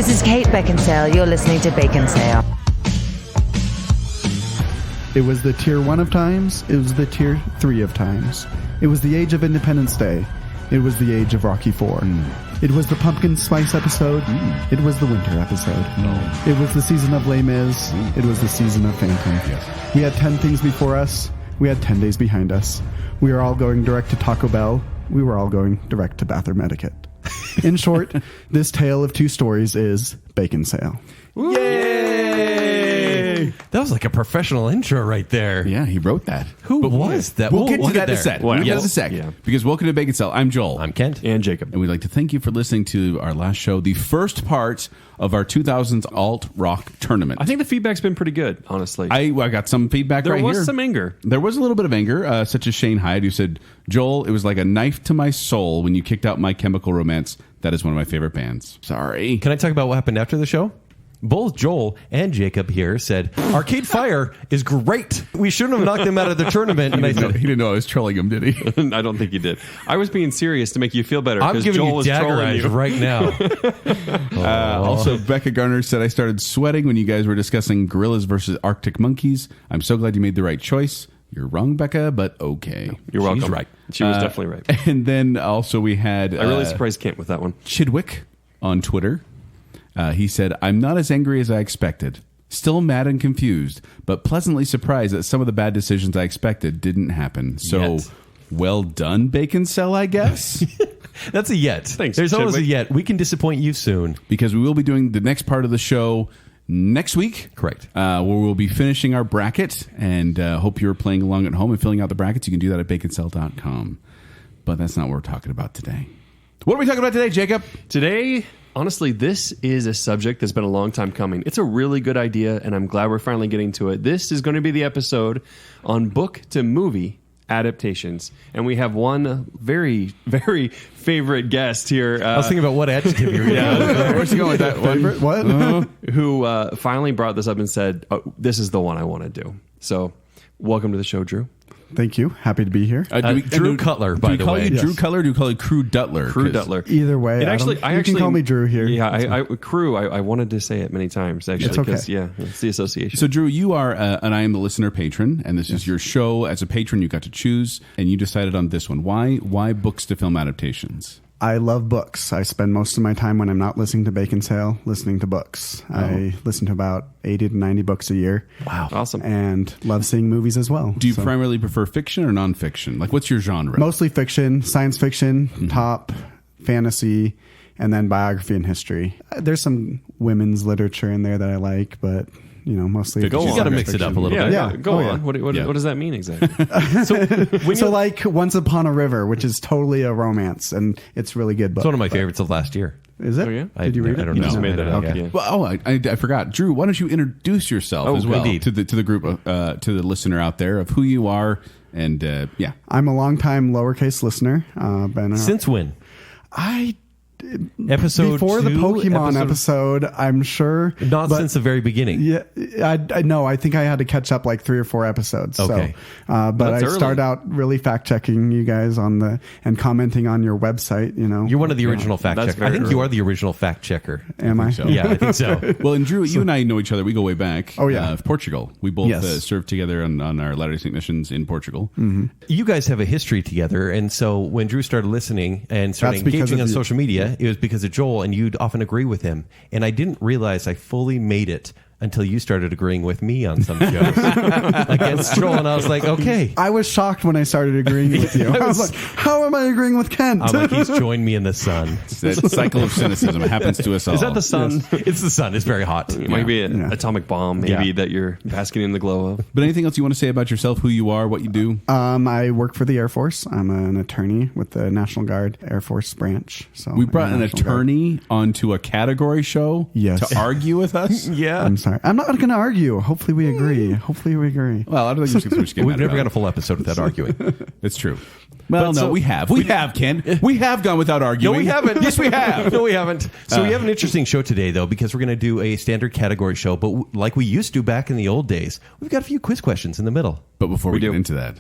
This is Kate Baconsale. You're listening to Baconsale. It was the tier 1 of times. It was the tier 3 of times. It was the age of Independence Day. It was the age of Rocky IV. It was the pumpkin spice episode. It was the winter episode. It was the season of Les Mis. It was the season of Phantom. Yes. We had 10 things before us. We had 10 days behind us. We were all going direct to Taco Bell. We were all going direct to bathroom etiquette. In short, this tale of two stories is Baconsale. Yay! That was like a professional intro right there. Yeah, he wrote that. Who was that? We'll get to that in a sec. Well, We'll get to that in a sec. Yeah. Because welcome to Baconsale. I'm Joel. I'm Kent. And Jacob. And we'd like to thank you for listening to our last show, the first part of our 2000s alt rock tournament. I think the feedback's been pretty good, honestly. I got some feedback there right here. was some anger. There was a little bit of anger, such as Shane Hyde, who said, Joel, it was like a knife to my soul when you kicked out My Chemical Romance. That is one of my favorite bands. Sorry. Can I talk about what happened after the show? Both Joel and Jacob here said, Arcade Fire is great. We shouldn't have knocked them out of the tournament. And I said, he didn't know I was trolling him, did he? I don't think he did. I was being serious to make you feel better. I'm giving Joel you was dagger trolling eyes you. right now. Also, Becca Garner said, I started sweating when you guys were discussing gorillas versus Arctic monkeys. I'm so glad you made the right choice. You're wrong, Becca, but okay. You're welcome. She's right. She was definitely right. And then also we had... I really surprised Kent with that one. Chidwick on Twitter. He said, I'm not as angry as I expected. Still mad and confused, but pleasantly surprised that some of the bad decisions I expected didn't happen. So, well done, Baconsale, I guess. That's a yet. Thanks, There's always a Chidwick. yet. We can disappoint you soon. Because we will be doing the next part of the show next week. Correct. Where we'll be finishing our bracket, and hope you're playing along at home and filling out the brackets. You can do that at baconsale.com. But that's not what we're talking about today. What are we talking about today, Jacob? Today, honestly, this is a subject that's been a long time coming. It's a really good idea, and I'm glad we're finally getting to it. This is going to be the episode on book to movie adaptations. And we have one very, very favorite guest here. I was thinking about what adjective you were going to use. Where's he going with that one? What? who finally brought this up and said, this is the one I want to do. So, welcome to the show, Drew. Thank you. Happy to be here. Drew Cutler, by the Do we call way. you Drew Yes. Cutler or do we call you Crew Duttler? Crew 'Cause- Duttler. Either way, It Adam, actually, you can call me Drew here. Yeah, Crew. I wanted to say it many times, actually. It's okay. 'Cause, yeah, it's the association. So, Drew, you are an I Am the Listener patron, and this is your show. As a patron, you got to choose, and you decided on this one. Why books to film adaptations? I love books. I spend most of my time when I'm not listening to Baconsale listening to books. I listen to about 80 to 90 books a year. Wow. Awesome. And love seeing movies as well. Do you So, primarily prefer fiction or nonfiction? Like, what's your genre? mostly fiction, science fiction, top, fantasy, and then biography and history. There's some women's literature in there that I like, but mostly You You got to science mix it up a fiction. little Yeah, bit. yeah, go Oh, on. yeah. What does that mean exactly? So like Once Upon a River, which is totally a romance, and it's a really good book. It's one of my favorites of last year. Is it? Oh, yeah? Did you read I it? don't You know. just made that up. Okay. Yeah. Well, I forgot. Drew, why don't you introduce yourself as well indeed. to the group, to the listener out there of who you are, and yeah. I'm a longtime lowercase listener. Been Since when? I Episode before the 2, Pokemon episode, I'm sure. Not but- since the very beginning. Yeah, I know. I think I had to catch up like 3 or 4 episodes. Okay. So, but That's I early. start out really fact checking you guys and commenting on your website. You're one of the original fact That's checkers. I think very you are the original fact checker. Am I? so. Yeah, I think so. Well, and Drew, you and I know each other. We go way back. Oh, yeah. Portugal. We both Yes. served together on our Latter-day Saint missions in Portugal. You guys have a history together, and so when Drew started listening and started That's because engaging of on you. social media, it was because of Joel, and you'd often agree with him. And I didn't realize I fully made it until you started agreeing with me on some shows against Joel, and I was like, okay. I was shocked when I started agreeing with you. I was like, how am I agreeing with Kent? I'm like, he's joined me in the sun. That cycle of cynicism happens to us all. Is that the sun? It's the sun. It's very hot. Maybe an atomic bomb, maybe Yeah. that you're basking in the glow of. But anything else you want to say about yourself, who you are, what you do? I work for the Air Force. I'm an attorney with the National Guard Air Force branch. So We brought I'm an National Guard. attorney onto a category show Yes. to argue with us. Yeah. I'm sorry. I'm not going to argue. Hopefully we agree. Well, I don't think we're just getting We've mad never about got a full episode without arguing. it. It's true. Well, But no, so- we have. We have, Ken. We have gone without arguing. No, we haven't. Yes, we have. No, we haven't. So we have an interesting show today, though, because we're going to do a standard category show, but like we used to back in the old days, we've got a few quiz questions in the middle. But before we get do. into that,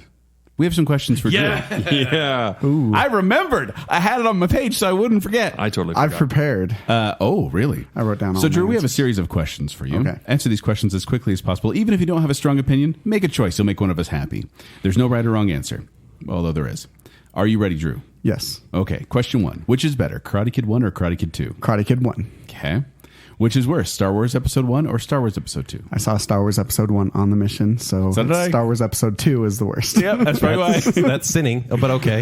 We have some questions for Drew. Yeah. I remembered. I had it on my page so I wouldn't forget. I totally forgot. I've prepared. Oh, really? I wrote down all So, my Drew, we have a answers. series of questions for you. Okay. Answer these questions as quickly as possible. Even if you don't have a strong opinion, make a choice. You'll make one of us happy. There's no right or wrong answer, although there is. Are you ready, Drew? Yes. Okay. Question 1. Which is better, Karate Kid 1 or Karate Kid 2? Karate Kid 1. Okay. Which is worse, Star Wars Episode 1 or Star Wars Episode 2? I saw Star Wars Episode 1 on the mission, so So did I. Star Wars Episode 2 is the worst. Yep, that's probably why. That's sinning, but okay.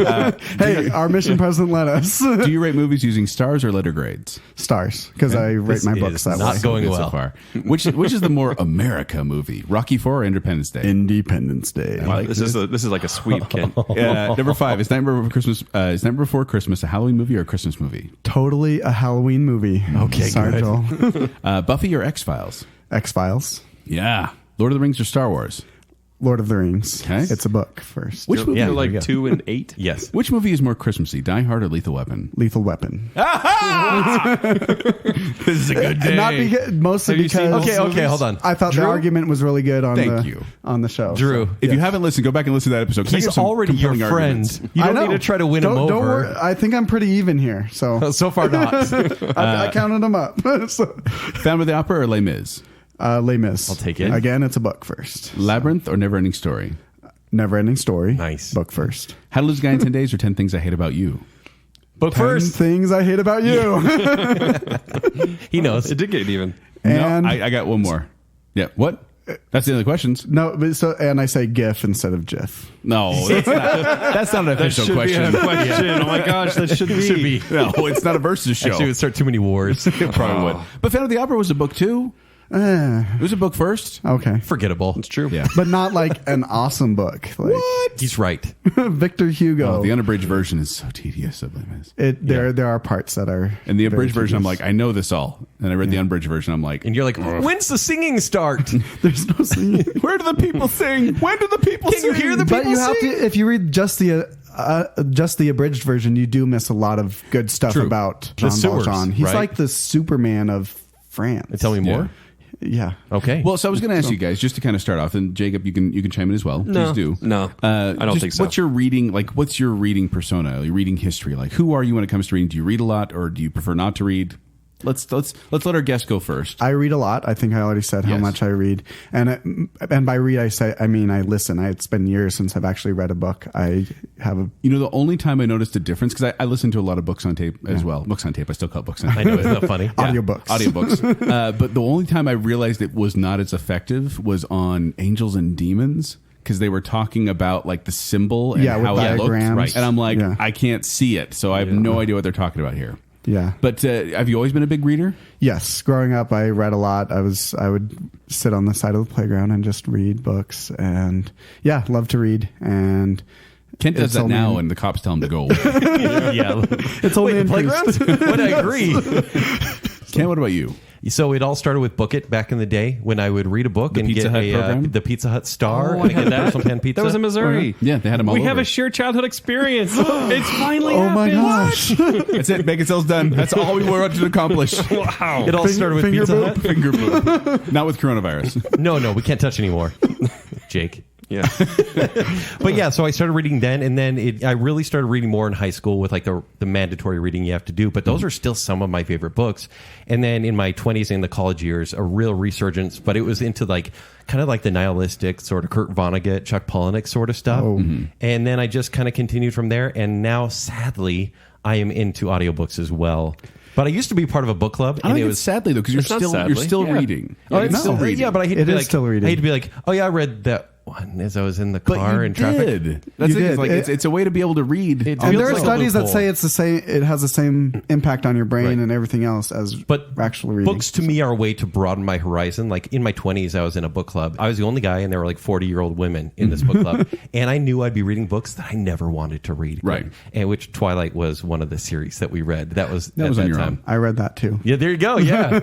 Hey, our mission president let us. Do you rate movies using stars or letter grades? Stars, because I rate This my is books that not way. going Good well. so far. Which is the more America movie, Rocky 4 or Independence Day? Independence Day. This is like a sweep, Ken. Number 5 is Nightmare Before Christmas a Halloween movie or a Christmas movie? Totally a Halloween movie. Okay, Sorry, good. Joel. Buffy or X-Files? X-Files. Yeah. Lord of the Rings or Star Wars? Lord of the Rings. Okay. It's a book first. Which movie? Yeah, You're like there you go. 2 and 8. Yes. Which movie is more Christmassy, Die Hard or Lethal Weapon? Lethal Weapon. This is a good day. Not because, mostly Have you seen because. those Okay, hold on. I thought the Drew? argument was really good on Thank you. on the show. Drew, So, If you yes. haven't listened, go back and listen to that episode. 'cause I he's give some already your compelling friend. arguments. You I don't know. need to try to win Don't him over. worry. I think I'm pretty even here. So So far, not. I counted them up. So, Phantom of the Opera or Les Mis? Les Mis. I'll take it. Again, it's a book first. Labyrinth or Neverending Story? Never-ending story. Nice. Book first. How to Lose a Guy in 10 Days or 10 Things I Hate About You? Book 10 first. things I hate about you. He knows. It did get even. And no, I got one more. Yeah. What? That's the end of the questions. no, but so and I say GIF instead of GIF. No, that's not an official question. question. Oh my gosh, that should be. No, it's not a versus show. Actually, it would start too many wars. Probably would. But Phantom of the Opera was a book too. It was a book first. Okay. Forgettable. It's true. Yeah. But not like an awesome book. Like He's right. Victor Hugo. Oh, the unabridged version is so tedious of Les Mis. There are parts that are And the abridged very version, I'm tedious. like, I know this all. And I read the unabridged version, I'm like, And you're like, when's the singing start? There's no singing. where do the people sing? When do the people Can you hear the But people you have sing? to if you read just the abridged version, you do miss a lot of good stuff True. about The Jean sewers, Valjean. He's right? like the Superman of France. Tell me more. Yeah. Okay. Well, so I was going to ask you guys just to kind of start off, and Jacob, you can chime in as well. No. Please do. No. I don't think so. What's your reading like? What's your reading persona? Your reading history? Like, who are you when it comes to reading? Do you read a lot, or do you prefer not to read? Let's let our guest go first. I read a lot. I think I already said how Yes. much I read, and by read I mean I listen. It's been years since I've actually read a book. I have a You know, the only time I noticed a difference, because I listen to a lot of books on tape as well. Books on tape. I still call it books on tape. I know, isn't that funny? audiobooks. Audiobooks. But the only time I realized it was not as effective was on Angels and Demons, because they were talking about like the symbol and Yeah, with how it looked. diagrams. Right. And I'm like, Yeah. I can't see it, so I have no idea what they're talking about here. Yeah. But have you always been a big reader? Yes, growing up, I read a lot. I would sit on the side of the playground and just read books, and yeah, love to read. And Kent does it's that only- now, and the cops tell him to go. Yeah. It's only Wait, the increased. playground? Would I agree? Kent, what about you? So it all started with Book It back in the day when I would read a book and Pizza get Hut program? the Pizza Hut star. Oh, I and get get that. personal pan pizza. That was in Missouri. Yeah, they had them all We over. have a shared childhood experience. It's finally Oh my happened. gosh! That's it. Baconsale's done. That's all we were to accomplish. Wow. It all started with finger Pizza boop. Hut. Finger boop. Not with coronavirus. No, we can't touch anymore. Jake. Yeah. But yeah, so I started reading then, and then I really started reading more in high school with like the mandatory reading you have to do. But those are still some of my favorite books. And then in my 20s and the college years, a real resurgence, but it was into like kind of like the nihilistic sort of Kurt Vonnegut, Chuck Palahniuk sort of stuff. And then I just kind of continued from there. And now, sadly, I am into audiobooks as well. But I used to be part of a book club, I don't and think it it's was sadly though, because you're It's not still sadly. reading. Oh, You're it's still reading. Yeah, but I hate to It be is like, still reading. I hate to be like, oh yeah, I read that one as I was in the But car you in traffic. did. That's You it. It's did. like it's a way to be able to read. It And feels there are like a studies that loophole. say it's the same. It has the same impact on your brain Right. and everything else as But actual reading. books to me are a way to broaden my horizon. Like in my 20s, I was in a book club. I was the only guy, and there were like 40-year-old women in this book club. And I knew I'd be reading books that I never wanted to read. Right. And which Twilight was one of the series that we read. That was That at was on that your time. own. I read that too. Yeah, there you go. Yeah.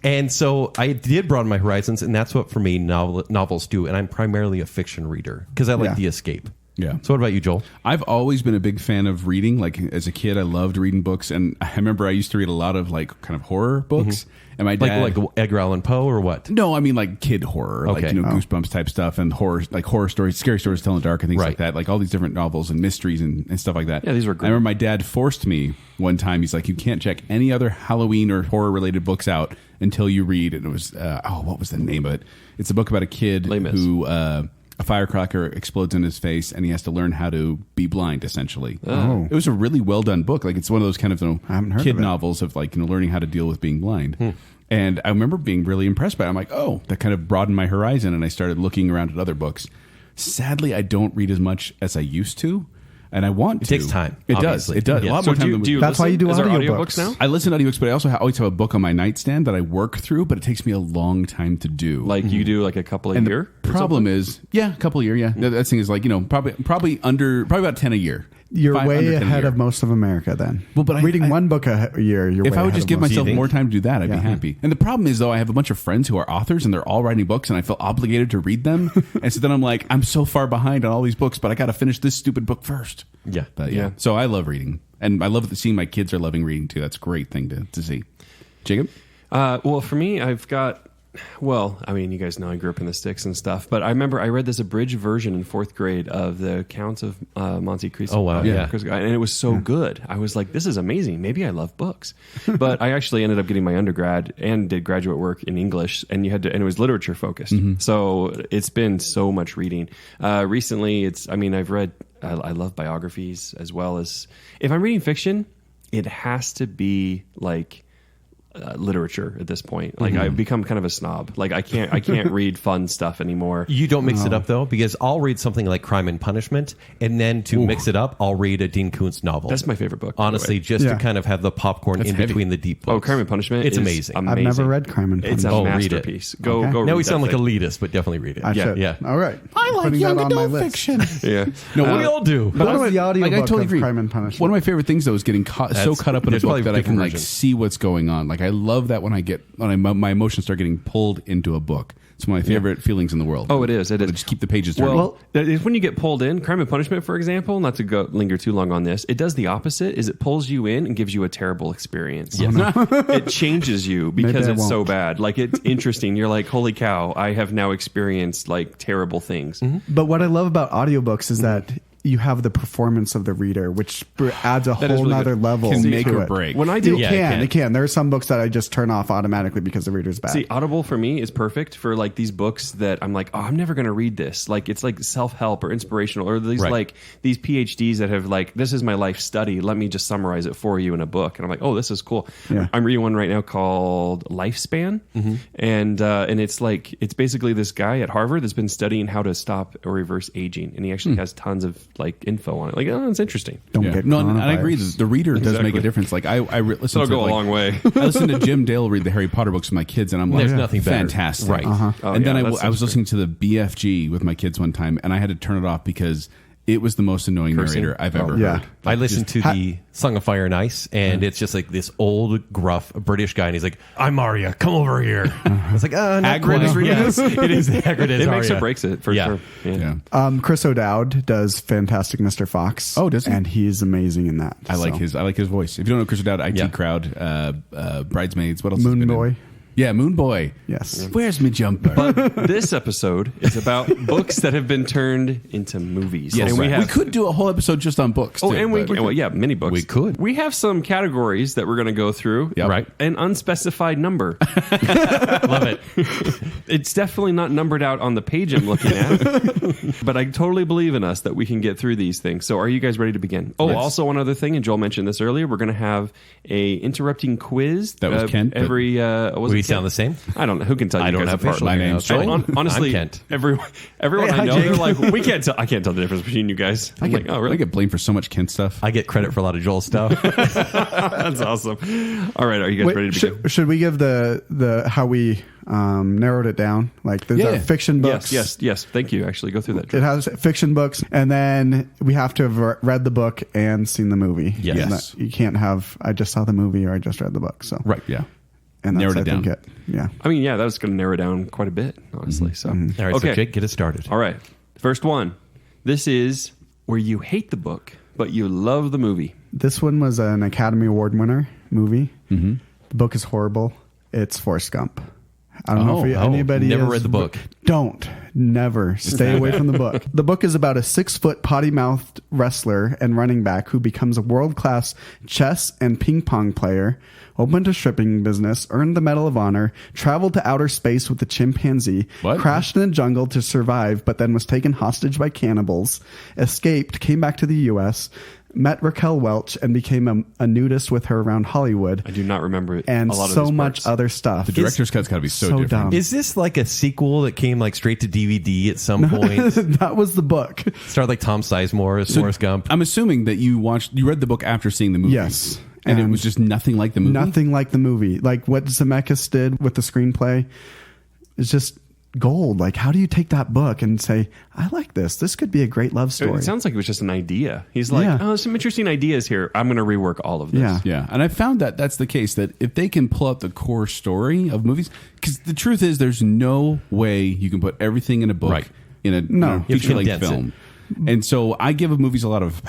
And so I did broaden my horizons, and that's what for me novels do. And I'm primarily a fiction reader because I like Yeah. the escape. Yeah. So what about you, Joel? I've always been a big fan of reading. Like as a kid, I loved reading books, and I remember I used to read a lot of like kind of horror books. And my dad, Like Edgar Allan Poe or what? no, I mean like kid horror, Okay. like Goosebumps type stuff, and horror stories, scary stories to tell in the dark, and things Right. like that. Like all these different novels and mysteries and stuff like that. Yeah, these were great. I remember my dad forced me one time. He's like, you can't check any other Halloween or horror related books out until you read. And it was what was the name of it? It's a book about a kid Les Mis. who a firecracker explodes in his face, and he has to learn how to be blind. Essentially, Oh. it was a really well done book. Like it's one of those kind of I haven't heard kid of it. novels of like learning how to deal with being blind. And I remember being really impressed by it. I'm like, oh, that kind of broadened my horizon, and I started looking around at other books. Sadly, I don't read as much as I used to, and I want to. It takes time, It obviously. does. It does. Yeah. A lot So more time than do you That's why you do listen? Is there audiobooks. audiobooks now? I listen to audiobooks, but I also always have a book on my nightstand that I work through, but it takes me a long time to do. Like you do like a couple a and year? the problem is, a couple a year, yeah. That thing is like, probably about 10 a year. You're Under way 10 a ahead year. of most of America then. Well, but reading I- one book a year, you're If way I would ahead just of give most. myself think? more time to do that, I'd be Yeah. happy. And the problem is, though, I have a bunch of friends who are authors and they're all writing books, and I feel obligated to read them. And so then I'm like, I'm so far behind on all these books, but I got to finish this stupid book first. Yeah. But Yeah. so I love reading, and I love seeing my kids are loving reading too. That's a great thing to see. Jacob, Well, for me, I've got. Well, I mean, you guys know I grew up in the sticks and stuff, but I remember I read this abridged version in 4th grade of the Counts of Monte Cristo. Oh, wow, yeah. And it was so good. I was like, this is amazing. Maybe I love books. But I actually ended up getting my undergrad and did graduate work in English, and and it was literature focused. So it's been so much reading. Recently, I've read. I love biographies as well as if I'm reading fiction, it has to be like. Literature at this point. Like I've become kind of a snob. Like I can't read fun stuff anymore. You don't mix it up though, because I'll read something like Crime and Punishment, and then to mix it up, I'll read a Dean Koontz novel. That's my favorite book, by the honestly, way. just Yeah. to kind of have the popcorn in heavy. between the deep books. Oh, Crime and Punishment. It's is amazing. I've never read Crime and It's a Punishment. read it. masterpiece. Go Okay. go. Now read we sound that like thing. elitist, but definitely read it. I yeah, should. yeah. All right. I like Putting young that on my adult list. fiction. Yeah. No, we all do. What was the audiobook I totally of agree. Crime and Punishment? One of my favorite things though is getting so That's- caught up in a there's book probably that I can different like versions. see what's going on. Like I love that when my emotions start getting pulled into a book. It's one of my favorite feelings in the world. Oh, it is. It is. Just keep the pages turning. Well, when you get pulled in, Crime and Punishment, for example, not to linger too long on this, it does the opposite. Is it pulls you in and gives you a terrible experience. It changes you because Maybe I it's so won't. bad. Like it's interesting. You're like, holy cow, I have now experienced like terrible things. But what I love about audiobooks is that you have the performance of the reader, which adds a is whole really nother good. level. Can to make or it. break. When I do, It can. There are some books that I just turn off automatically because the reader's bad. See, Audible for me is perfect for like these books that I'm like, oh, I'm never going to read this. Like it's like self-help or inspirational or these Right. like these PhDs that have like, this is my life study. Let me just summarize it for you in a book. And I'm like, oh, this is cool. Yeah. I'm reading one right now called Lifespan. And it's like, it's basically this guy at Harvard that's been studying how to stop or reverse aging. And he actually has tons of like info on it. Like, oh, it's interesting. Don't Yeah. get No, and I coronavirus. agree. The reader does make Exactly. a difference. Like I listen It'll to go a like, long way. I listen to Jim Dale read the Harry Potter books with my kids, and I'm like, There's nothing better. fantastic, Right. Oh, and then yeah, I that was sounds listening to the BFG with my kids one time, and I had to turn it off because it was the most annoying Cursing? narrator I've ever yeah. heard. I listened to the Song of Fire and Ice, and it's just like this old, gruff British guy, and he's like, "I'm Arya, come over here." I was like, not Hagrid quite. is reading Yes, it is Hagrid as It makes Arya. or breaks it for Yeah. sure. Yeah. Chris O'Dowd does Fantastic Mr. Fox. Oh, does he? And he's amazing in that. I like his voice. If you don't know Chris O'Dowd, IT Yeah. Crowd, Bridesmaids, what else? has Moon been in? Boy. Yeah, Moon Boy. Yes. Where's my jumper? This episode is about books that have been turned into movies. Yes, and we could do a whole episode just on books. Oh, too, and but- mini books. We could. We have some categories that we're going to go through. Yep. Right. An unspecified number. Love it. It's definitely not numbered out on the page I'm looking at. But I totally believe in us that we can get through these things. So are you guys ready to begin? Oh, Yes. also one other thing, and Joel mentioned this earlier, we're going to have a interrupting quiz. That was Kent, but- Every, was We it sound Kent? the same. I don't know. Who can tell you I don't guys have apart? facial My hair now, name's so Joel. Honestly, I'm Kent. everyone Hey, I hi, know, Jake. they're like, I can't tell the difference between you guys. I'm like, oh, really? I get blamed for so much Kent stuff. I get credit for a lot of Joel stuff. That's awesome. All right, are you guys Wait, ready to begin? should we give the how we narrowed it down? Like there's our fiction books. Yes. Thank you. Actually, go through that. It has fiction books, and then we have to have read the book and seen the movie. Yes. You can't have I just saw the movie or I just read the book. So Right, yeah. and that's, Narrowed it I think down. Yeah. I mean, yeah, that was going to narrow down quite a bit, honestly. So, All right, okay. so Jake, get it started. All right. First one. This is where you hate the book, but you love the movie. This one was an Academy Award winner movie. Mm-hmm. The book is horrible. It's Forrest Gump. I don't know if anybody never has read the book. Don't. Never. Stay away from the book. The book is about a 6-foot potty-mouthed wrestler and running back who becomes a world-class chess and ping pong player, opened a stripping business, earned the Medal of Honor, traveled to outer space with a chimpanzee, crashed in the jungle to survive, but then was taken hostage by cannibals, escaped, came back to the U.S., met Raquel Welch and became a nudist with her around Hollywood. I do not remember it. And a lot of so these much parts. other stuff. The director's cut's got to be so different. dumb. Is this like a sequel that came like straight to DVD at some point? That was the book. Started like Tom Sizemore as Forrest Gump. I'm assuming that you read the book after seeing the movie. Yes. And it was just nothing like the movie? Nothing like the movie. Like what Zemeckis did with the screenplay is just gold. Like, how do you take that book and say, I like this. This could be a great love story. It sounds like it was just an idea. He's like, Yeah. oh, there's some interesting ideas here. I'm going to rework all of this. Yeah. Yeah, and I found that that's the case, that if they can pull out the core story of movies, because the truth is there's no way you can put everything in a book, Right. in a No. You feature-length condense it. film. And so I give movies a lot of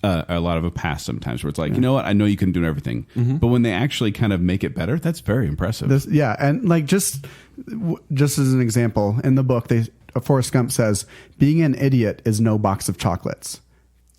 a pass sometimes, where it's like, you know what, I know you can do everything, but when they actually kind of make it better, that's very impressive. And like just as an example, in the book, Forrest Gump says, being an idiot is no box of chocolates.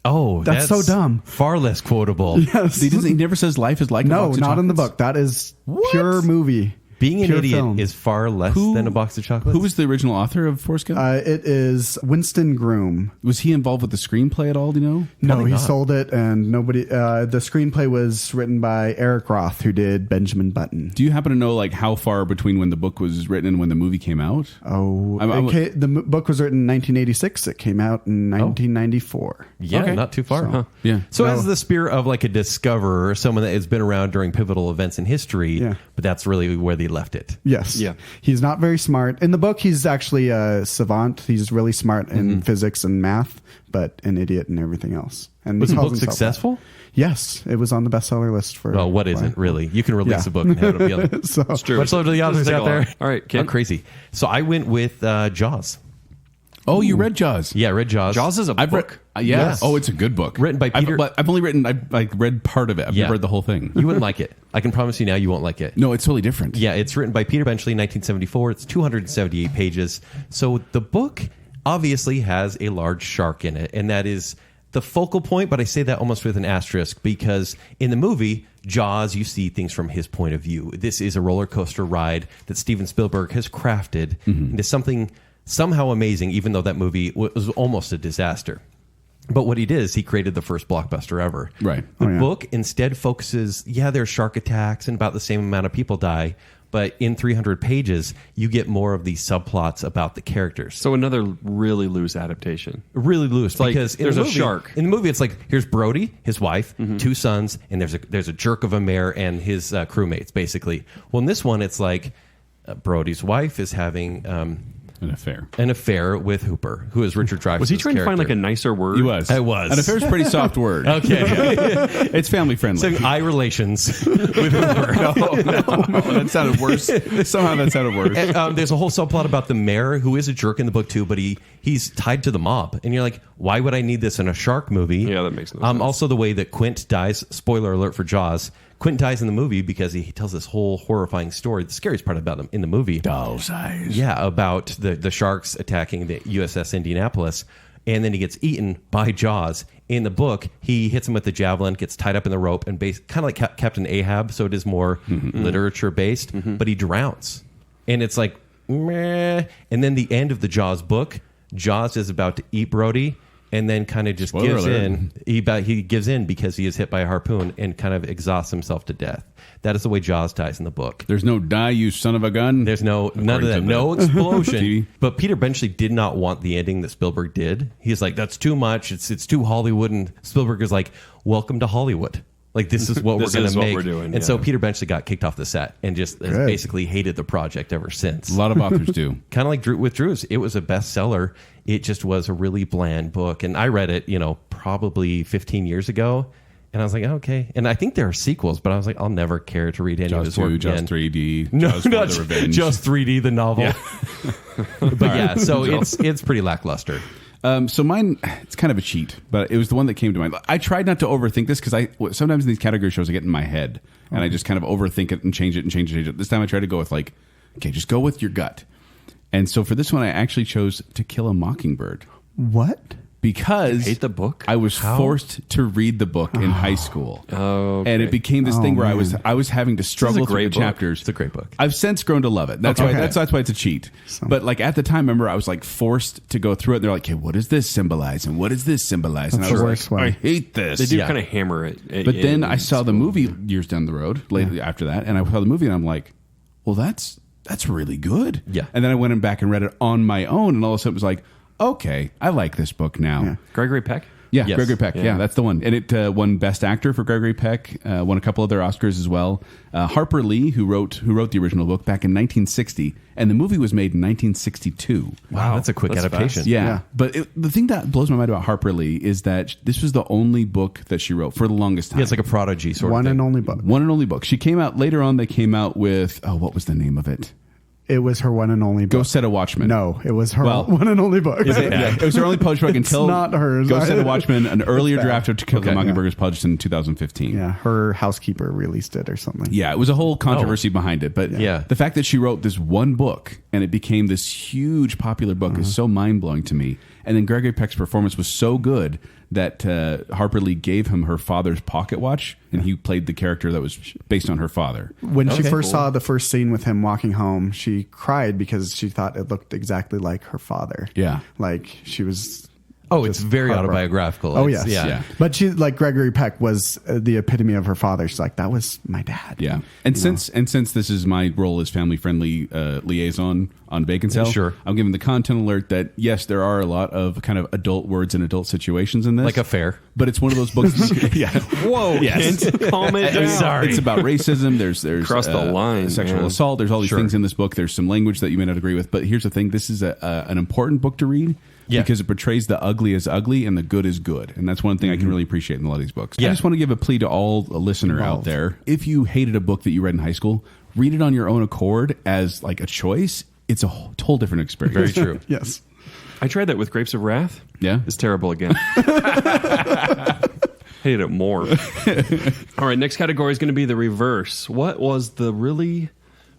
Oh, That's so dumb. Far less quotable. Yes. He never says life is like a No, box of not in the chocolates? book. That is pure movie. Being an Pure idiot film. is far less than a box of chocolates. Who was the original author of Forrest Gump? It is Winston Groom. Was he involved with the screenplay at all? Do you know? No, Probably he not. sold it, and nobody. The screenplay was written by Eric Roth, who did Benjamin Button. Do you happen to know like how far between when the book was written and when the movie came out? Oh, the book was written in 1986. It came out in 1994. Yeah, Okay. not too far. So- Huh. Yeah. So No. as the spirit of like a discoverer, someone that has been around during pivotal events in history, Yeah. but that's really where they left it. Yes. Yeah. He's not very smart. In the book, he's actually a savant. He's really smart in physics and math, but an idiot in everything else. And Was he the calls book himself successful? that. Yes. It was on the bestseller list for. Well, what a isn't while. really? You can release Yeah. a book and have it be on. So, It's true. Much love to the Doesn't authors take out a there. lot. All right, How Ken. crazy. So I went with Jaws. Oh, you read Jaws? Yeah, I read Jaws. Jaws is a I've book. read. Yeah. Yes. Oh, it's a good book. Written by Peter- I've only read part of it. I've Yeah. never read the whole thing. You wouldn't like it. I can promise you now you won't like it. No, it's totally different. Yeah, it's written by Peter Benchley in 1974. It's 278 pages. So the book obviously has a large shark in it, and that is the focal point, but I say that almost with an asterisk because in the movie, Jaws, you see things from his point of view. This is a roller coaster ride that Steven Spielberg has crafted into something somehow amazing, even though that movie was almost a disaster. But what he did is he created the first blockbuster ever. Right. The Oh, yeah. book instead focuses, there's shark attacks and about the same amount of people die, but in 300 pages, you get more of these subplots about the characters. So another really loose adaptation. Really loose like because in there's the a movie, shark. In the movie, it's like here's Brody, his wife, 2 sons, and there's a jerk of a mayor and his crewmates, basically. Well, in this one, it's like Brody's wife is having An affair. an affair with Hooper, who is Richard Dreyfuss. Was he trying to find like a nicer word? He was. I was. An affair is a pretty soft word. Okay. It's family friendly. Saying eye relations with Hooper. That sounded worse. Somehow that sounded worse. And, there's a whole subplot about the mayor, who is a jerk in the book too, but he's tied to the mob, and you're like, why would I need this in a shark movie? Yeah, that makes no sense. Also, the way that Quint dies. Spoiler alert for Jaws. Quint dies in the movie because he tells this whole horrifying story. The scariest part about him in the movie, Doll's eyes. yeah, about the sharks attacking the USS Indianapolis, and then he gets eaten by Jaws. In the book, he hits him with the javelin, gets tied up in the rope, and kind of like Captain Ahab, so it is more literature based, but he drowns. And it's like, meh. And then the end of the Jaws book, Jaws is about to eat Brody, and then kind of just Spoiler gives alert. in. He gives in because he is hit by a harpoon and kind of exhausts himself to death. That is the way Jaws dies in the book. There's no die, you son of a gun. There's none of that. to the No explosion. TV. But Peter Benchley did not want the ending that Spielberg did. He's like, that's too much. It's too Hollywood. And Spielberg is like, welcome to Hollywood. Like, this is what This we're going is to what make. we're doing, And so yeah. Peter Benchley got kicked off the set and just has Good. basically hated the project ever since. A lot of authors do. Kind of like with Drew's. It was a bestseller. It just was a really bland book. And I read it, probably 15 years ago. And I was like, okay. And I think there are sequels, but I was like, I'll never care to read any of Jaws his work 2, Jaws again. 3D, No, Jaws for not the Revenge. just 3D, the novel. Yeah. But yeah, so it's pretty lackluster. So mine, it's kind of a cheat, but it was the one that came to mind. I tried not to overthink this because sometimes in these category shows I get in my head and I just kind of overthink it and change it. This time I tried to go with okay, just go with your gut. And so for this one, I actually chose To Kill a Mockingbird. What? Because hate the book? I was forced to read the book in high school. Oh, okay. And it became this thing where I was having to struggle through the chapters. It's a great book. I've since grown to love it. That's why that's why it's a cheat. But at the time, remember, I was forced to go through it. And they're like, "Hey, what does this symbolize? And what does this symbolize?" And I was worst like, way. "I hate this." They do kind of hammer it. But then I saw the movie years down the road, later after that, and I saw the movie, and I'm like, "Well, that's really good." Yeah. And then I went back and read it on my own, and all of a sudden it was like, okay, I like this book now. Yeah. Gregory Peck? Yeah, Yes. Gregory Peck. Yeah, that's the one. And it won Best Actor for Gregory Peck, won a couple other Oscars as well. Harper Lee, who wrote the original book back in 1960, and the movie was made in 1962. Wow, that's a quick adaptation. Yeah. Yeah. But the thing that blows my mind about Harper Lee is that this was the only book that she wrote for the longest time. Yeah, it's like a prodigy sort of One thing. and only book. One and only book. She came out later on. They came out with what was the name of it? It was her one and only book. Go Set a Watchman. No, it was her Well, one and only book. Yeah, it was her only published book until not hers. Go Set a Watchman. An earlier bad. draft of To Kill a Okay. Mockingbird was published in 2015. Yeah, her housekeeper released it or something. Yeah, it was a whole controversy behind it. But Yeah. the fact that she wrote this one book and it became this huge popular book is so mind-blowing to me. And then Gregory Peck's performance was so good that Harper Lee gave him her father's pocket watch, and he played the character that was based on her father. When she Okay, first cool. saw the first scene with him walking home, she cried because she thought it looked exactly like her father. Yeah. Like she was... Oh, it's just very heartbroken. autobiographical. Oh, It's- yes. Yeah. Yeah. But she, like Gregory Peck, was the epitome of her father. She's like, that was my dad. Yeah, and since this is my role as family-friendly liaison on Baconsale, Sure. I'm giving the content alert that yes, there are a lot of kind of adult words and adult situations in this, Like a fair. But it's one of those books. Yeah, Whoa, yes. Kent, calm it down. sorry. It's about racism. There's Cross the line, sexual man. assault. There's all these Sure. things in this book. There's some language that you may not agree with, but here's the thing: this is an important book to read. Yeah. Because it portrays the ugly as ugly and the good as good. And that's one thing I can really appreciate in a lot of these books. Yeah. I just want to give a plea to all a listener out there. If you hated a book that you read in high school, read it on your own accord as like a choice. It's a whole different experience. Very true. Yes. I tried that with Grapes of Wrath. Yeah? It's terrible again. Hate it more. All right, next category is going to be the reverse. What was the really,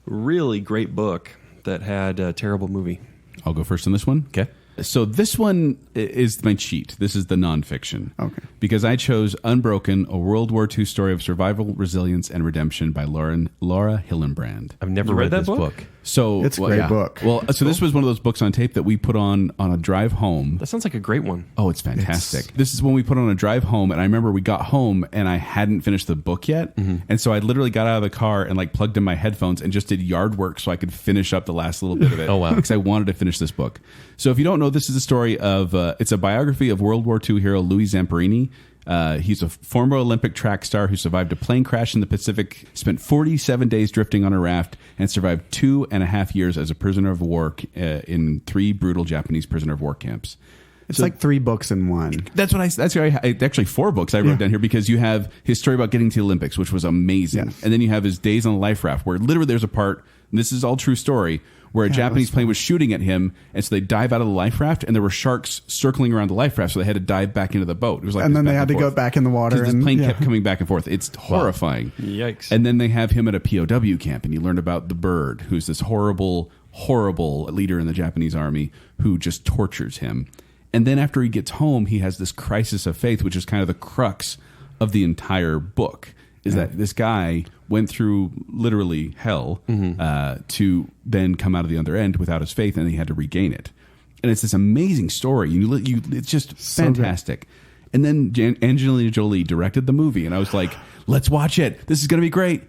really great book that had a terrible movie? I'll go first on this one. Okay. So this one is my cheat. This is the nonfiction. Okay. Because I chose Unbroken, a World War II story of survival, resilience, and redemption by Laura Hillenbrand. I've never You read read that this book? book. So It's a great book. Well, so this was one of those books on tape that we put on a drive home. That sounds like a great one. Oh, it's fantastic. This is when we put on a drive home, and I remember we got home and I hadn't finished the book yet. And so I literally got out of the car and like plugged in my headphones and just did yard work so I could finish up the last little bit of it. Oh, wow. Because I wanted to finish this book. So if you don't know, this is the story of, it's a biography of World War II hero Louis Zamperini. He's a former Olympic track star who survived a plane crash in the Pacific, spent 47 days drifting on a raft, and survived 2.5 years as a prisoner of war in 3 brutal Japanese prisoner of war camps. It's like 3 books in one. That's what actually 4 books I wrote down here, because you have his story about getting to the Olympics, which was amazing. Yes. And then you have his days on the life raft, where literally there's a part, and this is all true story, where a Japanese plane was shooting at him, and so they dive out of the life raft, and there were sharks circling around the life raft, so they had to dive back into the boat. It was like And this then they back had to and go forth. back in the water. 'Cause this and- plane yeah. kept coming back and forth. It's horrifying. Yikes. And then they have him at a POW camp, and you learn about the Bird, who's this horrible leader in the Japanese army who just tortures him. And then after he gets home, he has this crisis of faith, which is kind of the crux of the entire book, is that this guy went through literally hell to then come out of the other end without his faith, and he had to regain it. And it's this amazing story. It's just fantastic. And then Angelina Jolie directed the movie, and I was like, let's watch it. This is going to be great.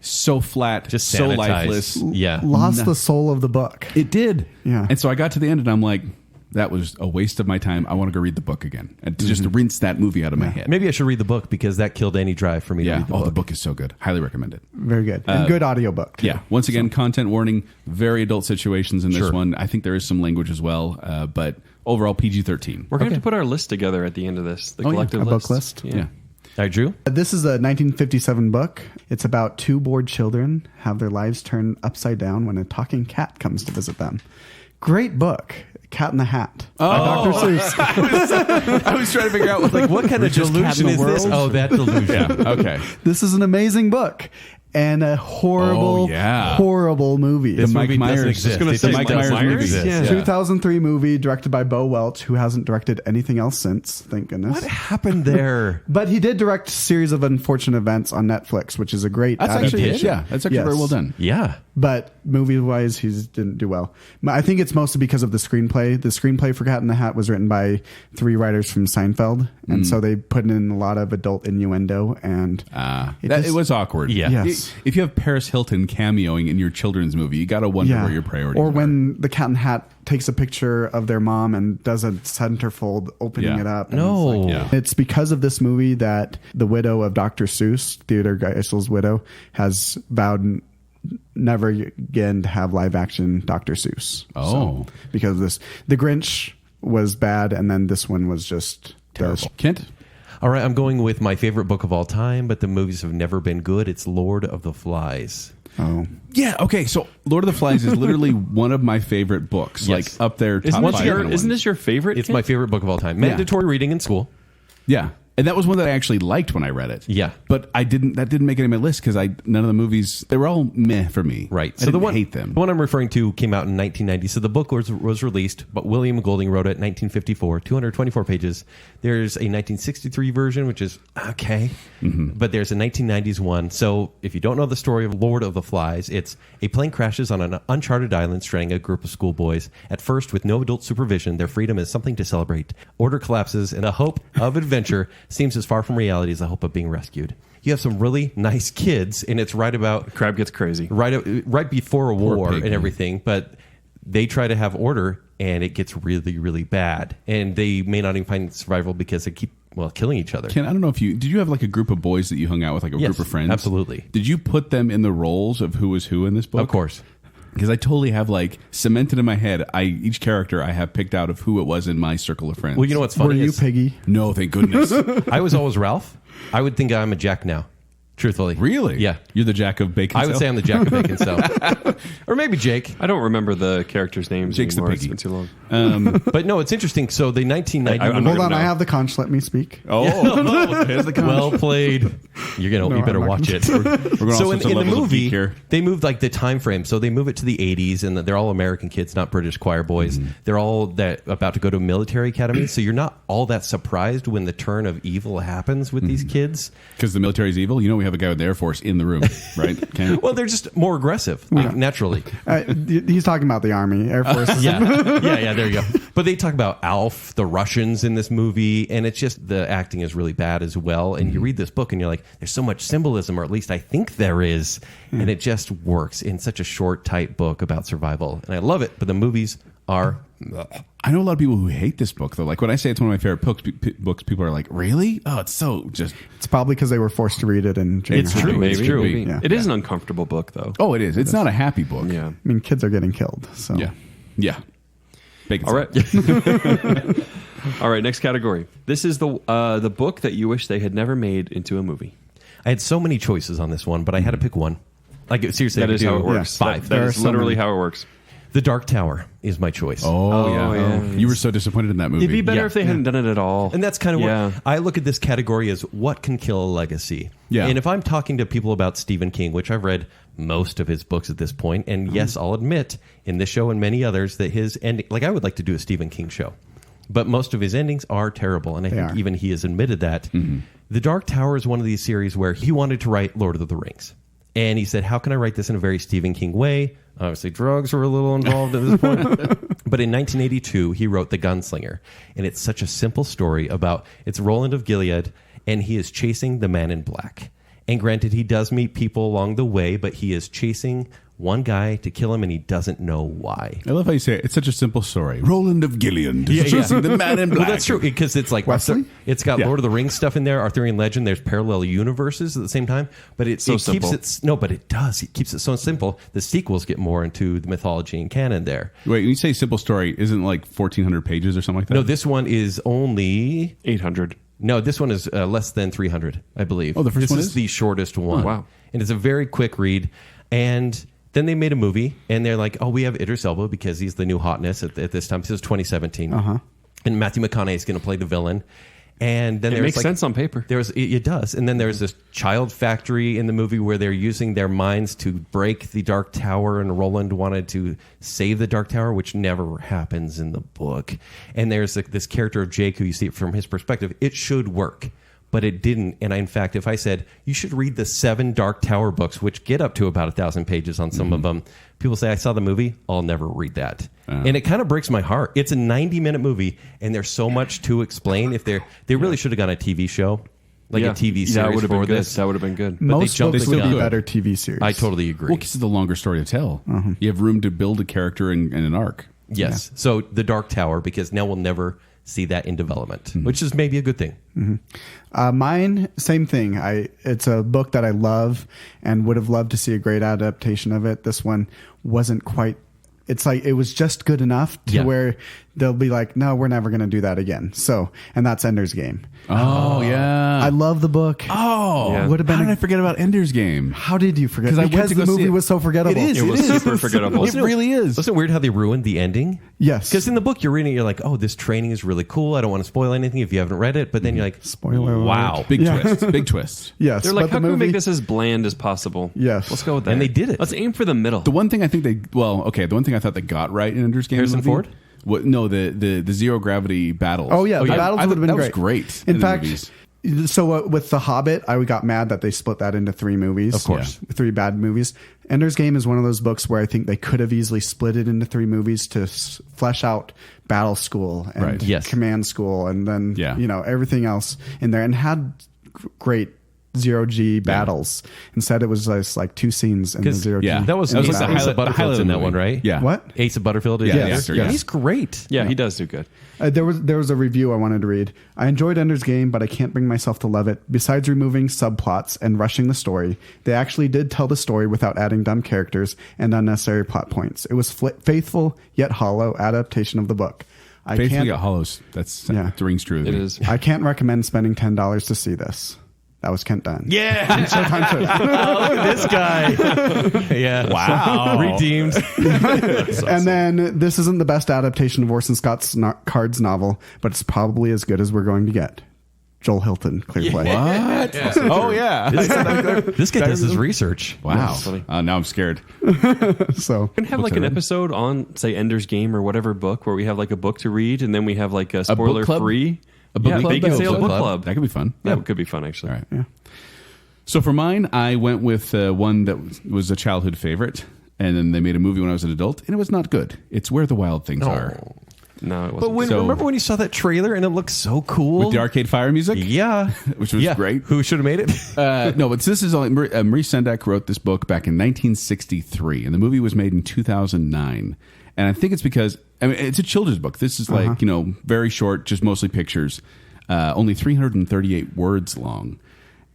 So flat, Just so sanitized. lifeless. Yeah. Lost the soul of the book. It did. Yeah. And so I got to the end, and I'm like, that was a waste of my time. I want to go read the book again and to just rinse that movie out of my head. Maybe I should read the book, because that killed any drive for me to Yeah. read the Oh, book. the book is so good. Highly recommend it. Very good. And good audiobook. too. Yeah. Once again, content warning, very adult situations in this Sure. one. I think there is some language as well, but overall PG-13. We're going to have to put our list together at the end of this. The yeah. collective A list. book list? Yeah. All right, Drew? This is a 1957 book. It's about 2 bored children have their lives turned upside down when a talking cat comes to visit them. Great book. Cat in the Hat by Dr. Seuss. I was trying to figure out like What kind of Richest Cat in delusion the is this? world? Oh, that delusion. Okay. This is an amazing book and a horrible, horrible movie. This Mike movie Myers. doesn't exist. I was gonna It say just Mike doesn't Myers exist. movie. Yeah. 2003 movie directed by Bo Welch, who hasn't directed anything else since. Thank goodness. What happened there? But he did direct a series of unfortunate events on Netflix, which is a great That's actually adaptation. that's actually Yes. very well done. Yeah. But movie-wise, he didn't do well. I think it's mostly because of the screenplay. The screenplay for Cat in the Hat was written by 3 writers from Seinfeld, and so they put in a lot of adult innuendo, and It was awkward. Yeah. Yes. If you have Paris Hilton cameoing in your children's movie, you got to wonder where your priorities Or are. when the Cat in the Hat takes a picture of their mom and does a centerfold opening Yeah. it up. And No. It's, Yeah. it's because of this movie that the widow of Dr. Seuss, Theodore Geisel's widow, has vowed never again to have live action Dr. Seuss. Oh. Because of this. The Grinch was bad, and then this one was just terrible. Kent? All right, I'm going with my favorite book of all time, but the movies have never been good. It's Lord of the Flies. Oh. Yeah, okay. So Lord of the Flies is literally one of my favorite books. Yes. Like up there, top Isn't this 5 your, kind of isn't ones. this your favorite? It's Kent? my favorite book of all time. Mandatory reading in school. Yeah. And that was one that I actually liked when I read it. Yeah. But that didn't make it on my list because none of the movies, they were all meh for me. Right. I didn't hate them. The one I'm referring to came out in 1990. So the book was released, but William Golding wrote it in 1954, 224 pages. There's a 1963 version, which is okay. But there's a 1990s one. So if you don't know the story of Lord of the Flies, it's a plane crashes on an uncharted island stranding a group of schoolboys. At first, with no adult supervision, their freedom is something to celebrate. Order collapses, and the hope of adventure seems as far from reality as the hope of being rescued. You have some really nice kids, and it's right about Crab gets crazy. right before a war pig. and everything, but they try to have order, and it gets really, really bad. And they may not even find survival because they keep killing each other. Ken, I don't know if did you have like a group of boys that you hung out with, like a Yes, group of friends? absolutely. Did you put them in the roles of who was who in this book? Of course. Because I totally have like cemented in my head, each character I have picked out of who it was in my circle of friends. Well, you know what's Were funny you is Piggy? No, thank goodness. I was always Ralph. I would think I'm a Jack now, truthfully. Really? Yeah. You're the Jack of Baconsale? I would say I'm the Jack of Baconsale. Or maybe Jake. I don't remember the characters' names Jake's the anymore. It's piggy. been too long. But no, it's interesting. So the 1990 I'm movie- not Hold on, know. I have the conch. Let me speak. Oh, here's the well played. You better I'm not watch gonna- it. We're going So all in sorts of the levels of movie, geek here. they moved like the time frame. So they move it to the 80s, and they're all American kids, not British choir boys. They're all about to go to military academy. So you're not all that surprised when the turn of evil happens with these kids. Because the military's evil. You know we have a guy with the Air Force in the room, right? Ken? Well, they're just more aggressive, like, naturally. He's talking about the Army, Air Force. Yeah, there you go. But they talk about Alf, the Russians in this movie, and it's just the acting is really bad as well. And you read this book and you're like, there's so much symbolism, or at least I think there is. And it just works in such a short, tight book about survival. And I love it, but the movies are... I know a lot of people who hate this book, though. Like when I say it's one of my favorite books, people are like, really? Oh, it's so just... It's probably because they were forced to read it in junior It's high. true. Maybe, It's true. maybe. Yeah. It is an uncomfortable book, though. Oh, it is. It's not a happy book. Yeah. I mean, kids are getting killed. So Yeah. Bacon All right. All right. Next category. This is the book that you wish they had never made into a movie. I had so many choices on this one, but I had to pick one. Like, seriously, That I is could how do it works. Five. That There are is so literally many. how it works. The Dark Tower is my choice. Oh, yeah. yeah. You were so disappointed in that movie. It'd be better Yeah. if they hadn't done it at all. And that's kind of Yeah. what I look at this category as what can kill a legacy. Yeah. And if I'm talking to people about Stephen King, which I've read most of his books at this point, and yes, I'll admit in this show and many others that his ending, like I would like to do a Stephen King show, but most of his endings are terrible. And I think are. even he has admitted that. The Dark Tower is one of these series where he wanted to write Lord of the Rings. And he said, how can I write this in a very Stephen King way? Obviously, drugs were a little involved at this point. But in 1982, he wrote The Gunslinger. And it's such a simple story about, it's Roland of Gilead, and he is chasing the man in black. And granted, he does meet people along the way, but he is chasing one guy to kill him, and he doesn't know why. I love how you say it. It's such a simple story. Roland of Gilead is chasing the man in black. Well, that's true, because it's like Wesley? it's got Yeah. Lord of the Rings stuff in there, Arthurian legend. There's parallel universes at the same time, but it keeps simple. it but it does. It keeps it so simple. The sequels get more into the mythology and canon there. Wait, when you say simple story, isn't it like 1,400 pages or something like that? No, this one is only 800. no. This one is less than 300, I believe. Oh, the first this one is is? the shortest one. Oh, wow. And it's a very quick read, and Then they made a movie, and they're like, "Oh, we have Idris Elba because he's the new hotness at this time." This is 2017, and Matthew McConaughey is going to play the villain. And then It makes sense on paper. It does. And then there's this child factory in the movie where they're using their minds to break the Dark Tower, and Roland wanted to save the Dark Tower, which never happens in the book. And there's this character of Jake, who you see it from his perspective. It should work, but it didn't. And in fact, if I said, you should read the 7 Dark Tower books, which get up to about 1,000 pages on some of them, people say, I saw the movie, I'll never read that. And it kind of breaks my heart. It's a 90-minute movie, and there's so much to explain. If they really should have gone a TV show, like a TV series that would have been good. this. That would have been good. But Most they jumped books the would be gun. better TV series. I totally agree. Well, because it's the longer story to tell. You have room to build a character and an arc. Yes. So the Dark Tower, because now we'll never see that in development, which is maybe a good thing. Mine, same thing. It's a book that I love and would have loved to see a great adaptation of it. This one wasn't quite. It's like it was just good enough to where they'll be like, no, we're never going to do that again. So, and that's Ender's Game. Oh, yeah. I love the book. Oh, Yeah. Would have been. How did I forget about Ender's Game? How did you forget? 'Cause I went Because to the go see movie it. was so forgettable. It was super forgettable. It really is. Wasn't it weird how they ruined the ending? Yes. Because in the book, you're reading it, you're like, oh, this training is really cool. I don't want to spoil anything if you haven't read it. But then you're like, Spoiler alert. wow. Big Yeah. twist. Big twist. Yes. They're like, but how the can we movie, make this as bland as possible? Yes. Let's go with that. And they did it. Let's aim for the middle. The one thing I think the one thing I thought they got right in Ender's Game. Harrison movie, Ford? No, the zero gravity battles. Oh yeah, the battles would have been that great. was great. In the fact, movies. so with The Hobbit, I got mad that they split that into 3 movies. Of course. 3 bad movies. Ender's Game is one of those books where I think they could have easily split it into 3 movies to flesh out Battle School and Right. Yes. Command School, and then Yeah. everything else in there, and had great zero-G battles. Instead, it was just like 2 scenes in the zero-G. yeah, That was That was Ace like the of highlight- the Butterfield's highlight of in the that one, movie. right? Yeah. What? Ace of Butterfield is Yeah, the the actor. actor, yes. He's great. yeah, he does do good. There was a review I wanted to read. I enjoyed Ender's Game, but I can't bring myself to love it. Besides removing subplots and rushing the story, they actually did tell the story without adding dumb characters and unnecessary plot points. It was faithful yet hollow adaptation of the book. Faithfully got hollows. That rings true. It is. I can't recommend spending $10 to see this. That was Kent Dunn. Yeah. This guy. Yeah. Wow. Redeemed. And then this isn't the best adaptation of Orson Scott's Cards novel, but it's probably as good as we're going to get. Joel Hilton, clear play. What? Oh yeah. This guy does his research. Wow. funny. Now I'm scared. So We can have like an episode on, say, Ender's Game or whatever book, where we have like a book to read, and then we have like a spoiler club? free. A book yeah, club? Baconsale Book book club. club. That could be fun. That could be fun, actually. All right. yeah. So for mine, I went with one that was a childhood favorite, and then they made a movie when I was an adult, and it was not good. It's Where the Wild Things Are. No, it wasn't. But So- remember when you saw that trailer and it looked so cool? With the Arcade Fire music? Yeah. Which was great. Who should have made it? No, but this is only Marie Sendak wrote this book back in 1963, and the movie was made in 2009. And I think it's because it's a children's book. This is like very short, just mostly pictures, only 338 words long.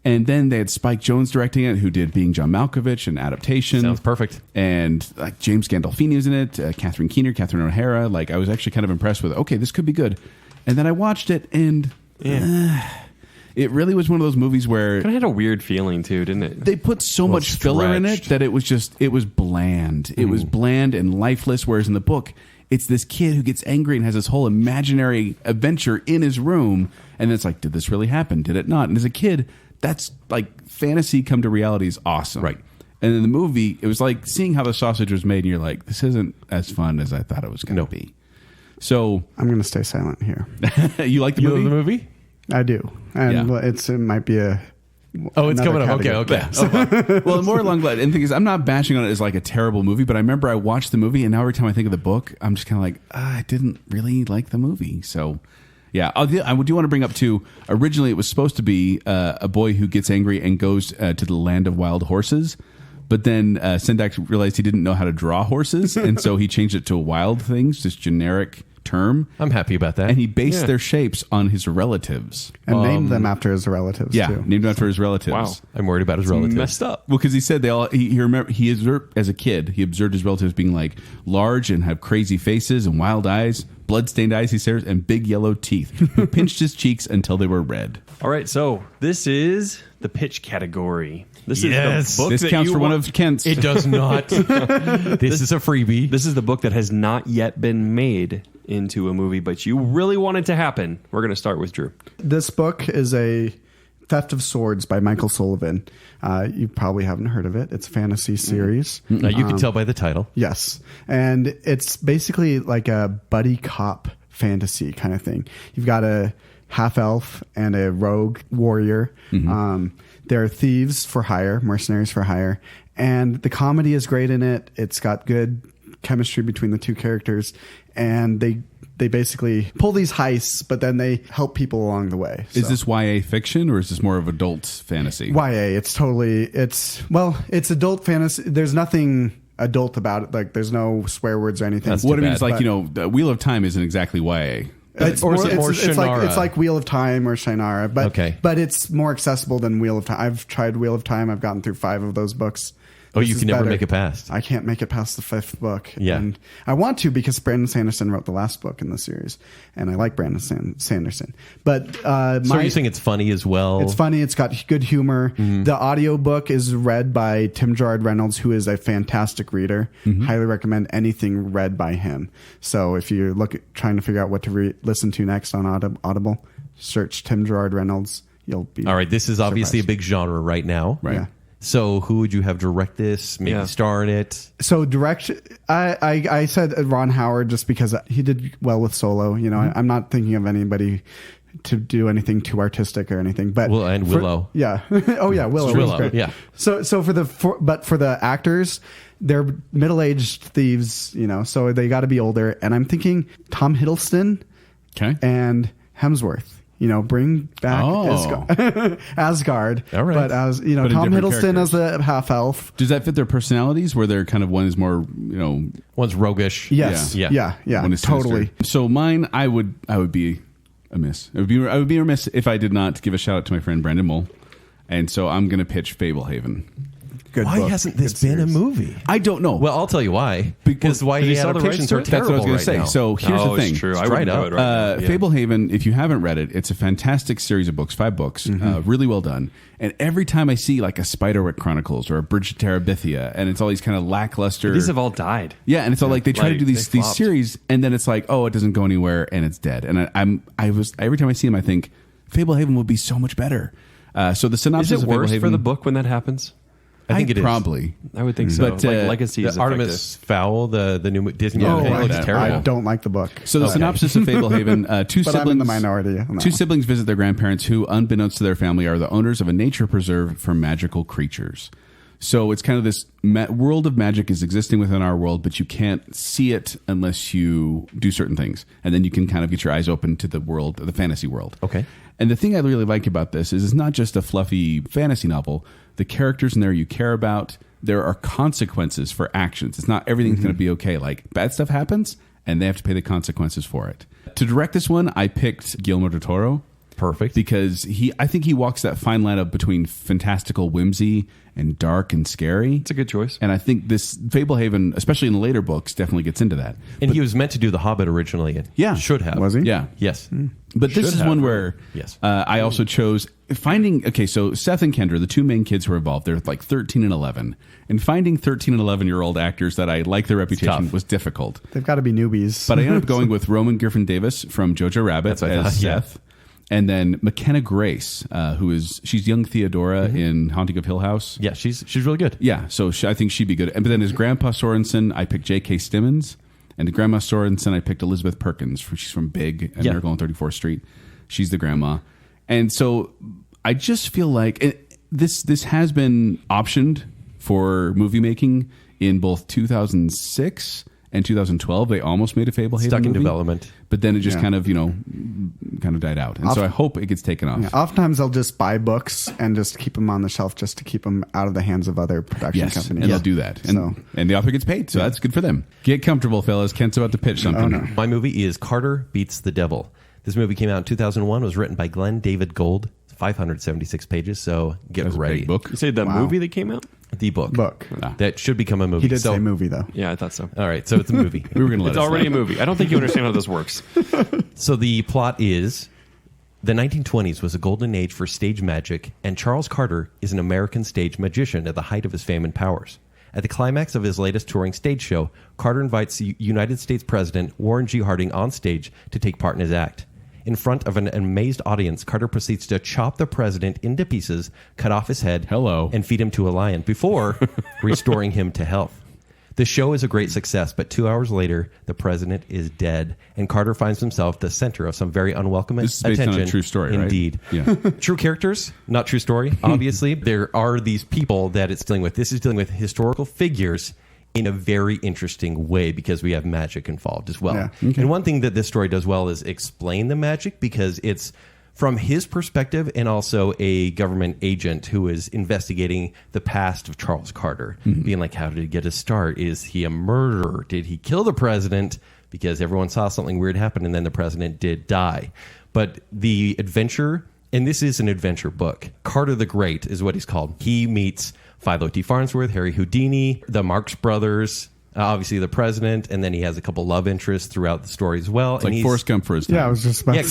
And then they had Spike Jonze directing it, who did Being John Malkovich and Adaptation. Sounds perfect. And like James Gandolfini was in it, Catherine Keener, Catherine O'Hara. Like I was actually kind of impressed with it. Okay, this could be good. And then I watched it, and it really was one of those movies where Kind of had a weird feeling too, didn't it? they put so much filler in it stretched. that it was bland. It was bland and lifeless. Whereas in the book, it's this kid who gets angry and has this whole imaginary adventure in his room, and it's like, did this really happen? Did it not? And as a kid, that's like fantasy come to reality is awesome, Right. And in the movie, it was like seeing how the sausage was made, and you're like, this isn't as fun as I thought it was going to be. So I'm going to stay silent here. you like the You movie? know the movie? I do. And Yeah. it might be a... Oh, it's another coming up. Okay, category. okay. Well, more along that. And the thing is, I'm not bashing on it as like a terrible movie, but I remember I watched the movie, and now every time I think of the book, I'm just kind of like, I didn't really like the movie. So, yeah, I do want to bring up too. Originally, it was supposed to be a boy who gets angry and goes to the land of wild horses. But then Sendak realized he didn't know how to draw horses, and so he changed it to wild things, this generic term. I'm happy about that. And he based their shapes on his relatives. And named them after his relatives, Yeah, too. named after his relatives. Wow. I'm worried about his relatives. Messed up. Well, because he said he observed as a kid, he observed his relatives being like large and have crazy faces and wild eyes, blood-stained eyes, he says, and big yellow teeth. He pinched his cheeks until they were red. All right, so this is the pitch category. This Yes. is the book This that counts you for one want- of Kent's. It does not. This is a freebie. This is the book that has not yet been made into a movie, but you really want it to happen. We're going to start with Drew. This book is a Theft of Swords by Michael Sullivan. You probably haven't heard of it. It's a fantasy series. Now, you can tell by the title. Yes. And it's basically like a buddy cop fantasy kind of thing. You've got a half elf and a rogue warrior. They're thieves for hire, mercenaries for hire. And the comedy is great in it. It's got good chemistry between the two characters. And they basically pull these heists, but then they help people along the way. Is So. this YA fiction or is this more of adult fantasy? YA? It's adult fantasy. There's nothing adult about it. Like there's no swear words or anything. That's What I too mean is bad. like, the Wheel of Time isn't exactly YA. It's Or is more, it more it's like Shannara? it's like Wheel of Time or Shannara, but Okay. but it's more accessible than Wheel of Time. I've tried Wheel of Time. I've gotten through 5 of those books. Oh, This you is can never better. make it past. I can't make it past the 5th book. Yeah. And I want to because Brandon Sanderson wrote the last book in the series, and I like Brandon Sanderson. But So are you saying it's funny as well? it's funny. It's got good humor. Mm-hmm. The audiobook is read by Tim Gerard Reynolds, who is a fantastic reader. Mm-hmm. Highly recommend anything read by him. So if you're trying to figure out what to listen to next on Audible, search Tim Gerard Reynolds. You'll be All right, this is obviously a surprised. big genre right now. Right. Yeah. So who would you have direct this? Maybe Yeah. star in it? So I said Ron Howard just because he did well with Solo. You know, I'm not thinking of anybody to do anything too artistic or anything. But And Willow. Yeah. Oh yeah, Willow. was Willow, great. yeah. So for the actors, they're middle-aged thieves. You know, so they got to be older. And I'm thinking Tom Hiddleston Okay. and Hemsworth. You know, bring back Oh. Asgard. All right. But as you know, But in Tom different Hiddleston characters. as the half elf. Does that fit their personalities where they're kind of one is more, One's roguish. Yes. Yeah. Yeah. one is Totally. sinister? So mine, I would be amiss. I would be remiss if I did not give a shout out to my friend Brandon Mole. And so I'm going to pitch Fablehaven. Good Why book. hasn't this Good been a series. movie? I don't know. Well, I'll tell you why. Because Did YA you sell the rights adaptations to are it? That's what I was terrible going right to say. now. So here's the thing. It's true. I Straight wouldn't do up. it right now. Yeah. Fablehaven, if you haven't read it, it's a fantastic series of books, 5 books, really well done. And every time I see like a Spiderwick Chronicles or a Bridge to Terabithia, and it's all these kind of lackluster. These have all died. Yeah, and it's all like they try to Like, do these they flopped. series, and then it's like, oh, it doesn't go anywhere, and it's dead. And I was every time I see them, I think Fablehaven would be so much better. So the synopsis Is it of worse Fablehaven, for the book when that happens? I think it is. probably. I would think so. But, Like Legacy The is Artemis Fowl, the new Disney Yeah, movie, I like looks that. terrible. I don't like the book. So the synopsis of Fablehaven: two But siblings, I'm in the minority on that two one. siblings visit their grandparents, who, unbeknownst to their family, are the owners of a nature preserve for magical creatures. So it's kind of this world of magic is existing within our world, but you can't see it unless you do certain things, and then you can kind of get your eyes open to the world, the fantasy world. Okay. And the thing I really like about this is it's not just a fluffy fantasy novel. The characters in there you care about. There are consequences for actions. It's not everything's going to be okay. Like bad stuff happens, and they have to pay the consequences for it. To direct this one, I picked Guillermo del Toro. Perfect. Because I think he walks that fine line up between fantastical whimsy and dark and scary. It's a good choice. And I think this Fablehaven, especially in the later books, definitely gets into that. And he was meant to do The Hobbit originally. And Yeah. should have. Was he? Yeah. Yes. But this Should is have, one right? where Yes. I also chose finding. Okay, so Seth and Kendra, the two main kids who are involved, they're like 13 and 11. And finding 13 and 11-year-old actors that I like their reputation tough. was difficult. They've got to be newbies. But I ended up going with Roman Griffin Davis from Jojo Rabbit That's what I as thought, yeah. Seth. And then McKenna Grace, she's young Theodora in Haunting of Hill House. Yeah, she's really good. Yeah, so I think she'd be good. But then as Grandpa Sorensen, I picked J.K. Stimmons. And Grandma Sorensen, I picked Elizabeth Perkins. She's from Big and Yeah. Miracle on 34th Street. She's the grandma. And so I just feel like this has been optioned for movie making in both 2006 and 2012. They almost made a Fablehaven Stuck in movie, development. but then it just Yeah. kind of died out. And so I hope it gets taken off. Yeah, oftentimes they'll just buy books and just keep them on the shelf just to keep them out of the hands of other production Yes, companies. and they'll do that, and the author gets paid, so that's good for them. Get comfortable, fellas. Kent's about to pitch something. My movie is Carter Beats the Devil. This movie came out in 2001. It was written by Glenn David Gold. 576 pages, so get That's a ready. big book. You say the Wow. movie that came out? The book. Ah. That should become a movie. He did So- say movie though. Yeah, I thought so. All right, so it's a movie. We were going to let It's us already know. a movie. I don't think you understand how this works. So the plot is The 1920s was a golden age for stage magic, and Charles Carter is an American stage magician at the height of his fame and powers. At the climax of his latest touring stage show, Carter invites the United States President Warren G. Harding on stage to take part in his act. In front of an amazed audience, Carter proceeds to chop the president into pieces, cut off his head, and feed him to a lion before restoring him to health. The show is a great success, but 2 hours later, the president is dead, and Carter finds himself the center of some very unwelcome attention. This is based on a true story, indeed. right? Yeah. True characters, not true story. Obviously, there are these people that it's dealing with. This is dealing with historical figures in a very interesting way because we have magic involved as well. Yeah. Okay. And one thing that this story does well is explain the magic because it's from his perspective and also a government agent who is investigating the past of Charles Carter, being like, how did he get his start? Is he a murderer? Did he kill the president? Because everyone saw something weird happen and then the president did die. But the adventure, and this is an adventure book, Carter the Great is what he's called. He meets Philo T. Farnsworth, Harry Houdini, the Marx Brothers, obviously the president, and then he has a couple love interests throughout the story as well. It's like Forrest Gump for his time. Yeah, I was just about to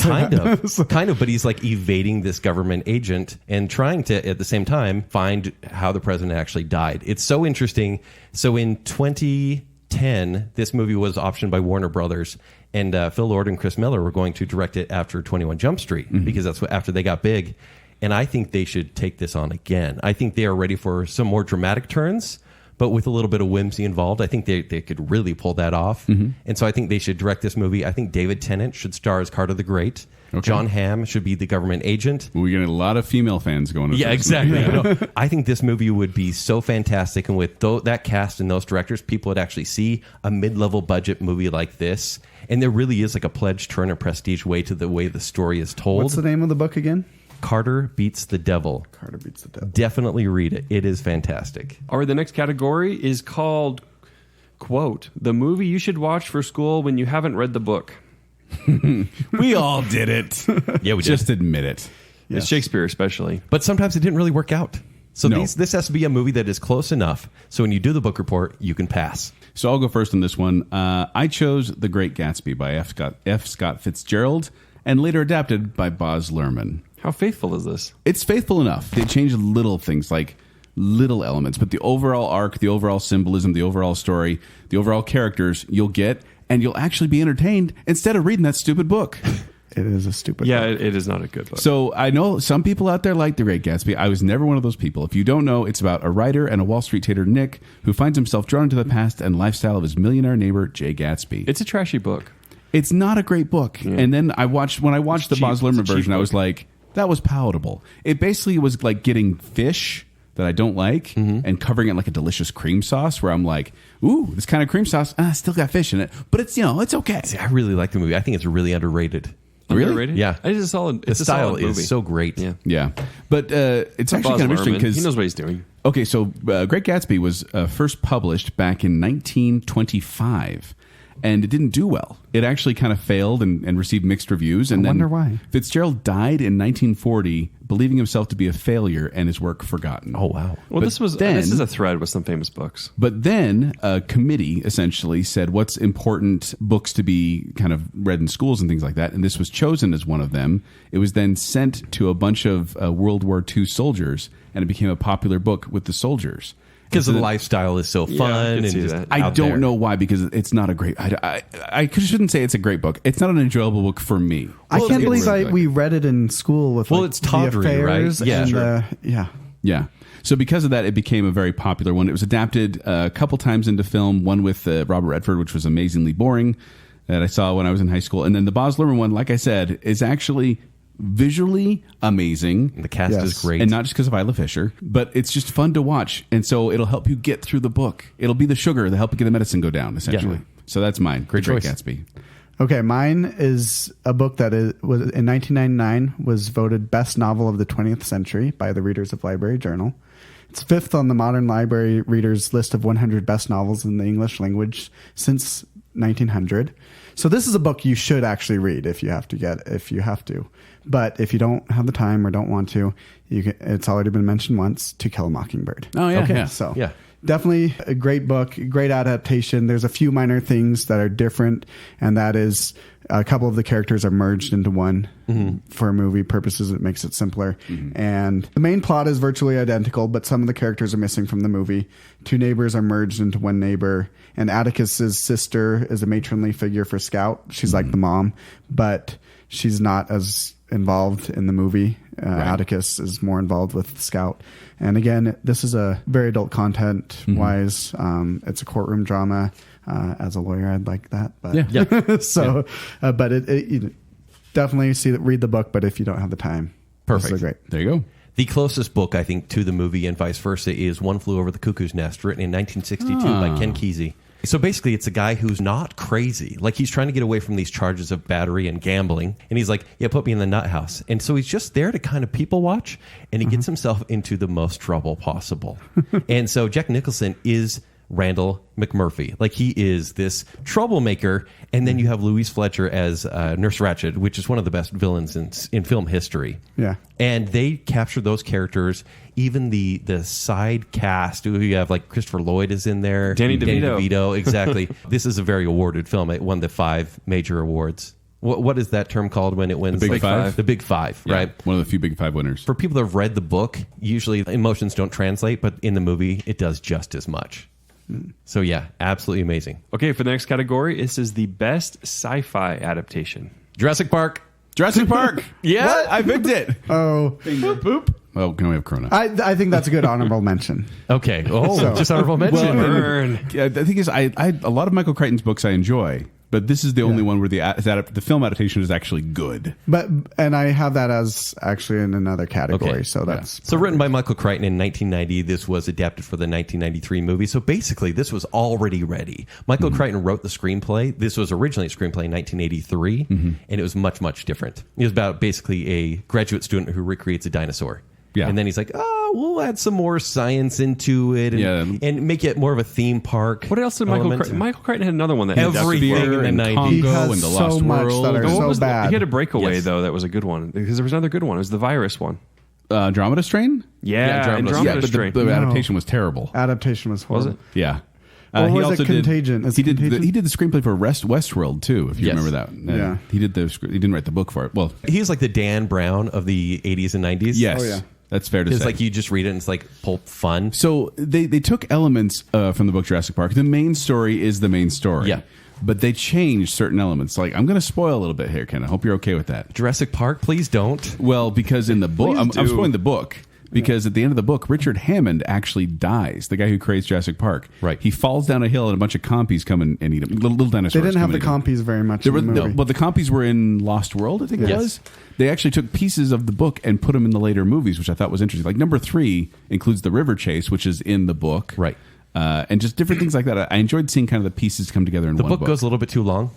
say kind of, but he's like evading this government agent and trying to, at the same time, find how the president actually died. It's so interesting. So in 2010, this movie was optioned by Warner Brothers, and Phil Lord and Chris Miller were going to direct it after 21 Jump Street because that's what, after they got big. And I think they should take this on again. I think they are ready for some more dramatic turns, but with a little bit of whimsy involved. I think they could really pull that off. And so I think they should direct this movie. I think David Tennant should star as Carter the Great. Okay. John Hamm should be the government agent. We're getting a lot of female fans going to this. Exactly. I think this movie would be so fantastic. And with that cast and those directors, people would actually see a mid-level budget movie like this. And there really is like a pledge, turn, or prestige way to the way the story is told. What's the name of the book again? Carter Beats the Devil. Carter Beats the Devil. Definitely read it. It is fantastic. All right, the next category is called, quote, the movie you should watch for school when you haven't read the book. We all did it. Yeah, we did. Just admit it. Yes. Shakespeare especially. But sometimes it didn't really work out. So No. this has to be a movie that is close enough. So when you do the book report, you can pass. So I'll go first on this one. I chose The Great Gatsby by F. Scott Fitzgerald and later adapted by Baz Luhrmann. How faithful is this? It's faithful enough. They change little things, like little elements, but the overall arc, the overall symbolism, the overall story, the overall characters you'll get, and you'll actually be entertained instead of reading that stupid book. It is a stupid Yeah, book. it is not a good book. So I know some people out there like The Great Gatsby. I was never one of those people. If you don't know, it's about a writer and a Wall Street tater, Nick, who finds himself drawn into the past and lifestyle of his millionaire neighbor, Jay Gatsby. It's a trashy book. It's not a great book. Yeah. And then when I watched the Baz Luhrmann version, I was like, that was palatable. It basically was like getting fish that I don't like and covering it in like a delicious cream sauce where I'm like, ooh, this kind of cream sauce, still got fish in it, but it's, it's okay. See, I really like the movie. I think it's really underrated. Really? Underrated? Yeah. It's a solid. The It's a style solid movie. is so great. Yeah. Yeah. But it's actually Baz kind of interesting Luhrmann, because he knows what he's doing. Okay, so Great Gatsby was first published back in 1925. And it didn't do well. It actually kind of failed and received mixed reviews. And I then wonder why. Fitzgerald died in 1940, believing himself to be a failure and his work forgotten. Oh, wow. Well, But this is a thread with some famous books. But then a committee essentially said what's important books to be kind of read in schools and things like that. And this was chosen as one of them. It was then sent to a bunch of World War II soldiers, and it became a popular book with the soldiers. Because the lifestyle is so fun. I can and see just that. I out don't there. know why, because it's not a great. I shouldn't say it's a great book. It's not an enjoyable book for me. I can't It's believe really good. we read it in school with Well, it's the tawdry, right? affairs Yeah, and sure. yeah. Yeah. So because of that, it became a very popular one. It was adapted a couple times into film. One with Robert Redford, which was amazingly boring, that I saw when I was in high school, and then the Baz Luhrmann one, like I said, is actually visually amazing. The cast Yes. is great. And not just because of Isla Fisher, but it's just fun to watch. And so it'll help you get through the book. It'll be the sugar that help you get the medicine go down, essentially. Yeah. So that's mine. Great The Great choice. Gatsby. Okay, mine is a book that was in 1999 was voted best novel of the 20th century by the Readers of Library Journal. It's fifth on the Modern Library Readers list of 100 best novels in the English language since 1900. So this is a book you should actually read if you have to. But if you don't have the time or don't want to, it's already been mentioned once, To Kill a Mockingbird. Oh, yeah. Okay, Yeah. so Yeah. definitely a great book, great adaptation. There's a few minor things that are different, and that is A couple of the characters are merged into one for movie purposes. It makes it simpler. And the main plot is virtually identical, but some of the characters are missing from the movie. Two neighbors are merged into one neighbor. And Atticus's sister is a matronly figure for Scout. She's like the mom, but she's not as involved in the movie. Atticus is more involved with Scout. And again, this is a very adult content wise. It's a courtroom drama. As a lawyer, I'd like that, but but it definitely read the book. But if you don't have the time, perfect. This is great. There you go. The closest book, I think, to the movie and vice versa is One Flew Over the Cuckoo's Nest, written in 1962 by Ken Kesey. So basically, it's a guy who's not crazy. Like, he's trying to get away from these charges of battery and gambling. And he's like, yeah, put me in the nut house. And so he's just there to kind of people watch. And he gets himself into the most trouble possible. And so Jack Nicholson is Randall McMurphy. Like, he is this troublemaker. And then you have Louise Fletcher as Nurse Ratched, which is one of the best villains in film history. Yeah. And they capture those characters. Even the side cast, who you have, like Christopher Lloyd is in there. Danny DeVito. Exactly. This is a very awarded film. It won the 5 major awards. What is that term called when it wins? The Big Five? The Big Five, Yeah, right? one of the few Big Five winners. For people that have read the book, usually emotions don't translate, but in the movie, it does just as much. So yeah, absolutely amazing. Okay, for the next category, this is the best sci-fi adaptation. Jurassic Park. Jurassic Park. Yeah, What? I picked it. Oh, Poop. Oh, can we have Corona? I think that's a good honorable mention. Okay. Oh, just honorable mention. Burn. Yeah, the thing is, I a lot of Michael Crichton's books I enjoy, but this is the only one where the film adaptation is actually good. And I have that as actually in another category. Okay. So that's So written by Michael Crichton in 1990, this was adapted for the 1993 movie. So basically, this was already ready. Michael Crichton wrote the screenplay. This was originally a screenplay in 1983, and it was much, much different. It was about basically a graduate student who recreates a dinosaur. Yeah. And then he's like, oh, we'll add some more science into it and make it more of a theme park. What else did Michael Crichton had another one that he adapted Everything for. in the 90s. he has and the so Lost much World. that are What so was bad. He had a breakaway, Yes. though, that was a good one. Because there was another good one. It was the virus one. Andromeda Strain? Andromeda but Strain. the adaptation was terrible. Adaptation was horrible. Was it? Yeah. Or he was also it Contagion? Is He it did. Contagion? He did the screenplay for Westworld too. If you Yes. remember that. Yeah. He did the. He didn't write the book for it. Well, He's like the Dan Brown of the 80s and 90s. yes. Oh, yeah. That's fair to It's say. like you just read it and it's like pulp fun. So they took elements from the book Jurassic Park. The main story is the main story. Yeah. But they changed certain elements. Like, I'm going to spoil a little bit here, Ken. I hope you're okay with that. Jurassic Park, please don't. Well, because in the book, I'm do. spoiling the book. Because at the end of the book, Richard Hammond actually dies. The guy who creates Jurassic Park. Right. He falls down a hill and a bunch of compies come and eat him. Little dinosaurs. They didn't have come the and eat him. compies very much There in were, the movie. no, but the compies were in Lost World, I think it Yes. was. They actually took pieces of the book and put them in the later movies, which I thought was interesting. Like number 3 includes the river chase, which is in the book. Right. And just different things like that. I enjoyed seeing kind of the pieces come together in The one book book. goes a little bit too long.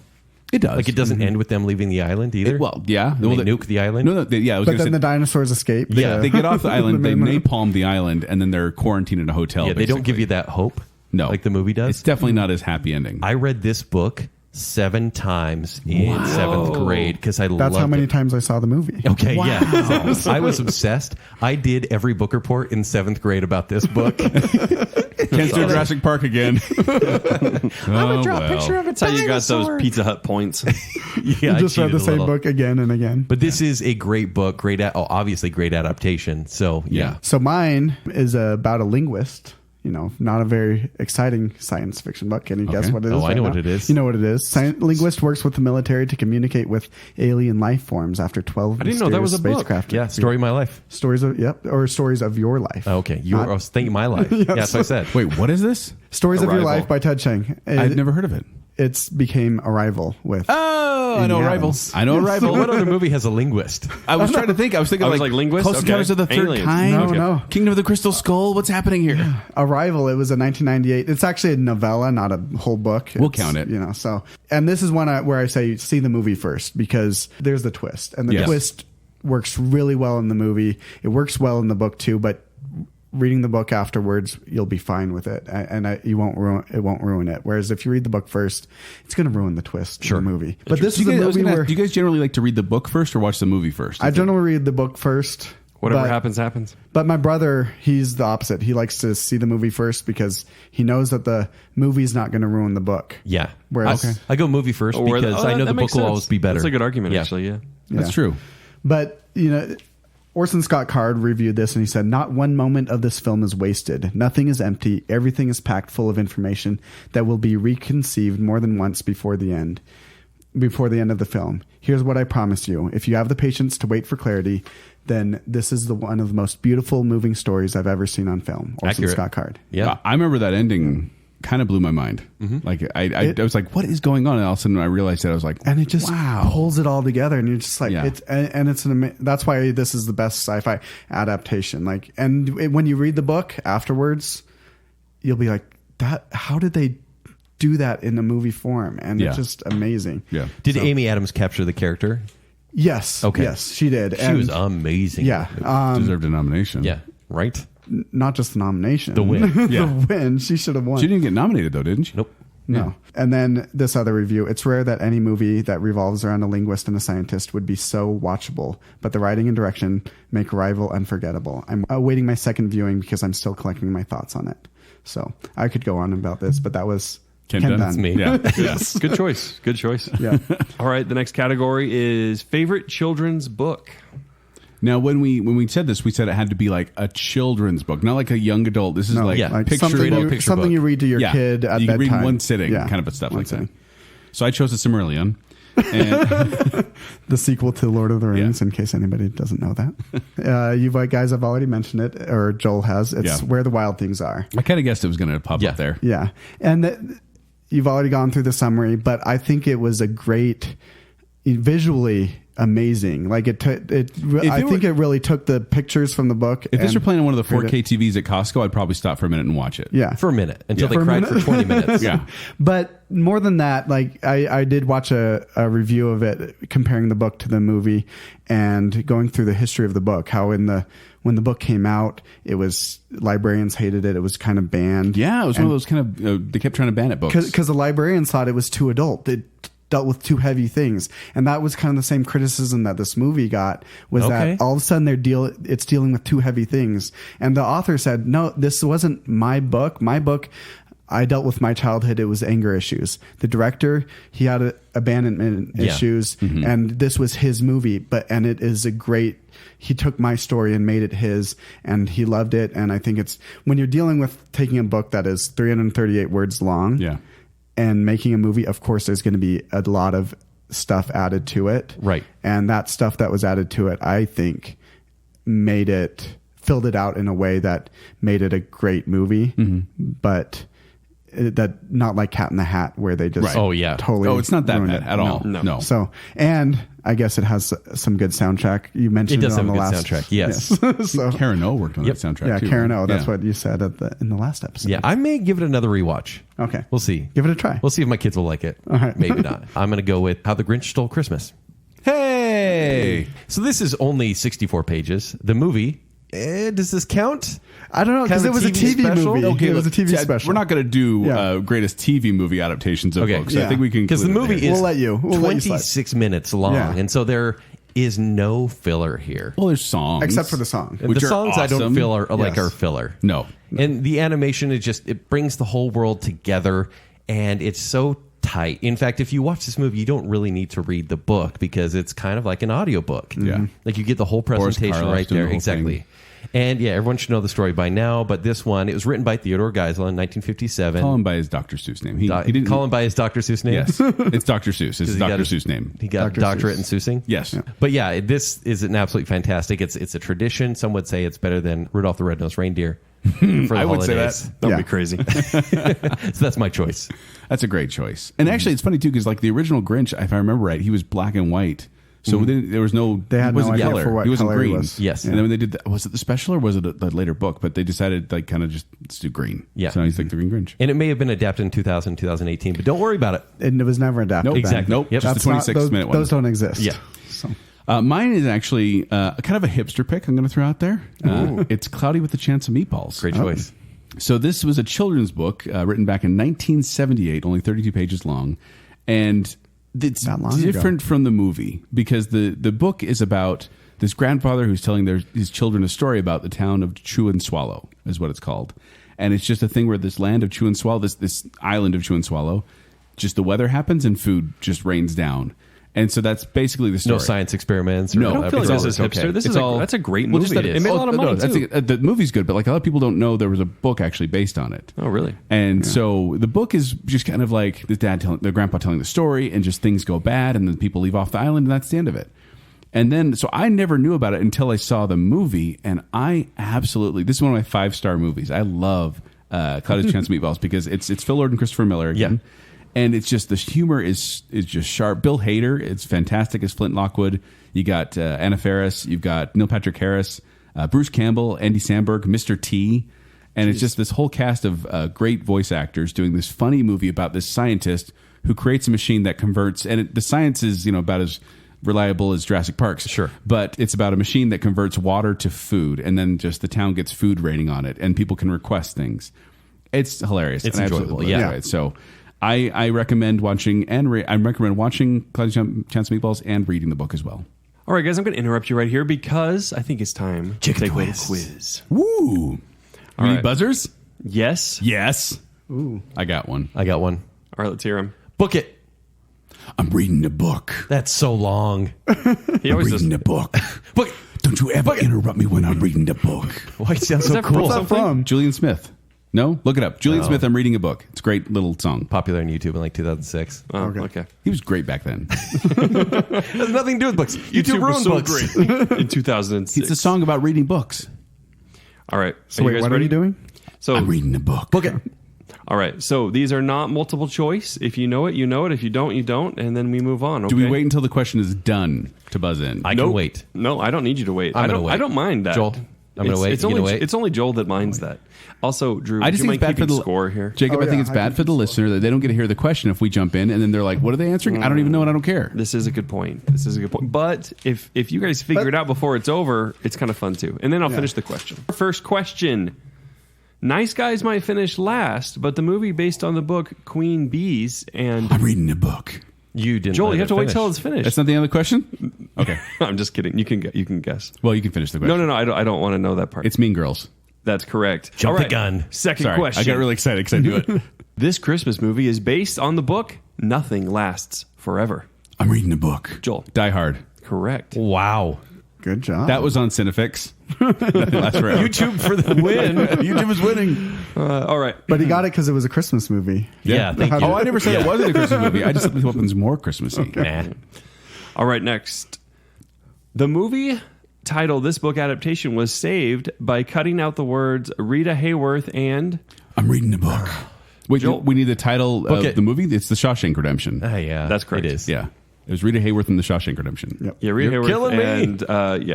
It does. Like, it doesn't end with them leaving the island either. Well, yeah. They nuke the island. No, I was But going then to the say, dinosaurs escape. they get off the island, they The main- napalm the island, and then they're quarantined in a hotel. Yeah, they don't basically. give you that hope. No. Like the movie does. It's definitely not as happy ending. I read this book 7 times in 7th grade because I loved That's how many it. times I saw the movie. Okay, yeah. I was obsessed. I did every book report in 7th grade about this book. Can't do Jurassic Park again. I'm gonna draw a picture of a That's how you got those dinosaur. Pizza Hut points. Yeah, I Just read cheated the a same little. book again and again. But this is a great book. Obviously great adaptation. So yeah. So mine is about a linguist. You know, not a very exciting science fiction book. Can you guess Okay. what it is? Oh, I know right what now? it is. You know what it is. Linguist works with the military to communicate with alien life forms after 12 I didn't know that was a book. spacecraft. Yeah, story of my life. Stories of or stories of your life. Oh, okay, Not- I was thinking my life. Yeah, that's what I said. Wait, what is this? Stories of Your Arrival. Life by Ted Chiang. I've never heard of it. It's became Arrival with. Oh, I know Amy Arrival. Adams. I know So Arrival. what other movie has a linguist? I was trying to think. I was thinking I was like, linguist? Close Okay. Encounters of the Third Aliens. Kind. No. Kingdom of the Crystal Skull. What's happening here? Arrival. It was a 1998. It's actually a novella, not a whole book. We'll It's, count it. You know. So, and this is one where I say see the movie first because there's the twist, and the Yes. twist works really well in the movie. It works well in the book too, but reading the book afterwards, you'll be fine with it, and it won't ruin it. Whereas if you read the book first, it's going to ruin the twist of the movie. But this Do is a movie where do you guys generally like to read the book first or watch the movie first? I generally read the book first. Whatever happens, happens. But my brother, he's the opposite. He likes to see the movie first because he knows that the movie's not going to ruin the book. Yeah. Whereas, I go movie first because I know the book will always be better. That's a good argument, Yeah. actually, yeah. That's true. But, Orson Scott Card reviewed this and he said, "Not one moment of this film is wasted. Nothing is empty. Everything is packed full of information that will be reconceived more than once before the end of the film. Here's what I promise you. If you have the patience to wait for clarity, then this is one of the most beautiful, moving stories I've ever seen on film." Orson Accurate. Scott Card. Yeah. I remember that ending kind of blew my mind. Like I was like, what is going on? And all of a sudden I realized that I was like, And it just wow. pulls it all together, and you're just like, Yeah. that's why this is the best sci-fi adaptation. Like, and when you read the book afterwards, you'll be like, how did they do that in a movie form? And Yeah. it's just amazing. Yeah. Did Amy Adams capture the character? Yes. Okay. Yes, she did. She was amazing. Yeah. Deserved a nomination. Yeah. Right? Not just the nomination. The win. Yeah. The win. She should have won. She didn't get nominated though, didn't she? Nope. No. And then this other review. It's rare that any movie that revolves around a linguist and a scientist would be so watchable, but the writing and direction make Arrival unforgettable. I'm awaiting my second viewing because I'm still collecting my thoughts on it. So I could go on about this, but that was Ken Ken Dunn. Dunn. That's me. Yeah. Yes. Good choice. Good choice. Yeah. All right, the next category is favorite children's book. Now, when we said this, we said it had to be like a children's book, not like a young adult. This is No, like, yeah, like picture something, book, you, picture something book. you read to your Yeah. kid at you can bedtime. read in one sitting, Yeah. kind of stuff One like sitting. that. So I chose the Silmarillion. And The sequel to Lord of the Rings, in case anybody doesn't know that. You guys have already mentioned it, or Joel has. It's Yeah. Where the Wild Things Are. I kind of guessed it was going to pop Yeah. up there. Yeah. And you've already gone through the summary, but I think it was a great, visually amazing. Like I think it really took the pictures from the book. If this were and playing on one of the created 4K TVs at Costco, I'd probably stop for a minute and watch it. Yeah. For a minute until Yeah. they For a cried minute. for 20 minutes. Yeah. But more than that, like I did watch a review of it comparing the book to the movie and going through the history of the book, how when the book came out, it was librarians hated it. It was kind of banned. Yeah, it was one of those kind of, they kept trying to ban it books. Because the librarians thought it was too adult. It dealt with too heavy things. And that was kind of the same criticism that this movie got, was Okay. that all of a sudden it's dealing with too heavy things. And the author said, no, this wasn't my book. My book, I dealt with my childhood. It was anger issues. The director, he had abandonment Yeah. issues, and this was his movie. And it is he took my story and made it his, and he loved it. And I think it's, when you're dealing with taking a book that is 338 words long, Yeah. and making a movie, of course, there's going to be a lot of stuff added to it. Right. And that stuff that was added to it, I think, filled it out in a way that made it a great movie. But that not like Cat in the Hat, where they just Right. Oh, yeah. totally Oh, it's not that ruined bad it. at all. No. So, and I guess it has some good soundtrack. You mentioned It does on have the a good last soundtrack, yes. so, Karen O worked on Yep. that soundtrack yeah, too. Karen O. That's Yeah. what you said in the last episode. Yeah, I may give it another rewatch. Okay. We'll see. Give it a try. We'll see if my kids will like it. All right. Maybe not. I'm going to go with How the Grinch Stole Christmas. Hey! So this is only 64 pages. The movie, does this count? I don't know, because Kind it of was a TV special? movie. Okay, it was a look, TV see, special. We're not going to do Yeah. greatest TV movie adaptations of Okay. books. Yeah. I think we can Because the include it movie there. is We'll let you slide. 26 minutes long. Yeah. And so there is no filler here. Well, there's songs, Except for the song. which the are songs I don't awesome. feel are like Yes. are filler. No. And the animation it brings the whole world together, and it's so tight. In fact, if you watch this movie, you don't really need to read the book because it's kind of like an audiobook. Yeah. Like you get the whole Boris presentation Karloff's right doing there. the whole Exactly. thing. And yeah, everyone should know the story by now, but this one, it was written by Theodore Geisel in 1957. Call him by his Dr. Seuss name. He didn't Call him by his Dr. Seuss name. Yes, it's Dr. Seuss. It's his He got Dr. his- Seuss name. He got a Dr. doctorate Seuss. in Seussing. Yes. But yeah, this is an absolutely fantastic. It's a tradition. Some would say it's better than Rudolph the Red-Nosed Reindeer. For the I would say holidays. that. Don't Yeah. be crazy. So that's my choice. That's a great choice. And actually, it's funny too because like the original Grinch, if I remember right, he was black and white. So there was no. They had he wasn't no idea color. for what he wasn't color he green. was. Yes. And then when they did, was it the special or was it the later book? But they decided like kind of just let's do green. Yeah. So now he's like the Green Grinch. And it may have been adapted in 2000, 2018, but don't worry about it. And it was never adapted. Nope. then. Exactly. Nope. Yep. Just That's the not- 26 minute one. Those don't exist. Yeah. So, Mine is actually kind of a hipster pick. I'm going to throw out there. It's Cloudy with a Chance of Meatballs. Great choice. So this was a children's book written back in 1978, only 32 pages long, and it's That long different from the movie because the book is about this grandfather who's telling his children a story about the town of Chew and Swallow, is what it's called. And it's just a thing where this land of Chew and Swallow, this island of Chew and Swallow, just the weather happens and food just rains down. And so that's basically the story. No science experiments. No, I don't feel like this is okay. hipster. This It's is all- that's a great Well, movie. just that It made a lot of money too. The movie's good, but like a lot of people don't know there was a book actually based on it. Oh, really? And so the book is just kind of like the grandpa telling the story, and just things go bad, and then people leave off the island, and that's the end of it. And then, so I never knew about it until I saw the movie, and I absolutely, this is one of my 5-star movies. I love Cloudy Chance Meatballs because it's Phil Lord and Christopher Miller again. Yeah. And it's just, the humor is just sharp. Bill Hader, it's fantastic as Flint Lockwood. You got Anna Faris, you've got Neil Patrick Harris, Bruce Campbell, Andy Samberg, Mr. T. And it's just this whole cast of great voice actors doing this funny movie about this scientist who creates a machine that converts, and the science is, about as reliable as Jurassic Park's. Sure. But it's about a machine that converts water to food, and then just the town gets food raining on it, and people can request things. It's hilarious. It's and I absolutely enjoyable, love yeah. it. So I recommend watching I recommend watching Cloudy Chance Meatballs and reading the book as well. All right, guys, I'm going to interrupt you right here because I think it's time to take away the quiz. Woo! All You need right. buzzers? Yes. Yes. Ooh. I got one. I got one. All right, let's hear him. Book it. I'm reading the book. That's so long. He always does. the book. Book. Don't you ever interrupt me when I'm reading the book. Why it sounds so that cool? from something? From Julian Smith. No? Look it up. Julian Smith, I'm reading a book. It's a great little song. Popular on YouTube in like 2006. Oh, okay. He was great back then. Has nothing to do with books. YouTube was ruined so books. great in 2006. It's a song about reading books. All right. So wait, guys what ready? are you doing? So, I'm reading the book. Book it. all right. So these are not multiple choice. If you know it, you know it. If you don't, you don't. And then we move on. Okay? Do we wait until the question is done to buzz in? I can wait. No, I don't need you to wait. I'm I gonna don't. wait. I don't mind that. Joel, I'm gonna wait. It's You only. gonna wait? It's only Joel that minds that. Also, Drew, I would just you think mind it's bad for keeping the score here. Jacob, Oh, I think yeah, it's I bad can for the keep listener that they don't get to hear the question if we jump in, and then they're like, "What are they answering? I don't even know, and I don't care." This is a good point. But if you guys figure it out before it's over, it's kind of fun too. And then I'll finish the question. First question. Nice Guys might finish last, but the movie based on the book Queen Bees and I'm reading the book. You didn't. Joel, let you have it to wait finish. till it's finished. That's not the end of the question? Okay. I'm just kidding. You can guess. Well, you can finish the question. No. I don't want to know that part. It's Mean Girls. That's correct. Jump All the right. gun. Second Sorry, question. I got really excited because I knew it. This Christmas movie is based on the book Nothing Lasts Forever. I'm reading the book. Joel. Die Hard. Correct. Wow. Good job. That was on Cinefix. Nothing lasts forever. YouTube for the win. YouTube is winning. All right. But he got it because it was a Christmas movie. Yeah. Thank How you. did- Oh, I never said it wasn't a Christmas movie. I just said the weapon's more Christmassy. Nah. All right, next. The movie title, this book adaptation, was saved by cutting out the words Rita Hayworth and... I'm reading the book. Wait, Joel. we need the title of it. the movie? It's The Shawshank Redemption. Yeah. That's correct. It is. Yeah. It was Rita Hayworth in The Shawshank Redemption. Yep. Yeah, Rita You're Hayworth killing me.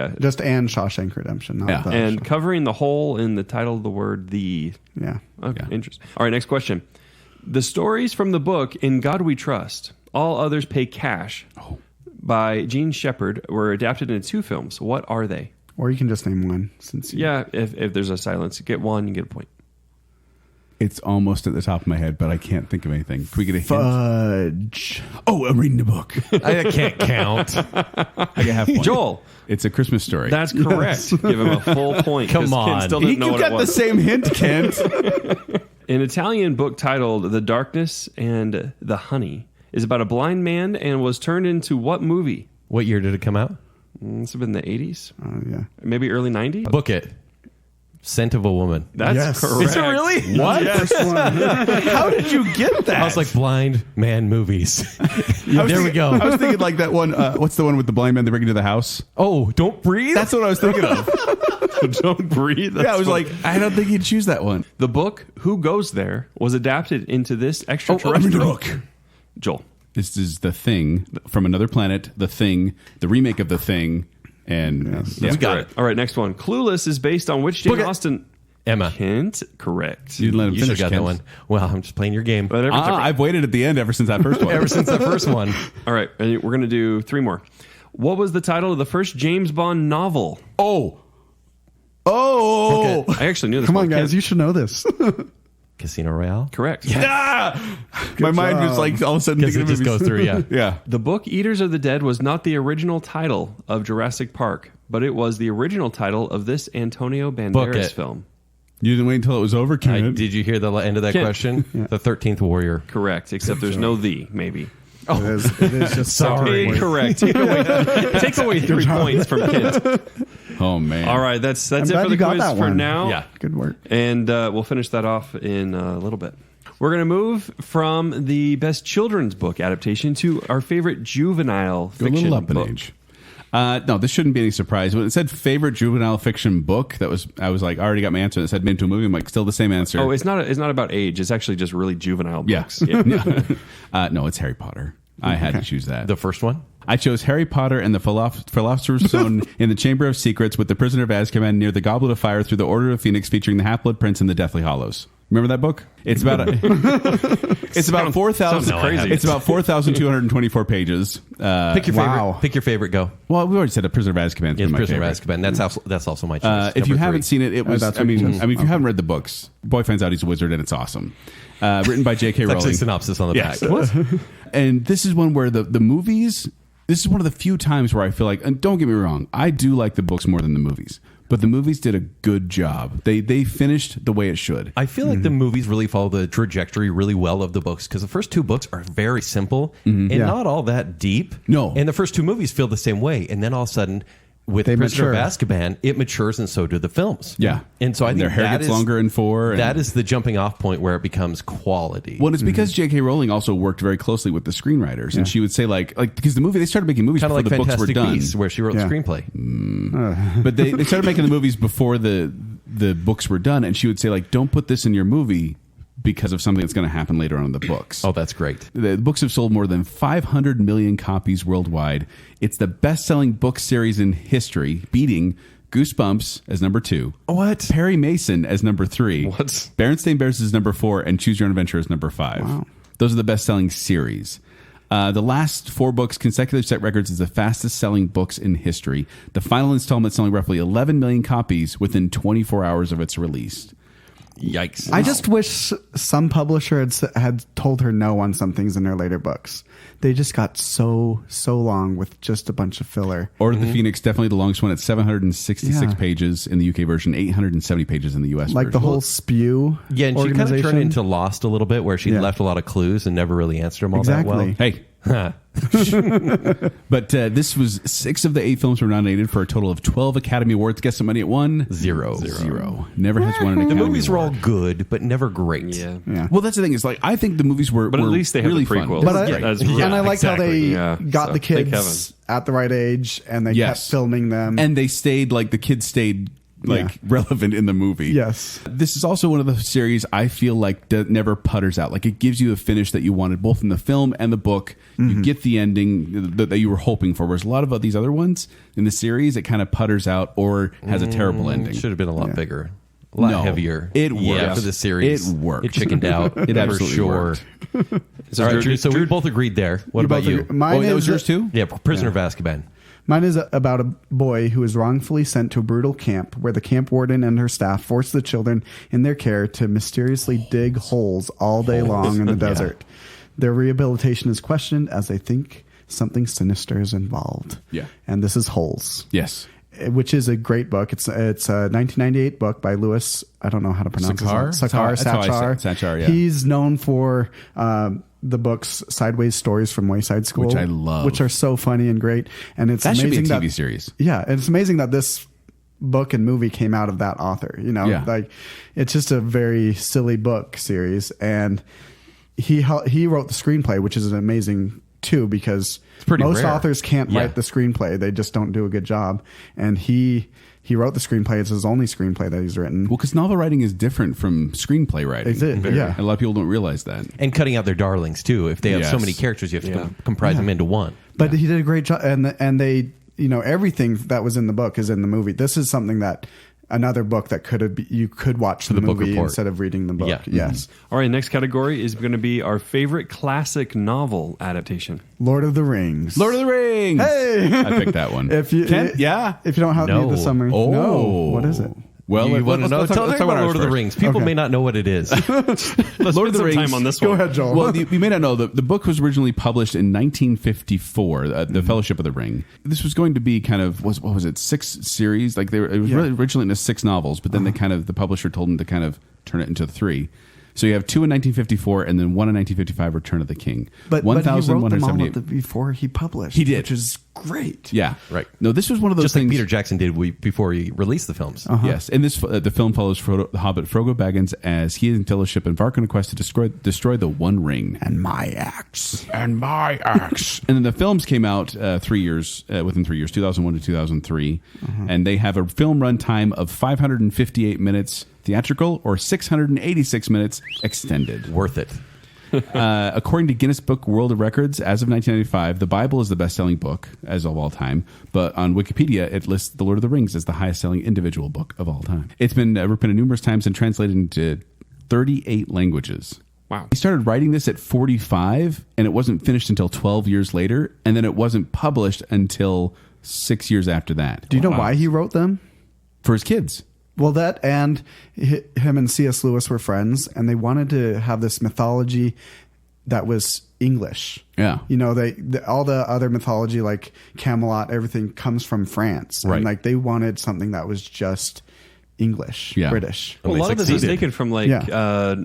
and, Just and Shawshank Redemption. Not Yeah. the and covering the hole in the title of the word the... yeah. Okay, Yeah. interesting. All right, next question. The stories from the book In God We Trust, All Others Pay Cash by Gene Shepard were adapted into 2 films. What are they? Or you can just name one. Since you, Yeah, if there's a silence, you get one, you get a point. It's almost at the top of my head, but I can't think of anything. Can we get a hint? Fudge. Oh, I'm reading the book. I can't count. I can have one. Joel, It's a Christmas story. that's correct. Give him a full point. 'cause Come Ken on. still didn't know you what got it the was. same hint, Kent. An Italian book titled The Darkness and the Honey is about a blind man and was turned into what movie? What year did it come out? This would have been the 80s, Yeah. maybe early 90s. Book it. Scent of a Woman. That's Yes. correct. Is it really? What? First one. How did you get that? I was like blind man movies. There we go. I was thinking like that one. What's the one with the blind man they bring into the house? Oh, don't breathe. That's what I was thinking of. Don't breathe. Yeah, I was funny. like, I don't think you'd choose that one. The book Who Goes There was adapted into this I'm extraterrestrial reading the book. Joel. This is The Thing from another planet. The Thing, the remake of The Thing, and We got it. All right, next one. Clueless is based on which Jane Book it. Austen? Emma. Hint. Correct. you didn't let him You should have finish. got that Kent. one. Well, I'm just playing your game. But every time- I've waited at the end ever since that first one. Ever since the first one. All right, and we're going to do 3 more. What was the title of the first James Bond novel? Oh, I actually knew this Come one. on, guys. Kent. You should know this. Casino Royale. Correct. my mind was like all of a sudden Because thinking it of just movies. goes through, yeah. Yeah. The book Eaters of the Dead was not the original title of Jurassic Park, but it was the original title of this Antonio Book Banderas it. film. You didn't wait until it was over, Kenneth. Did you hear the end of that Kent. question? The 13th Warrior. Correct, except there's no "the," maybe. It is just Sorry. Incorrect. Take away 3 points from Kent. Oh, man. All right, that's I'm it glad for the you got quiz that for one. now. Yeah. Good work. And we'll finish that off in a little bit. We're going to move from the best children's book adaptation to our favorite juvenile Go a fiction little up in book. age. No, this shouldn't be any surprise. When it said favorite juvenile fiction book, I was like, I already got my answer. It said made into a movie. I'm like, still the same answer. Oh, it's not about age. It's actually just really juvenile yeah. books. Yeah. No, it's Harry Potter. I had to choose that. The first one? I chose Harry Potter and the Philosopher's Stone in the Chamber of Secrets with the Prisoner of Azkaban near the Goblet of Fire through the Order of Phoenix, featuring the Half-Blood Prince and the Deathly Hallows. Remember that book? It's about it's about 4,000. sounds crazy. It's about 4,224 pages. Pick your Wow. favorite. Pick your favorite. Go. Well, we already said a Prisoner of Azkaban. It's my Prisoner of favorite. Azkaban. That's also my choice. If you Number haven't 3. seen it, it was. that's I what you mean, chose? if you haven't read the books, boy finds out he's a wizard, and it's awesome. Written by J.K. It's actually Rowling. a synopsis on the Yes. back. And this is one where the movies. This is one of the few times where I feel like, and don't get me wrong, I do like the books more than the movies, but the movies did a good job. They finished the way it should. I feel like the movies really follow the trajectory really well of the books because the first 2 books are very simple and Yeah. not all that deep. No. And the first 2 movies feel the same way. And then all of a sudden, with They Prisoner mature. of Azkaban, it matures and so do the films. Yeah. And so I think their hair that gets is- longer in 4. That is the jumping off point where it becomes quality. Well, it's because J.K. Rowling also worked very closely with the screenwriters, and she would say like because the movie they started making movies Kind of before like the books were Fantastic done, Beasts, where she wrote Yeah. the screenplay. but they started making the movies before the books were done, and she would say like, don't put this in your movie because of something that's going to happen later on in the books. Oh, that's great. The books have sold more than 500 million copies worldwide. It's the best-selling book series in history, beating Goosebumps as number 2. What? Perry Mason as number 3. What? Berenstain Bears is number 4, and Choose Your Own Adventure is number 5. Wow. Those are the best-selling series. The last 4 books consecutively set records as the fastest-selling books in history. The final installment selling roughly 11 million copies within 24 hours of its release. Yikes. I just wish some publisher had told her no on some things in her later books. They just got so long with just a bunch of filler. Order of the Phoenix, definitely the longest one at 766 Yeah. pages in the UK version, 870 pages in the US Like version. the whole spew. Yeah, and she kind of turned organization. into Lost a little bit, where she Yeah. left a lot of clues and never really answered them all Exactly. Hey, that well. but this was 6 of the 8 films were nominated for a total of 12 Academy Awards. Guess how many it won? Zero. Never has won an The Academy movies were all Award. good, but never great. Yeah. Yeah. Well, that's the thing. Is like I think the movies were, But at were least they have really the prequels. fun. But I, That's Yeah, and I liked how they exactly. Yeah. got So, the thank kids at the right age, and they Yes. kept filming them. and they stayed like the kids stayed like relevant in the movie. Yes. This is also one of the series I feel like that never putters out. Like it gives you a finish that you wanted both in the film and the book. You get the ending that you were hoping for. Whereas a lot of these other ones in the series, it kind of putters out or has a terrible ending. It should have been a lot bigger, a lot No, hevier. it Yeah, worked. for the series. It worked. It chickened out. It for absolutely sure. worked. All right, Drew, so we both agreed there. What about you? Mine That is was yours too? Yeah, Prisoner of Azkaban. Mine is about a boy who is wrongfully sent to a brutal camp where the camp warden and her staff force the children in their care to mysteriously dig holes all day long in the desert. Their rehabilitation is questioned as they think something sinister is involved. Yeah. And this is Holes, Yes. which is a great book. It's a 1998 book by Louis. I don't know how to pronounce Sachar? his name. Sachar, That's how I Sachar. say it. Sachar, yeah. He's known for the books Sideways Stories from Wayside School, Which I love. which are so funny and great. And it's That should be a amazing TV series. Yeah, and it's amazing that this book and movie came out of that author. You know, Yeah. like it's just a very silly book series, and he wrote the screenplay, which is an amazing too because pretty most rare. authors can't Yeah. write the screenplay; they just don't do a good job. And he wrote the screenplay; it's his only screenplay that he's written. Well, because novel writing is different from screenplay writing. Is it? Yeah. A lot of people don't realize that. And cutting out their darlings, too. If they have so Yes. many characters, you have to Yeah. comprise them into one. But he did a great job, and they, you know, everything that was in the book is in the movie. This is something that another book that you could watch the book movie report. instead of reading the book. Yeah. Yes, All right, next category is going to be our favorite classic novel adaptation. Lord of the Rings. Lord of the Rings. Hey! I picked that one. If you Kent, yeah. if you don't have No. need the summary, Oh. no. What is it? Well, you want to know? let's Tell talk us about about Lord of the ours Rings. People Okay. may not know what it is. Let's Lord spend of the some Rings. time on this Go one. ahead, Joel. Well, you may not know the book was originally published in 1954. The Fellowship of the Ring. This was going to be kind of what was it? 6 series. Like it was really originally into 6 novels, but then the publisher told them to kind of turn it into 3. So you have 2 in 1954 and then 1 in 1955, Return of the King. But he wrote them all 1,178. before he published. He did. Which is great. Yeah, Right. No, this was one of those Just things. like Peter Jackson did before he released the films. Yes, and this the film follows the Hobbit Frodo Baggins as he and Fellowship embark on a quest to destroy the One Ring. And my axe. And then the films came out 3 years within 3 years, 2001 to 2003, and they have a film run time of 558 minutes theatrical or 686 minutes extended. Worth it. According to Guinness Book World of Records, as of 1995, the Bible is the best-selling book as of all time. But on Wikipedia, it lists The Lord of the Rings as the highest-selling individual book of all time. It's been reprinted numerous times and translated into 38 languages. Wow. He started writing this at 45, and it wasn't finished until 12 years later, and then it wasn't published until 6 years after that. Do you know why he wrote them? For his kids. Well, that and him and C.S. Lewis were friends, and they wanted to have this mythology that was English. Yeah. You know, all the other mythology like Camelot, everything comes from France. Right. And like they wanted something that was just English, Yeah. British. Well, a lot of this is succeeded. taken from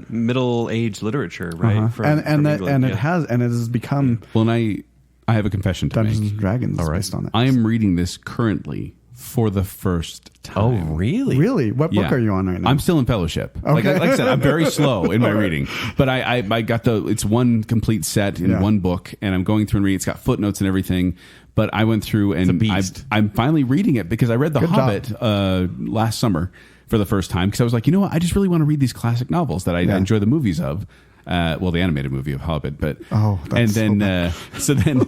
middle-aged literature, right? Uh-huh. From and England, it has become Well, and I have a confession to Dungeons make. and Dragons based on it. I am reading this currently for the first Oh, time. really? Really? What book Yeah. are you on right now? I'm still in Fellowship. Like I said, I'm very slow in my reading. But I got it's one complete set in one book, and I'm going through and reading. It's got footnotes and everything. But I went through and I'm finally reading it because I read The Hobbit last summer for the first time because I was like, you know what? I just really want to read these classic novels that I enjoy the movies of. Well, the animated movie of Hobbit, but that's so then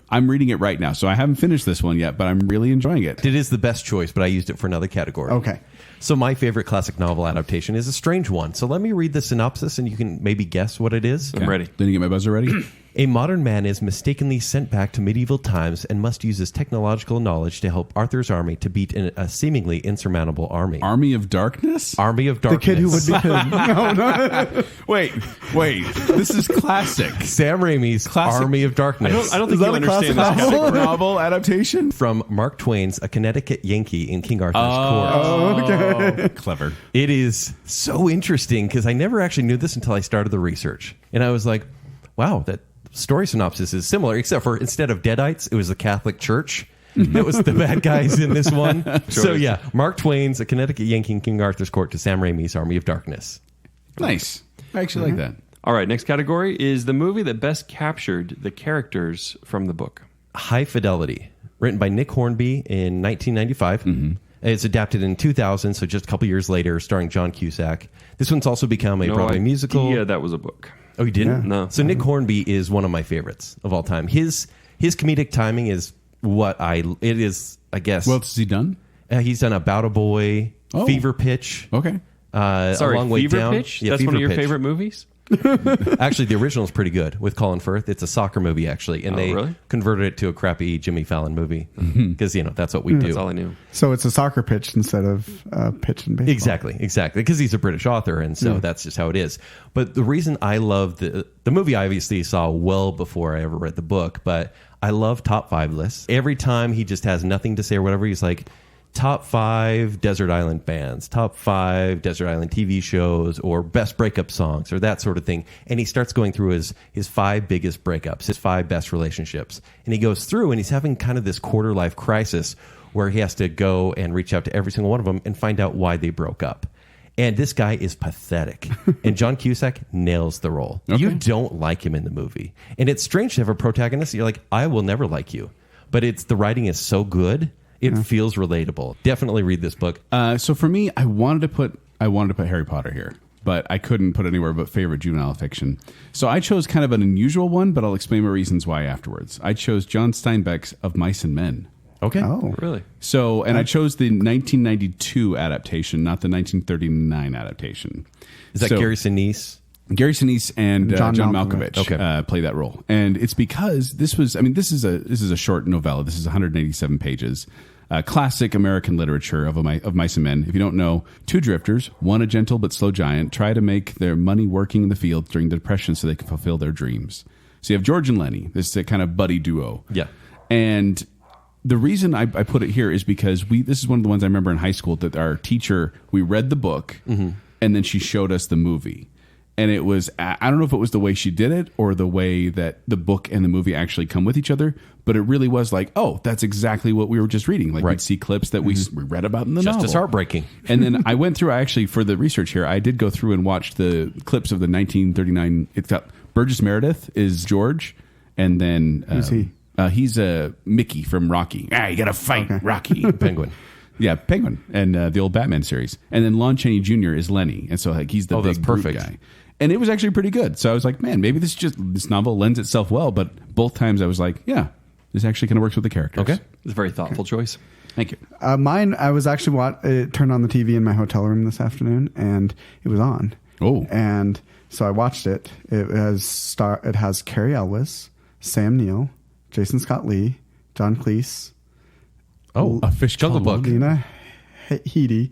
I'm reading it right now. So I haven't finished this one yet, but I'm really enjoying it. It is the best choice, but I used it for another category. Okay. So my favorite classic novel adaptation is a strange one. So let me read the synopsis and you can maybe guess what it is. I'm ready. Then you get my buzzer ready. A modern man is mistakenly sent back to medieval times and must use his technological knowledge to help Arthur's army to beat a seemingly insurmountable army. Army of Darkness? Army of the Darkness. kid who would be killed. No. Wait. This is classic. Sam Raimi's Army of Darkness. I don't think you understand this. Classic novel adaptation? From Mark Twain's A Connecticut Yankee in King Arthur's Court. Okay. Clever. It is so interesting because I never actually knew this until I started the research. And I was like, wow, that story synopsis is similar, except for instead of Deadites, it was the Catholic Church. That was the bad guys in this one. So yeah, Mark Twain's A Connecticut Yankee in King Arthur's Court to Sam Raimi's Army of Darkness. Nice. I actually like that. All right, next category is the movie that best captured the characters from the book. High Fidelity, written by Nick Hornby in 1995. It's adapted in 2000, so just a couple years later, starring John Cusack. This one's also become a Broadway musical. Yeah, that was a book. Oh, you didn't? Yeah. No. So Nick Hornby is one of my favorites of all time. His comedic timing is I guess. What else has he done? He's done About a Boy, Oh. Fever Pitch. Okay. A Sorry, Long Way Fever Down. Pitch? Yeah, That's Fever one of your Pitch. favorite movies? Actually, the original is pretty good with Colin Firth. It's a soccer movie, actually, and they really? converted it to a crappy Jimmy Fallon movie because that's what we do. That's all I knew. So it's a soccer pitch instead of pitch and baseball. Exactly. Because he's a British author, and so that's just how it is. But the reason I love the movie, I obviously saw well before I ever read the book, but I love top 5 lists. Every time he just has nothing to say or whatever, he's like, top 5 desert island bands, top 5 desert island TV shows, or best breakup songs, or that sort of thing. And he starts going through his 5 biggest breakups, his 5 best relationships. And he goes through and he's having kind of this quarter life crisis where he has to go and reach out to every single one of them and find out why they broke up. And this guy is pathetic. And John Cusack nails the role. Okay. You don't like him in the movie. And it's strange to have a protagonist. You're like, I will never like you. But the writing is so good. It feels relatable. Definitely read this book. So for me, I wanted to put Harry Potter here, but I couldn't put anywhere but favorite juvenile fiction. So I chose kind of an unusual one, but I'll explain my reasons why afterwards. I chose John Steinbeck's Of Mice and Men. Okay. Oh. Really? So, and I chose the 1992 adaptation, not the 1939 adaptation. Is that Gary Sinise? Gary Sinise and John Malkovich. Malkovich play that role, and it's because this is a short novella. This is 187 pages. classic American literature of Mice and Men. If you don't know, two drifters, one a gentle but slow giant, try to make their money working in the field during the Depression so they can fulfill their dreams. So you have George and Lenny. This is a kind of buddy duo. Yeah. And the reason I put it here is because this is one of the ones I remember in high school that our teacher, we read the book and then she showed us the movie. And it was, I don't know if it was the way she did it or the way that the book and the movie actually come with each other, but it really was like, oh, that's exactly what we were just reading. Like we'd see clips that we read about in the novel. Just as heartbreaking. And then I went through, for the research here, I did go through and watch the clips of the 1939. It's got Burgess Meredith is George, and then who's he? He's Mickey from Rocky. You gotta fight Rocky. Penguin. Yeah, Penguin, and the old Batman series. And then Lon Chaney Jr. is Lenny, and so like he's the big brute guy. And it was actually pretty good. So I was like, man, maybe this novel lends itself well. But both times I was like, yeah, this actually kind of works with the characters. Okay, it's a very thoughtful choice. Thank you. Mine, I was actually it turned on the TV in my hotel room this afternoon, and it was on. Oh, and so I watched it. It has Cary Elwes, Sam Neill, Jason Scott Lee, John Cleese. Oh, a fish Jungle Book. Lena Headey.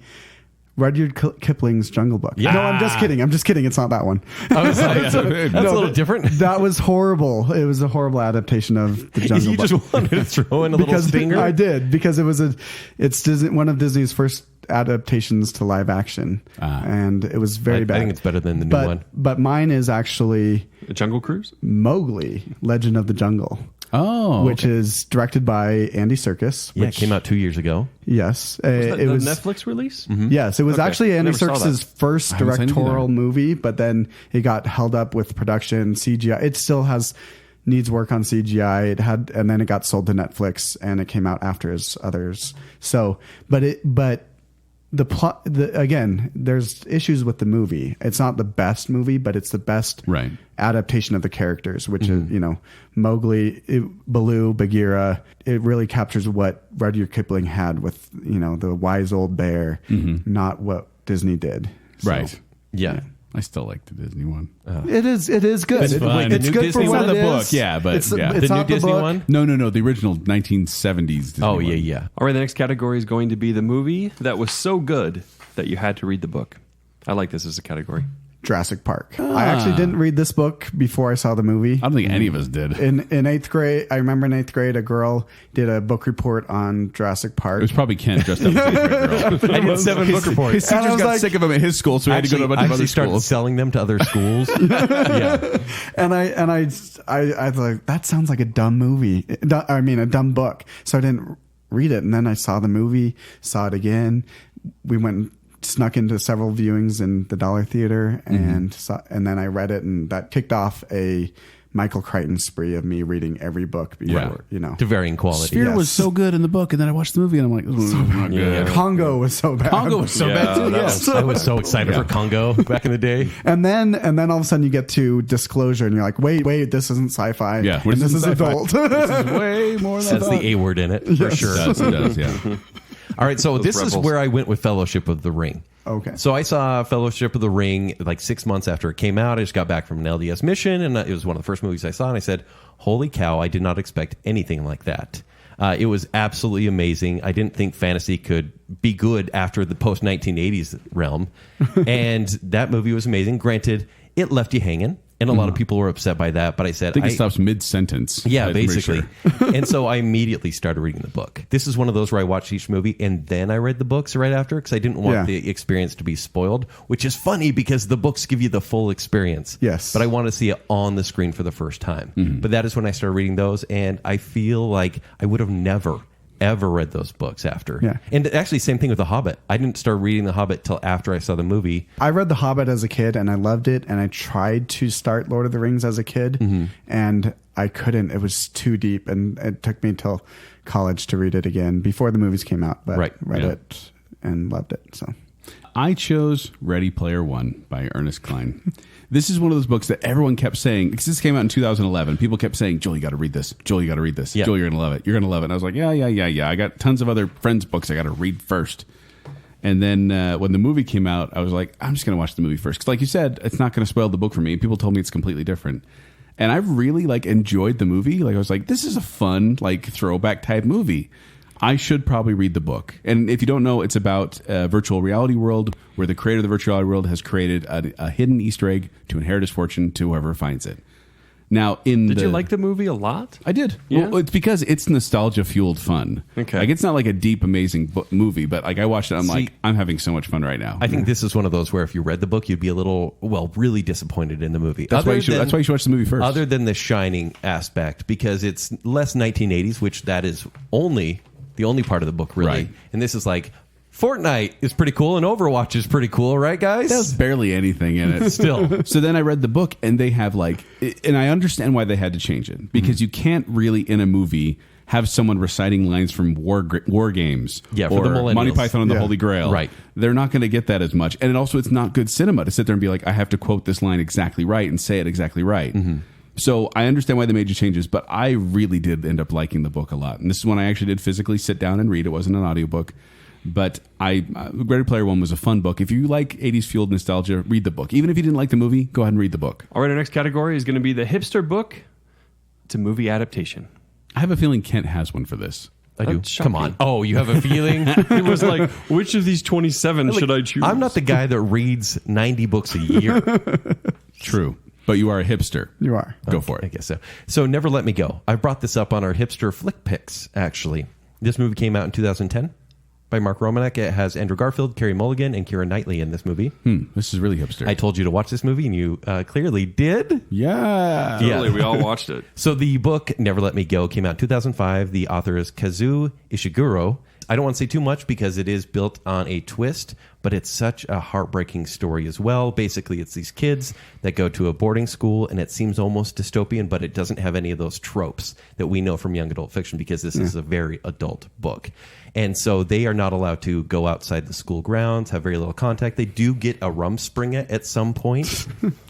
Rudyard Kipling's Jungle Book. Yeah. No, I'm just kidding. It's not that one. I was like, that's a little different. That was horrible. It was a horrible adaptation of the Jungle You Book. just wanted to throw in a little stinger? I did, because it's one of Disney's first adaptations to live action. And it was very bad. I think it's better than the new one. But mine is actually The Jungle Cruise? Mowgli, Legend of the Jungle. Oh, which is directed by Andy Serkis. Yeah, it came out 2 years ago. Yes. It was Netflix release? Mm-hmm. Yes, it was actually Andy Never saw Serkis' first directorial movie, but then it got held up with production, CGI. It still needs work on CGI. And then it got sold to Netflix, and it came out after his others. So, but the plot, again, there's issues with the movie. It's not the best movie, but it's the best adaptation of the characters, which is, Mowgli, Baloo, Bagheera. It really captures what Rudyard Kipling had with, the wise old bear, not what Disney did. So, right. Yeah. I still like the Disney one. It is good. It's fun. It's good Disney for what one? it The is. book, yeah, but it's yeah. it's The not new the Disney book. one? No, the original 1970s Disney Oh, one. yeah. All right, the next category is going to be the movie that was so good that you had to read the book. I like this as a category. Jurassic Park. I actually didn't read this book before I saw the movie. I don't think any of us did. In 8th grade, I remember in 8th grade, a girl did a book report on Jurassic Park. It was probably Ken dressed up as a girl. I did 7 book reports. His teachers got sick of him at his school, so he had to go to a bunch of other started schools. selling them to other schools. Yeah. And I was like, that sounds like a dumb movie. I mean, a dumb book. So I didn't read it. And then I saw the movie, saw it again. We went snuck into several viewings in the Dollar Theater, and then I read it, and that kicked off a Michael Crichton spree of me reading every book before, To varying quality. Sphere was so good in the book, and then I watched the movie, and I'm like, not good. Congo was so bad. Congo was so bad too. Yes, I was so excited for Congo back in the day. And then all of a sudden you get to Disclosure, and you're like, wait, this isn't sci-fi. Yeah, and this is adult. This is way more than That's the A word in it, for sure. It does, yeah. All right, so this rebels. is where I went with Fellowship of the Ring. Okay. So I saw Fellowship of the Ring like 6 months after it came out. I just got back from an LDS mission, and it was one of the first movies I saw, and I said, holy cow, I did not expect anything like that. It was absolutely amazing. I didn't think fantasy could be good after the post-1980s realm, and that movie was amazing. Granted, it left you hanging. And a lot of people were upset by that, but I said... I think it stops mid-sentence. Yeah, I'm pretty basically. sure. And so I immediately started reading the book. This is one of those where I watched each movie, and then I read the books right after, because I didn't want the experience to be spoiled, which is funny because the books give you the full experience. Yes. But I want to see it on the screen for the first time. But that is when I started reading those, and I feel like I would have never read those books after. Yeah. And actually, same thing with The Hobbit. I didn't start reading The Hobbit till after I saw the movie. I read The Hobbit as a kid, and I loved it, and I tried to start Lord of the Rings as a kid, and I couldn't. It was too deep, and it took me till college to read it again before the movies came out, but read it and loved it. So I chose Ready Player One by Ernest Cline. This is one of those books that everyone kept saying, because this came out in 2011. People kept saying, Joel, you got to read this. Joel, you got to read this. Yeah. Joel, you're going to love it. You're going to love it. And I was like, yeah. I got tons of other friends' books I got to read first. And then when the movie came out, I was like, I'm just going to watch the movie first. Because like you said, it's not going to spoil the book for me. People told me it's completely different. And I really enjoyed the movie. Like I was like, this is a fun throwback type movie. I should probably read the book. And if you don't know, it's about a virtual reality world where the creator of the virtual reality world has created a hidden Easter egg to inherit his fortune to whoever finds it. Now, Did you like the movie a lot? I did. Yeah? Well, it's because it's nostalgia-fueled fun. Okay. Like, it's not like a deep, amazing movie, but like I watched it, I'm like, I'm having so much fun right now. I think this is one of those where if you read the book, you'd be a little, really disappointed in the movie. That's why you should watch the movie first. Other than the Shining aspect, because it's less 1980s, which that is the only part of the book, really. Right. And this is like, Fortnite is pretty cool and Overwatch is pretty cool, right, guys? There's barely anything in it. Still. So then I read the book, and they have and I understand why they had to change it, because you can't really in a movie have someone reciting lines from war games, Yeah, for or the millennials. Monty Python and the Yeah. Holy Grail. Right. They're not going to get that as much, and it's not good cinema to sit there and be like, I have to quote this line exactly right and say it exactly right. So I understand why they made the changes, but I really did end up liking the book a lot, and this is when I actually did physically sit down and read. It wasn't an audiobook. But Ready Player One was a fun book. If you like 80s fueled nostalgia, read the book. Even if you didn't like the movie, go ahead and read the book. All right, our next category is going to be the hipster book to movie adaptation. I have a feeling Kent has one for this. I do. That's shocking. Come on. Oh, you have a feeling? It was like, which of these 27 should I choose? I'm not the guy that reads 90 books a year. True. But you are a hipster. You are. Go for I it. guess so. So Never Let Me Go. I brought this up on our hipster flick picks, actually. This movie came out in 2010 by Mark Romanek. It has Andrew Garfield, Carey Mulligan, and Keira Knightley in this movie. This is really hipster. I told you to watch this movie, and you clearly did. Yeah. Totally, we all watched it. So the book, Never Let Me Go, came out in 2005. The author is Kazuo Ishiguro. I don't want to say too much because it is built on a twist, but it's such a heartbreaking story as well. Basically, it's these kids that go to a boarding school, and it seems almost dystopian, but it doesn't have any of those tropes that we know from young adult fiction because this is a very adult book. And so they are not allowed to go outside the school grounds, have very little contact. They do get a rumspringa at some point.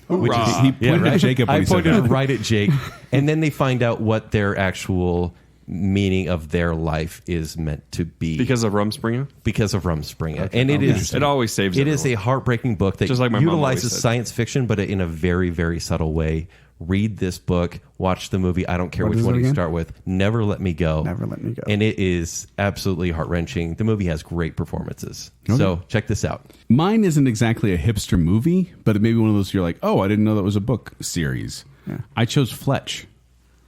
Which is, He pointed at Jacob when I he said pointed that. right at Jake. And then they find out what their actual meaning of their life is meant to be Because of Rumspringa? because of Rumspringa. And it is It always saves it is a everyone. heartbreaking book that Just like my mom always utilizes said. science fiction, but in a very, very subtle way. Read this book, watch the movie. I don't care What which is one it you again? start with. Never Let Me Go. Never Let Me Go. And it is absolutely heart-wrenching. The movie has great performances. So check this out. Mine isn't exactly a hipster movie, but it may be one of those you're like, oh, I didn't know that was a book series. Yeah. I chose Fletch.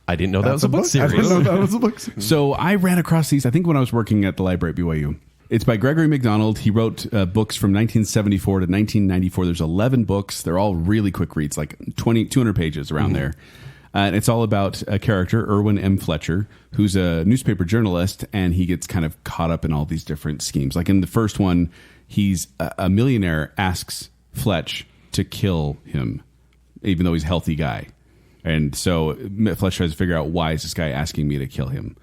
I didn't know that was a book I series. didn't know that was a book series. So I ran across these, I think, when I was working at the library at BYU. It's by Gregory MacDonald. He wrote books from 1974 to 1994. There's 11 books. They're all really quick reads, like 200 pages around there. And it's all about a character, Irwin M. Fletcher, who's a newspaper journalist, and he gets kind of caught up in all these different schemes. Like in the first one, he's a millionaire asks Fletch to kill him, even though he's a healthy guy. And so Fletch tries to figure out, why is this guy asking me to kill him?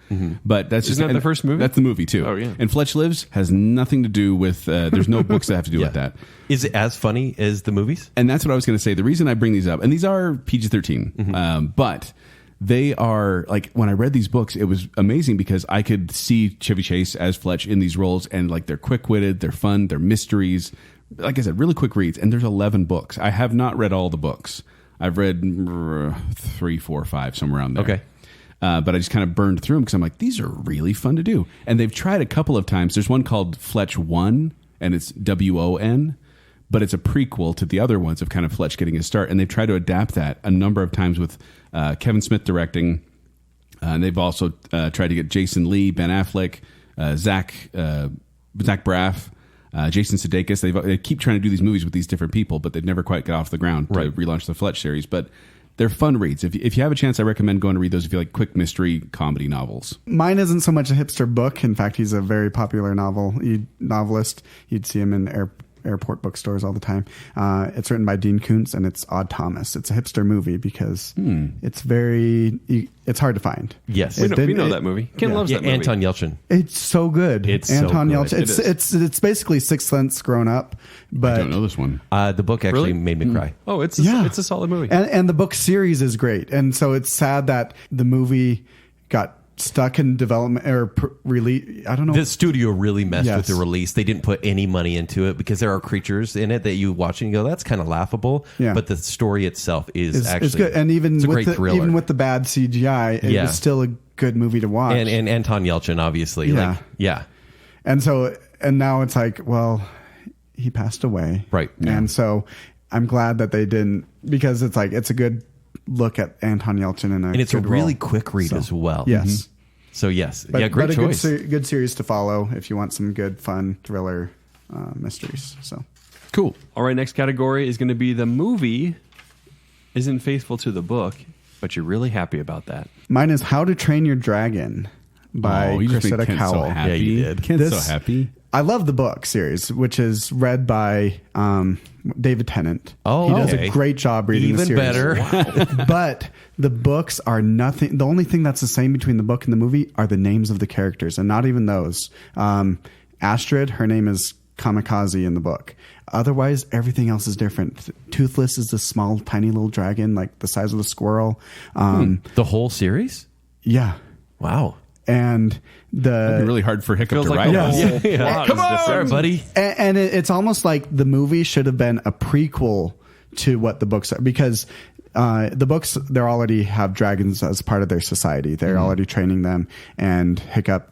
But that's Isn't that the first movie? That's the movie too. Oh, yeah. And Fletch Lives has nothing to do with. There's no books that have to do with that. Is it as funny as the movies? And that's what I was going to say. The reason I bring these up, and these are PG-13, but they are like, when I read these books, it was amazing because I could see Chevy Chase as Fletch in these roles, and like they're quick-witted, they're fun, they're mysteries. Like I said, really quick reads. And there's 11 books. I have not read all the books. I've read 3, 4, 5, somewhere around there. Okay. But I just kind of burned through them because I'm like, these are really fun to do. And they've tried a couple of times. There's one called Fletch 1, and it's WON, but it's a prequel to the other ones of kind of Fletch getting his start. And they've tried to adapt that a number of times with Kevin Smith directing. And they've also tried to get Jason Lee, Ben Affleck, Zach Braff, Jason Sudeikis. They keep trying to do these movies with these different people, but they've never quite got off the ground to relaunch the Fletch series. But they're fun reads. If you have a chance, I recommend going to read those if you like quick mystery comedy novels. Mine isn't so much a hipster book. In fact, he's a very popular novelist. You'd see him in airport bookstores all the time. It's written by Dean Koontz, and it's Odd Thomas. It's a hipster movie because it's hard to find. Yes. We know that movie. Ken loves that movie. Anton Yelchin. It's so good. It's so Anton good. Yelchin. It's basically Sixth Sense grown up, but I don't know this one. The book actually Really? made me cry. Oh, it's a solid movie. and the book series is great. And so it's sad that the movie got stuck in development or release. I don't know. The studio really messed Yes. with the release. They didn't put any money into it because there are creatures in it that you watch and you go, that's kind of laughable. Yeah. But the story itself is actually it's good. And even it's a with great thriller. even with the bad CGI, it was still a good movie to watch. And Anton Yelchin, obviously. Yeah. Like, yeah. And so, and now it's like, well, he passed away. Right. Yeah. And so I'm glad that they didn't, because it's like, it's a good look at Anton Yelchin and it's a really role. quick read as well. Yes. So yes. But, great but choice. a good series to follow if you want some good, fun thriller mysteries. So Cool. All right, next category is going to be the movie isn't faithful to the book, but you're really happy about that. mine is How to Train Your Dragon by you just made Cressida Kent Cowell. so happy. Yeah, you did. Kent's This- so happy. I love the book series, which is read by David Tennant. Oh, he does okay. a great job reading the Even series. better. But the books are nothing. The only thing that's the same between the book and the movie are the names of the characters, and not even those. Astrid, her name is Kamikaze in the book. Otherwise, everything else is different. Toothless is the small, tiny little dragon, like the size of a squirrel. The whole series? Yeah, Wow. and It'd be really hard for Hiccup Feels to like write. the on. whole plot is different. Sorry, buddy. And it's almost like the movie should have been a prequel to what the books are, because the books, they already have dragons as part of their society. They're already training them, and Hiccup,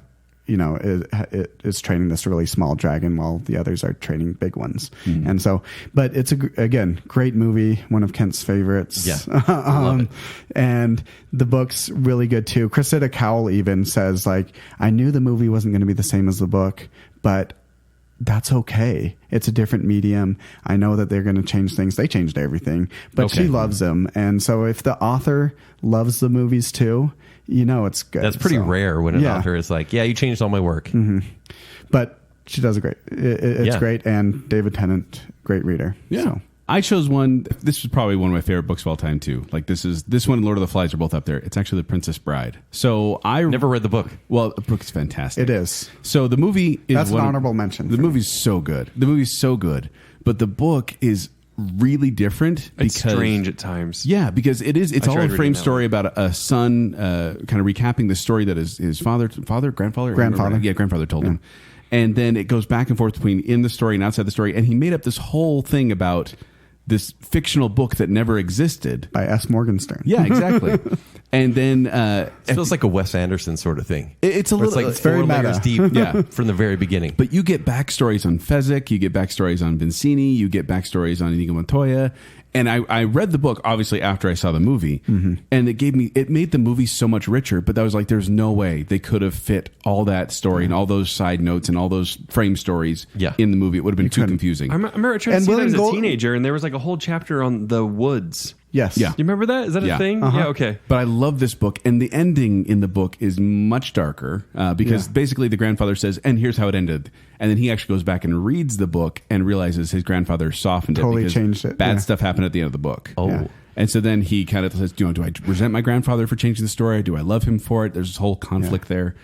is training this really small dragon while the others are training big ones. And so, but it's again, great movie, one of Kent's favorites. Yeah. Love it. And the book's really good too. Cressida Cowell even says, like, I knew the movie wasn't going to be the same as the book, but that's okay. It's a different medium. I know that they're going to change things. They changed everything, but Okay. she loves them. And so if the author loves the movies too, it's good. That's pretty So, rare when an yeah. author is like, yeah, you changed all my work. But she does a great. It's Yeah. great, and David Tennant, great reader. Yeah. So. I chose one. This was probably one of my favorite books of all time too. Like this one and Lord of the Flies are both up there. It's actually The Princess Bride. So I Never read the book. Well, the book's fantastic. It is. So the movie is That's an one of- honorable mention The for movie's so good. The movie's so good, but the book is really different. It's because, strange at times. Yeah, because it's all tried a reading frame that story about a son, kind of recapping the story that his grandfather told him, and then it goes back and forth between in the story and outside the story, and he made up this whole thing about this fictional book that never existed. By S. Morgenstern. Yeah, exactly. And then It feels like a Wes Anderson sort of thing. it's a Where little, it's like it's very four layers meta. deep Yeah. from the very beginning. but you get backstories on Fezzik, you get backstories on Vincini, you get backstories on Inigo Montoya. And I read the book obviously after I saw the movie, and it made the movie so much richer. But that was like, there's no way they could have fit all that story and all those side notes and all those frame stories in the movie. It would have been too confusing. I remember trying to And see that William as a Gold- teenager, and there was like a whole chapter on the woods. Yes. Yeah. You remember that? Is that Yeah. a thing? Yeah, okay. But I love this book, and the ending in the book is much darker because Yeah. basically the grandfather says, "And here's how it ended," and then he actually goes back and reads the book and realizes his grandfather softened Totally it because changed it, bad yeah. stuff happened at the end of the book. Oh. Yeah. And so then he kind of says, do I resent my grandfather for changing the story? Do I love him for it? There's this whole conflict there.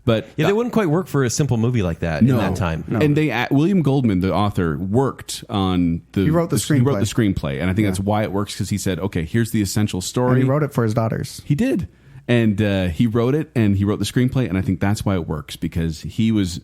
But Yeah, they wouldn't quite work for a simple movie like that in that time. And William Goldman, the author, worked on the. He wrote the He wrote screenplay. the screenplay, and I think that's why it works because he said, "Okay, here's the essential story." And he wrote it for his daughters. He did, and he wrote it, and he wrote the screenplay, and I think that's why it works because he was.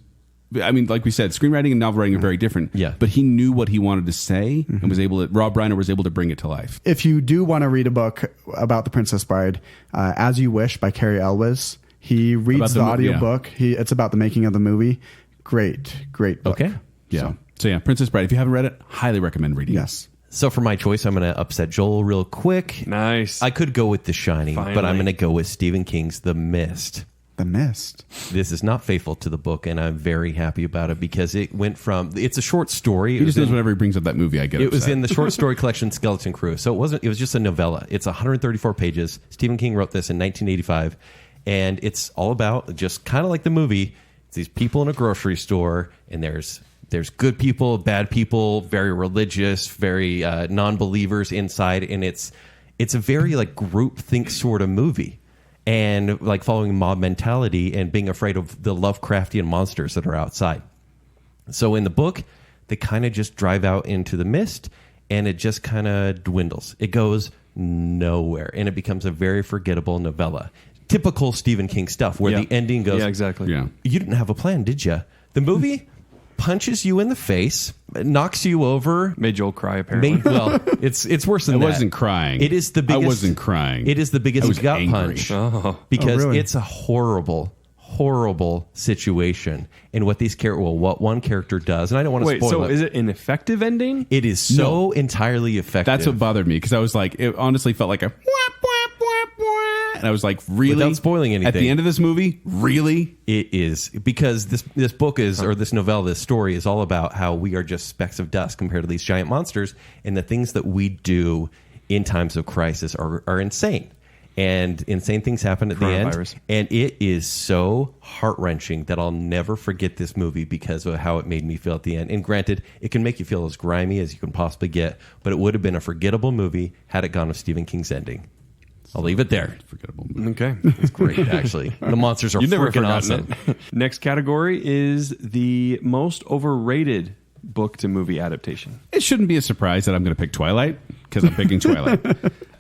I mean, like we said, screenwriting and novel writing are very different. Yeah. But he knew what he wanted to say and was able to. Rob Reiner was able to bring it to life. If you do want to read a book about The Princess Bride, As You Wish by Carrie Elwes, he reads the audiobook. It's about the making of the movie. Great book. Okay. Yeah. So yeah, Princess Bride. If you haven't read it, highly recommend reading. Yes. So for my choice, I'm going to upset Joel real quick. Nice. I could go with The Shining, but I'm Finally. going to go with Stephen King's The Mist. The Mist. This is not faithful to the book, and I'm very happy about it because it went from it's a short story. He just knows whenever he brings up that movie, I get It was upset. in the short story collection Skeleton Crew. So it was just a novella. It's 134 pages. Stephen King wrote this in 1985, and it's all about just kind of like the movie. It's these people in a grocery store, and there's good people, bad people, very religious, very non-believers inside, and it's a very like groupthink sort of movie. And like following mob mentality and being afraid of the Lovecraftian monsters that are outside. So in the book, they kind of just drive out into the mist and it just kind of dwindles. It goes nowhere and it becomes a very forgettable novella. Typical Stephen King stuff where Yeah. the ending goes, Yeah, exactly. Yeah. You didn't have a plan, did you? The movie, punches you in the face, knocks you over. Made Joel cry, apparently. Well, it's worse than I that. wasn't crying. It is the biggest. I wasn't crying. It is the I biggest was gut angry. punch Oh, because really? it's a horrible situation. And what what one character does, and I don't want to Wait, spoil so it. is it an effective ending? It is so entirely effective. That's what bothered me because I was like, it honestly felt like a whap, whap, whap, whap. And I was like, really? Without spoiling anything. At the end of this movie, really? It is, because this book is, or this novella, this story is all about how we are just specks of dust compared to these giant monsters, and the things that we do in times of crisis are insane. And insane things happen at the end. And it is so heart-wrenching that I'll never forget this movie because of how it made me feel at the end. And granted, it can make you feel as grimy as you can possibly get, but it would have been a forgettable movie had it gone with Stephen King's ending. I'll leave it there. Forgettable movie. Okay. It's great, actually. The monsters are You've never freaking forgotten awesome. it. Next category is the most overrated book to movie adaptation. It shouldn't be a surprise that I'm going to pick Twilight because I'm picking Twilight.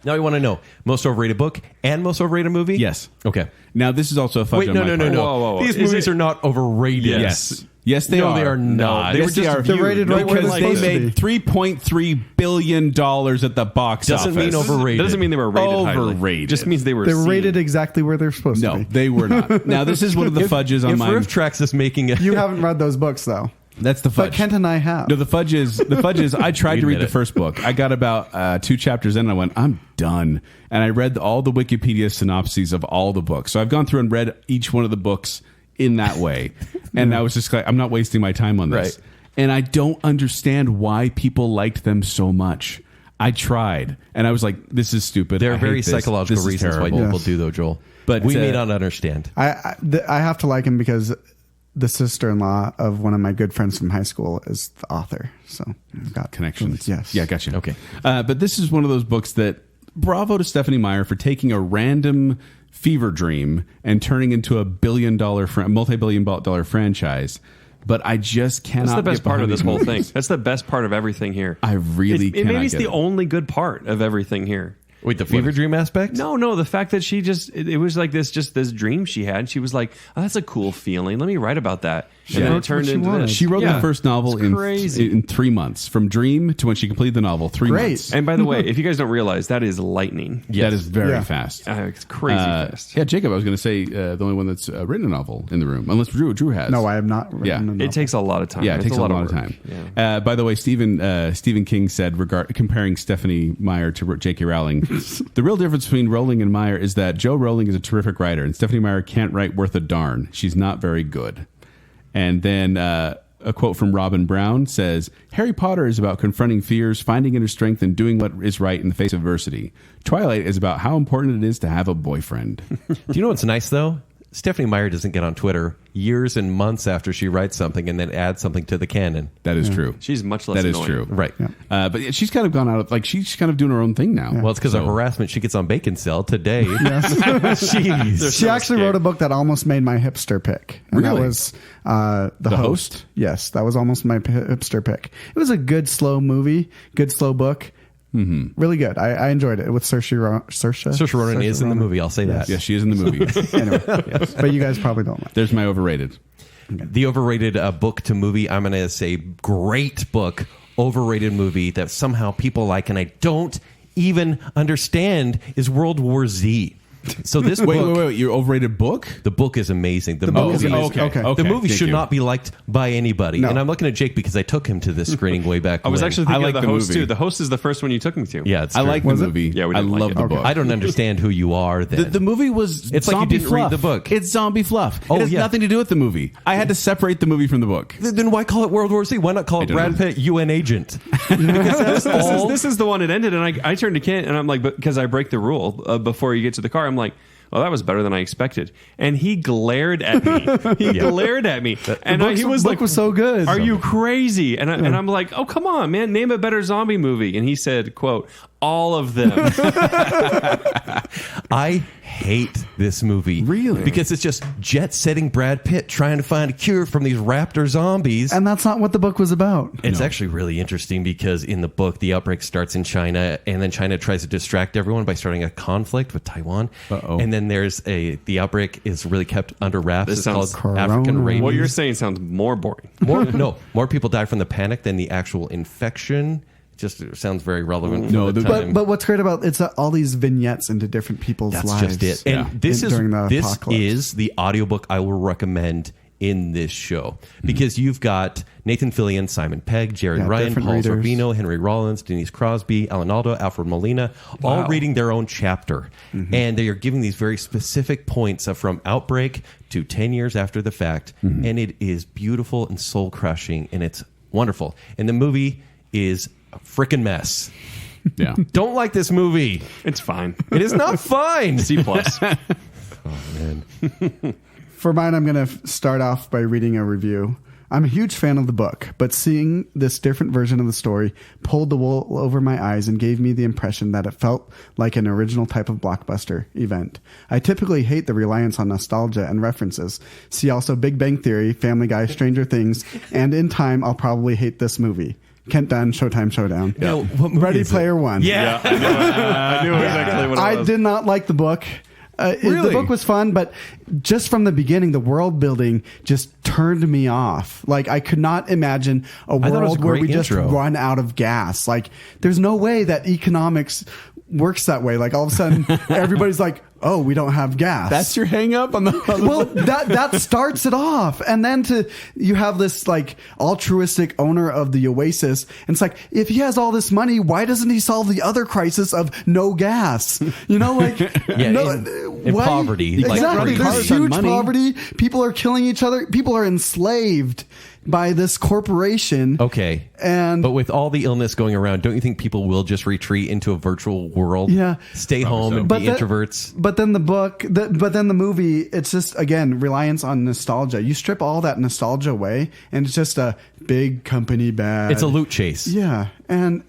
Now we want to know most overrated book and most overrated movie? Yes. Okay. Now this is also a fudge Wait, on no, my no, no, part. no. Whoa. These Is movies it- are not overrated. Yes. Yes, they No, are. they are not. Yes, they are. They're rated right where because they're they supposed to made be. $3.3 billion at the box Doesn't office. mean overrated. Doesn't mean they were rated highly. Overrated. Just means they were They were seen. rated exactly where they're supposed to No, be. they were not. Now, this is one of the fudges on If my... Riff Tracks is making a... You haven't read those books, though. That's the fudge. But Kent and I have. No, the fudge is I tried We to read admit the it. first book. I got about 2 chapters in and I went, I'm done. And I read all the Wikipedia synopses of all the books. So I've gone through and read each one of the books in that way. And I was just like, I'm not wasting my time on this. Right. And I don't understand why people liked them so much. I tried. And I was like, this is stupid. There I are hate very this. psychological This is reasons why terrible. people Yes. do, though, Joel. But, we may uh, not understand. I have to like him because the sister-in-law of one of my good friends from high school is the author. So I've got Connections. Yes. Yeah, gotcha. Okay. But this is one of those books that bravo to Stephanie Meyer for taking a random fever dream and turning into a multi-billion dollar franchise. But I just cannot. That's the best get part of behind this these whole movies. thing. That's the best part of everything here. I really Maybe cannot it's get the it. only good part of everything here. Wait, the fever dream aspect? No, the fact that she it was like this dream she had. She was like, oh, that's a cool feeling. Let me write about that. And Yeah. then it That's turned what she into wanted. this. She wrote Yeah. the first novel It's crazy. in 3 months, from dream to when she completed the novel. 3 Great. months. And by the way, if you guys don't realize, that is lightning. That is very Yeah. fast. It's crazy fast. Yeah, Jacob, I was going to say the only one that's written a novel in the room, unless Drew has. No, I have not written Yeah. a novel. It takes a lot of time. Yeah, it It's takes a lot of work. time. Yeah. By the way, Stephen King said, comparing Stephanie Meyer to J.K. Rowling, the real difference between Rowling and Meyer is that Joe Rowling is a terrific writer, and Stephanie Meyer can't write worth a darn. She's not very good. And then a quote from Robin Brown says, Harry Potter is about confronting fears, finding inner strength, and doing what is right in the face of adversity. Twilight is about how important it is to have a boyfriend. Do you know what's nice, though? Stephanie Meyer doesn't get on Twitter years and months after she writes something and then adds something to the canon. That is true. She's much less That is annoying. true. Right. But she's kind of gone out of, like, she's kind of doing her own thing now. Well, it's because of So- harassment she gets on Baconsale today. Jeez. She actually wrote a book that almost made my hipster pick. And Really? that was The Host. Yes, that was almost my hipster pick. It was a good, slow movie, good, slow book. Mm-hmm. Really good. I enjoyed it with Saoirse Ronan is in the movie. I'll say that. Yes, she is in the movie. Anyway, yes. But you guys probably don't like it. There's my overrated. The overrated book to movie, I'm going to say great book, overrated movie that somehow people like and I don't even understand is World War Z. So this book, Wait. Your overrated book? the book is amazing. The book movie, is amazing. Okay. The movie Thank should you. not be liked by anybody. No. And I'm looking at Jake because I took him to this screening way back I was when. actually I thinking like of the the host movie. too. The host is the first one you took me to. Yeah, it's I true. like the Was it? movie. Yeah, we I didn't like love it. the Okay. book. I don't understand who you are then. The movie was It's like you zombie didn't read fluff. the book. It's zombie fluff. Oh, It has yeah. nothing to do with the movie. I had to separate the movie from the book. Then why call it World War Z? Why not call it don't Brad know. Pitt, UN agent? This is the one it ended, and I turned to Kent, and I'm like, because I break the rule before you get to the car, I'm like, well, that was better than I expected. And he glared at me. Glared at me. And he was like, was so good. are you crazy? And I'm like, oh, come on, man. Name a better zombie movie. And he said, quote, all of them. I hate this movie. Really? Because it's just jet-setting Brad Pitt trying to find a cure from these raptor zombies. And that's not what the book was about. It's actually really interesting because in the book, the outbreak starts in China, and then China tries to distract everyone by starting a conflict with Taiwan. And then the outbreak is really kept under wraps. This It's called sounds African rabies. What you're saying sounds more boring. More people die from the panic than the actual infection. Just sounds very relevant. No, for the time. But what's great about it's all these vignettes into different people's That's lives. just it. And this during the is apocalypse. the audiobook I will recommend in this show because you've got Nathan Fillion, Simon Pegg, Jared Yeah, Ryan, different Paul readers. Sorvino, Henry Rollins, Denise Crosby, Alan Aldo, Alfred Molina, all reading their own chapter. And they are giving these very specific points from outbreak to 10 years after the fact. And it is beautiful and soul crushing and it's wonderful. And the movie is a freaking mess. Yeah. Don't like this movie. It's fine. It is not fine. C+. Oh, man. For mine, I'm going to start off by reading a review. I'm a huge fan of the book, but seeing this different version of the story pulled the wool over my eyes and gave me the impression that it felt like an original type of blockbuster event. I typically hate the reliance on nostalgia and references. See also Big Bang Theory, Family Guy, Stranger Things, and in time, I'll probably hate this movie. Kent Dunn, Showtime Showdown. Yeah, what movie Ready is it? Player One. Yeah. I knew exactly what it I was. did not like the book. The Really? book was fun, but just from the beginning, the world building just turned me off. Like, I could not imagine a thought it was a world where great we just intro. run out of gas. Like, there's no way that economics works that way. Like, all of a sudden, everybody's like, oh, we don't have gas. That's your hang up on the Well, that starts it off, and then you have this like altruistic owner of the Oasis, and it's like, if he has all this money, why doesn't he solve the other crisis of no gas? You know, like in why- poverty. Like, Exactly, run there's cars on huge money. poverty. People are killing each other. People are enslaved by this corporation. Okay. And but with all the illness going around, don't you think people will just retreat into a virtual world? Yeah. Stay home and be introverts? But then the movie, it's just, again, reliance on nostalgia. You strip all that nostalgia away, and it's just a big company bad. It's a loot chase. Yeah, and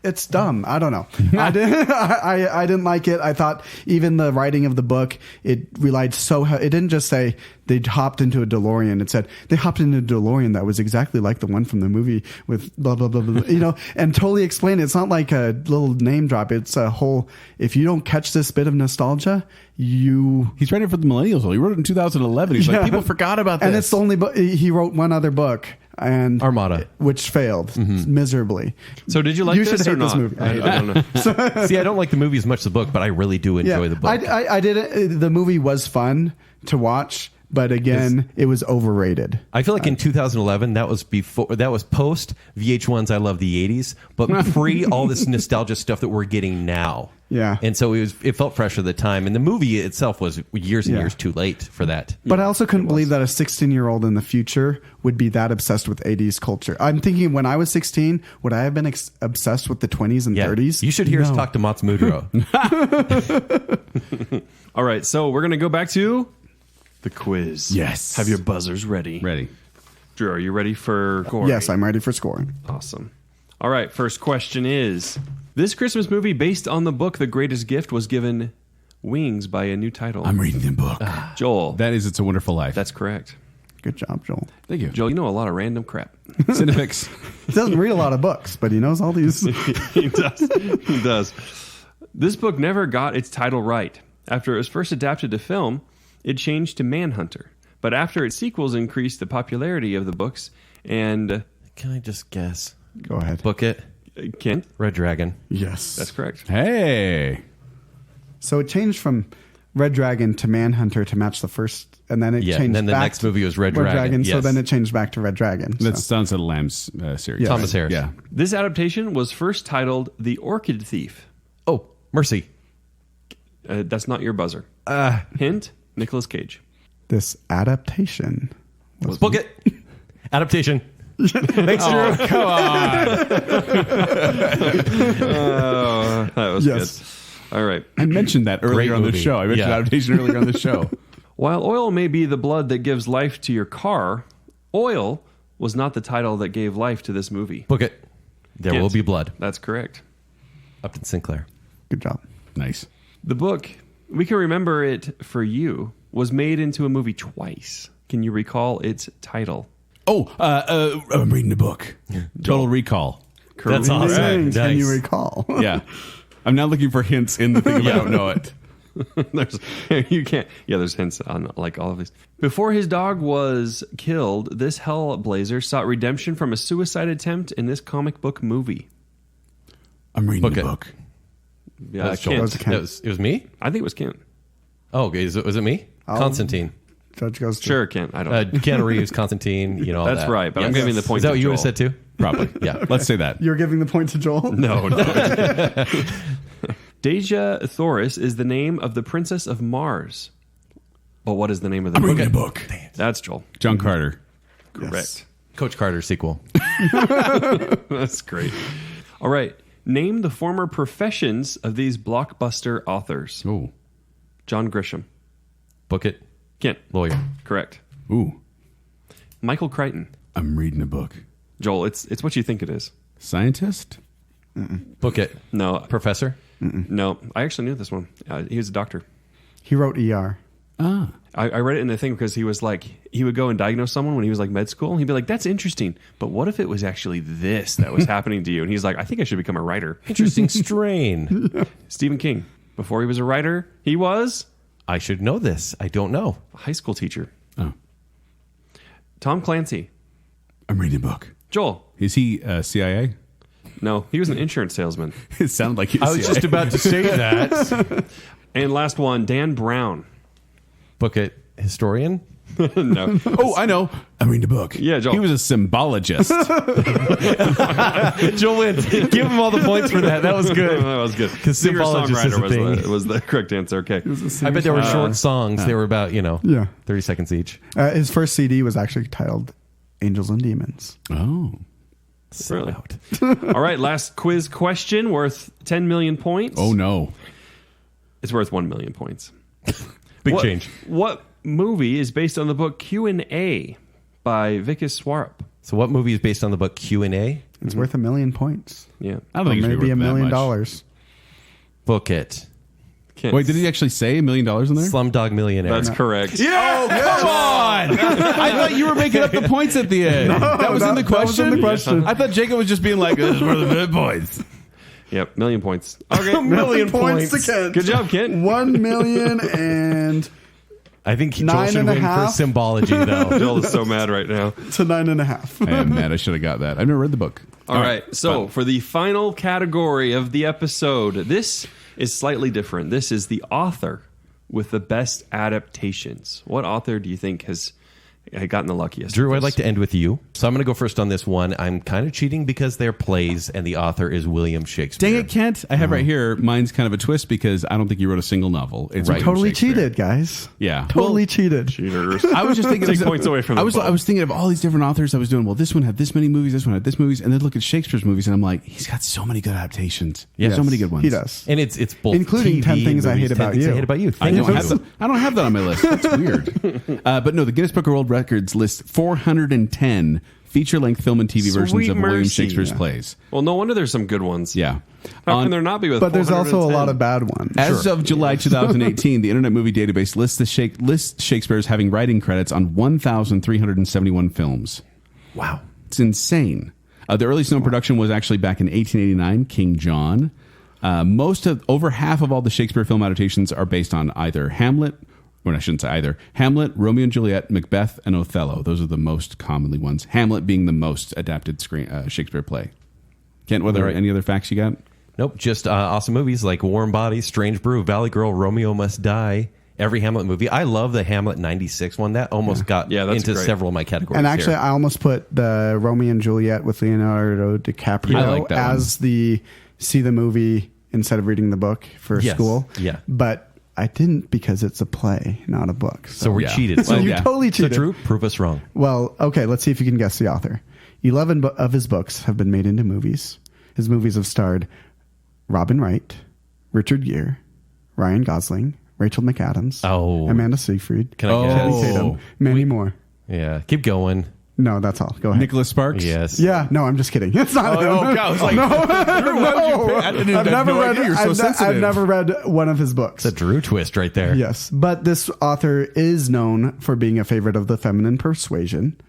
it's dumb. I don't know. I didn't like it. I thought even the writing of the book, it relied it didn't just say they hopped into a DeLorean. It said they hopped into a DeLorean that was exactly like the one from the movie with blah, blah, blah, blah, you know, and totally explain it. It's not like a little name drop. It's a whole, if you don't catch this bit of nostalgia, He's writing for the millennials. He wrote it in 2011. He's like, people forgot about this. And it's the only book. He wrote one other book, and Armada. which failed miserably. So did you like You this should hate or this not? movie. I don't know. See, I don't like the movie as much as the book, but I really do enjoy the book. I did it. The movie was fun to watch, but again, it was overrated. I feel like in 2011, that was post VH1's I Love the 80s, but pre all this nostalgia stuff that we're getting now. Yeah. And so it felt fresh at the time. And the movie itself was years and years too late for that. But I also couldn't believe that a 16-year-old in the future would be that obsessed with 80s culture. I'm thinking when I was 16, would I have been obsessed with the 20s and 30s? You should hear us No. talk to Matsumudro. All right, so we're going to go back to the quiz. Yes. Have your buzzers ready. Ready. Drew, are you ready for scoring? Yes, I'm ready for scoring. Awesome. All right, first question is, this Christmas movie based on the book The Greatest Gift was given wings by a new title. I'm reading the book. Joel. That is It's a Wonderful Life. That's correct. Good job, Joel. Thank you. Joel, you know a lot of random crap. Cinepix. He doesn't read a lot of books, but he knows all these. He does. He does. This book never got its title right. After it was first adapted to film, it changed to Manhunter. But after its sequels increased the popularity of the books and... Can I just guess? Go ahead. Book it. Kent? Red Dragon. Yes. That's correct. Hey. So it changed from Red Dragon to Manhunter to match the first, and then it changed and then the back next to movie was Red Dragon. So Yes. then it changed back to Red Dragon. That's so. Silence of the Lambs series. Yes. Thomas Harris. Yeah. This adaptation was first titled The Orchid Thief. Oh, Mercy. That's not your buzzer. Hint, Nicolas Cage. This adaptation. Book it. Adaptation. Thanks, Drew. Come on. That was Yes. good. All right. I mentioned that earlier on the movie. show. I mentioned Yeah. adaptation earlier on the show. While oil may be the blood that gives life to your car, oil was not the title that gave life to this movie. Book it. There Kent. will be blood. That's correct. Upton Sinclair. Good job. Nice. The book We Can Remember It For You was made into a movie twice. Can you recall its title? I'm reading a book. Total Recall. That's awesome. Can Nice. you recall? Yeah. I'm now looking for hints in the thing if I don't know it. There's hints on like all of these. Before his dog was killed, this Hellblazer sought redemption from a suicide attempt in this comic book movie. I'm reading Book a it. book. Yeah, That's Kent. was Kent. It was me? I think it was Kent. Oh, okay. Was it me? Constantine. Judge goes to Sure, Kent. I don't know. Keanu Reeves, Constantine, you know all That's that. right, but I'm giving the point Is that to what you would Joel. have said too? Probably. Yeah. Let's say that. You're giving the point to Joel? No. Deja Thoris is the name of the Princess of Mars. But what is the name of the I'm book? reading a book. That's Joel. John Carter. Correct. Coach Carter sequel. That's great. All right. Name the former professions of these blockbuster authors. Oh. John Grisham. Book it. Kent. Lawyer. Correct. Ooh. Michael Crichton. I'm reading a book. Joel, it's what you think it is. Scientist? Book it. No. Professor. No. I actually knew this one. He was a doctor. He wrote ER. Ah. I read it in the thing because he was like, he would go and diagnose someone when he was like med school. And he'd be like, that's interesting. But what if it was actually this that was happening to you? And he's like, I think I should become a writer. Interesting strain. Stephen King. Before he was a writer, he was I should know this. I don't know. a high school teacher. Oh. Tom Clancy. I'm reading a book. Joel. Is he CIA? No, he was an insurance salesman. It sounded like he was I was CIA. just about to say that. And last one, Dan Brown. Book it. Historian. No. Oh, I know. I'm reading a book. Yeah, Joel. He was a symbologist. Joel wins. Give him all the points for that. That was good. That was good. 'Cause Singer-songwriter symbologist is a thing. was the correct answer. Okay. I bet there were short songs. They were about, Yeah. 30 seconds each. His first CD was actually titled Angels and Demons. Oh. Really? All right, last quiz question worth 10 million points. Oh, no. It's worth 1 million points. Big change. What movie is based on the book Q&A by Vikas Swarup? So what movie is based on the book Q&A? It's worth 1 million points. Yeah. I don't Or think it should be maybe worth $1 that million. much. Book it. Kent. Wait, did he actually say $1 million in there? Slumdog Millionaire. That's correct. Oh, come on! I thought you were making up the points at the end. That was in the that was question? in the question. I thought Jacob was just being like, this is worth the points. Yep, million points. Okay. Million points points. to Kent. Good job, Kent. 1 million and I think Joel Nine should and a win for half. symbology, though. Joel is so mad right now. to 9.5. I am mad. I should have got that. I've never read the book. All right. So for the final category of the episode, this is slightly different. This is the author with the best adaptations. What author do you think has gotten the luckiest? Drew, with I'd this? like to end with you. So I'm going to go first on this one. I'm kind of cheating because they're plays and the author is William Shakespeare. Dang it, Kent. I have right here, mine's kind of a twist because I don't think you wrote a single novel. It's William Totally Shakespeare. cheated, guys. Yeah. Totally cheated. Cheaters. I was just thinking Take points away from I them was both. I was thinking of all these different authors. I was doing, well, this one had this many movies, this one had this movies, and then look at Shakespeare's movies, and I'm like, he's got so many good adaptations. Yes. So many good ones. He does. And it's both Including TV 10 Things I movies, Hate 10 About Things You. I Hate About You. I don't have that on my list. That's weird. But no, the Guinness Book of World Records lists 410 feature-length film and TV versions Sweet of William mercy. Shakespeare's plays. Well, no wonder there's some good ones. Yeah. How can there not be with But there's also a 410? lot of bad ones. As of July 2018, the Internet Movie Database lists Shakespeare as having writing credits on 1,371 films. Wow. It's insane. The earliest known production was actually back in 1889, King John. Over half of all the Shakespeare film adaptations are based on either Hamlet, or I shouldn't say either, Hamlet, Romeo and Juliet, Macbeth, and Othello. Those are the most commonly ones. Hamlet being the most adapted Shakespeare play. Kent, were there Right. any other facts you got? Nope, just awesome movies like Warm Bodies, Strange Brew, Valley Girl, Romeo Must Die. Every Hamlet movie. I love the Hamlet 96 one. That almost got Yeah, that's into great. several of my categories. And actually, here. I almost put the Romeo and Juliet with Leonardo DiCaprio I like that as the see the movie instead of reading the book for Yes. school. Yeah. But I didn't because it's a play, not a book. so we're yeah. cheated. So you yeah. totally So cheated. Drew, prove us wrong. Well, okay, let's see if you can guess the author. 11 of his books have been made into movies. His movies have starred Robin Wright, Richard Gere, Ryan Gosling, Rachel McAdams, Oh. Amanda Seyfried, Can I Oh. guess? Channing Tatum, many more. Yeah, keep going. No, that's all. Go ahead. Nicholas Sparks. Yes. Yeah, no, I'm just kidding. It's not. Oh, God, I was like, I've never read one of his books. It's a Drew twist right there. Yes, but this author is known for being a favorite of the feminine persuasion.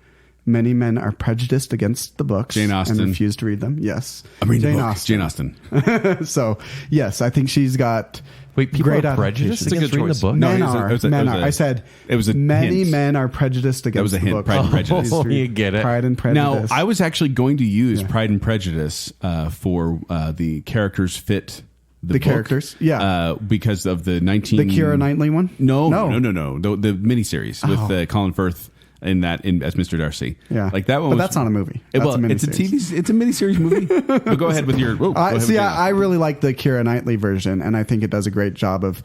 Many men are prejudiced against the books Jane Austen. and refuse to read them. Yes, I'm reading Jane the book. Austen. Jane Austen. So, yes, I think she's got Wait, people great are prejudiced adaptations. against reading the book? Men No, it are. was a- Men it was are. a- I said it was a many hint. men are prejudiced against was a the hint. book. Pride and Prejudice. Oh, you get it. Pride and Prejudice. Now, I was actually going to use Pride and Prejudice for the characters fit the book, characters, yeah. because of the 19... The Keira Knightley one? No. The miniseries with Colin Firth in that as Mr. Darcy. Yeah, like that one. But that's not a movie. It's a miniseries. TV. It's a miniseries movie. But go ahead with your. I really like the Keira Knightley version, and I think it does a great job of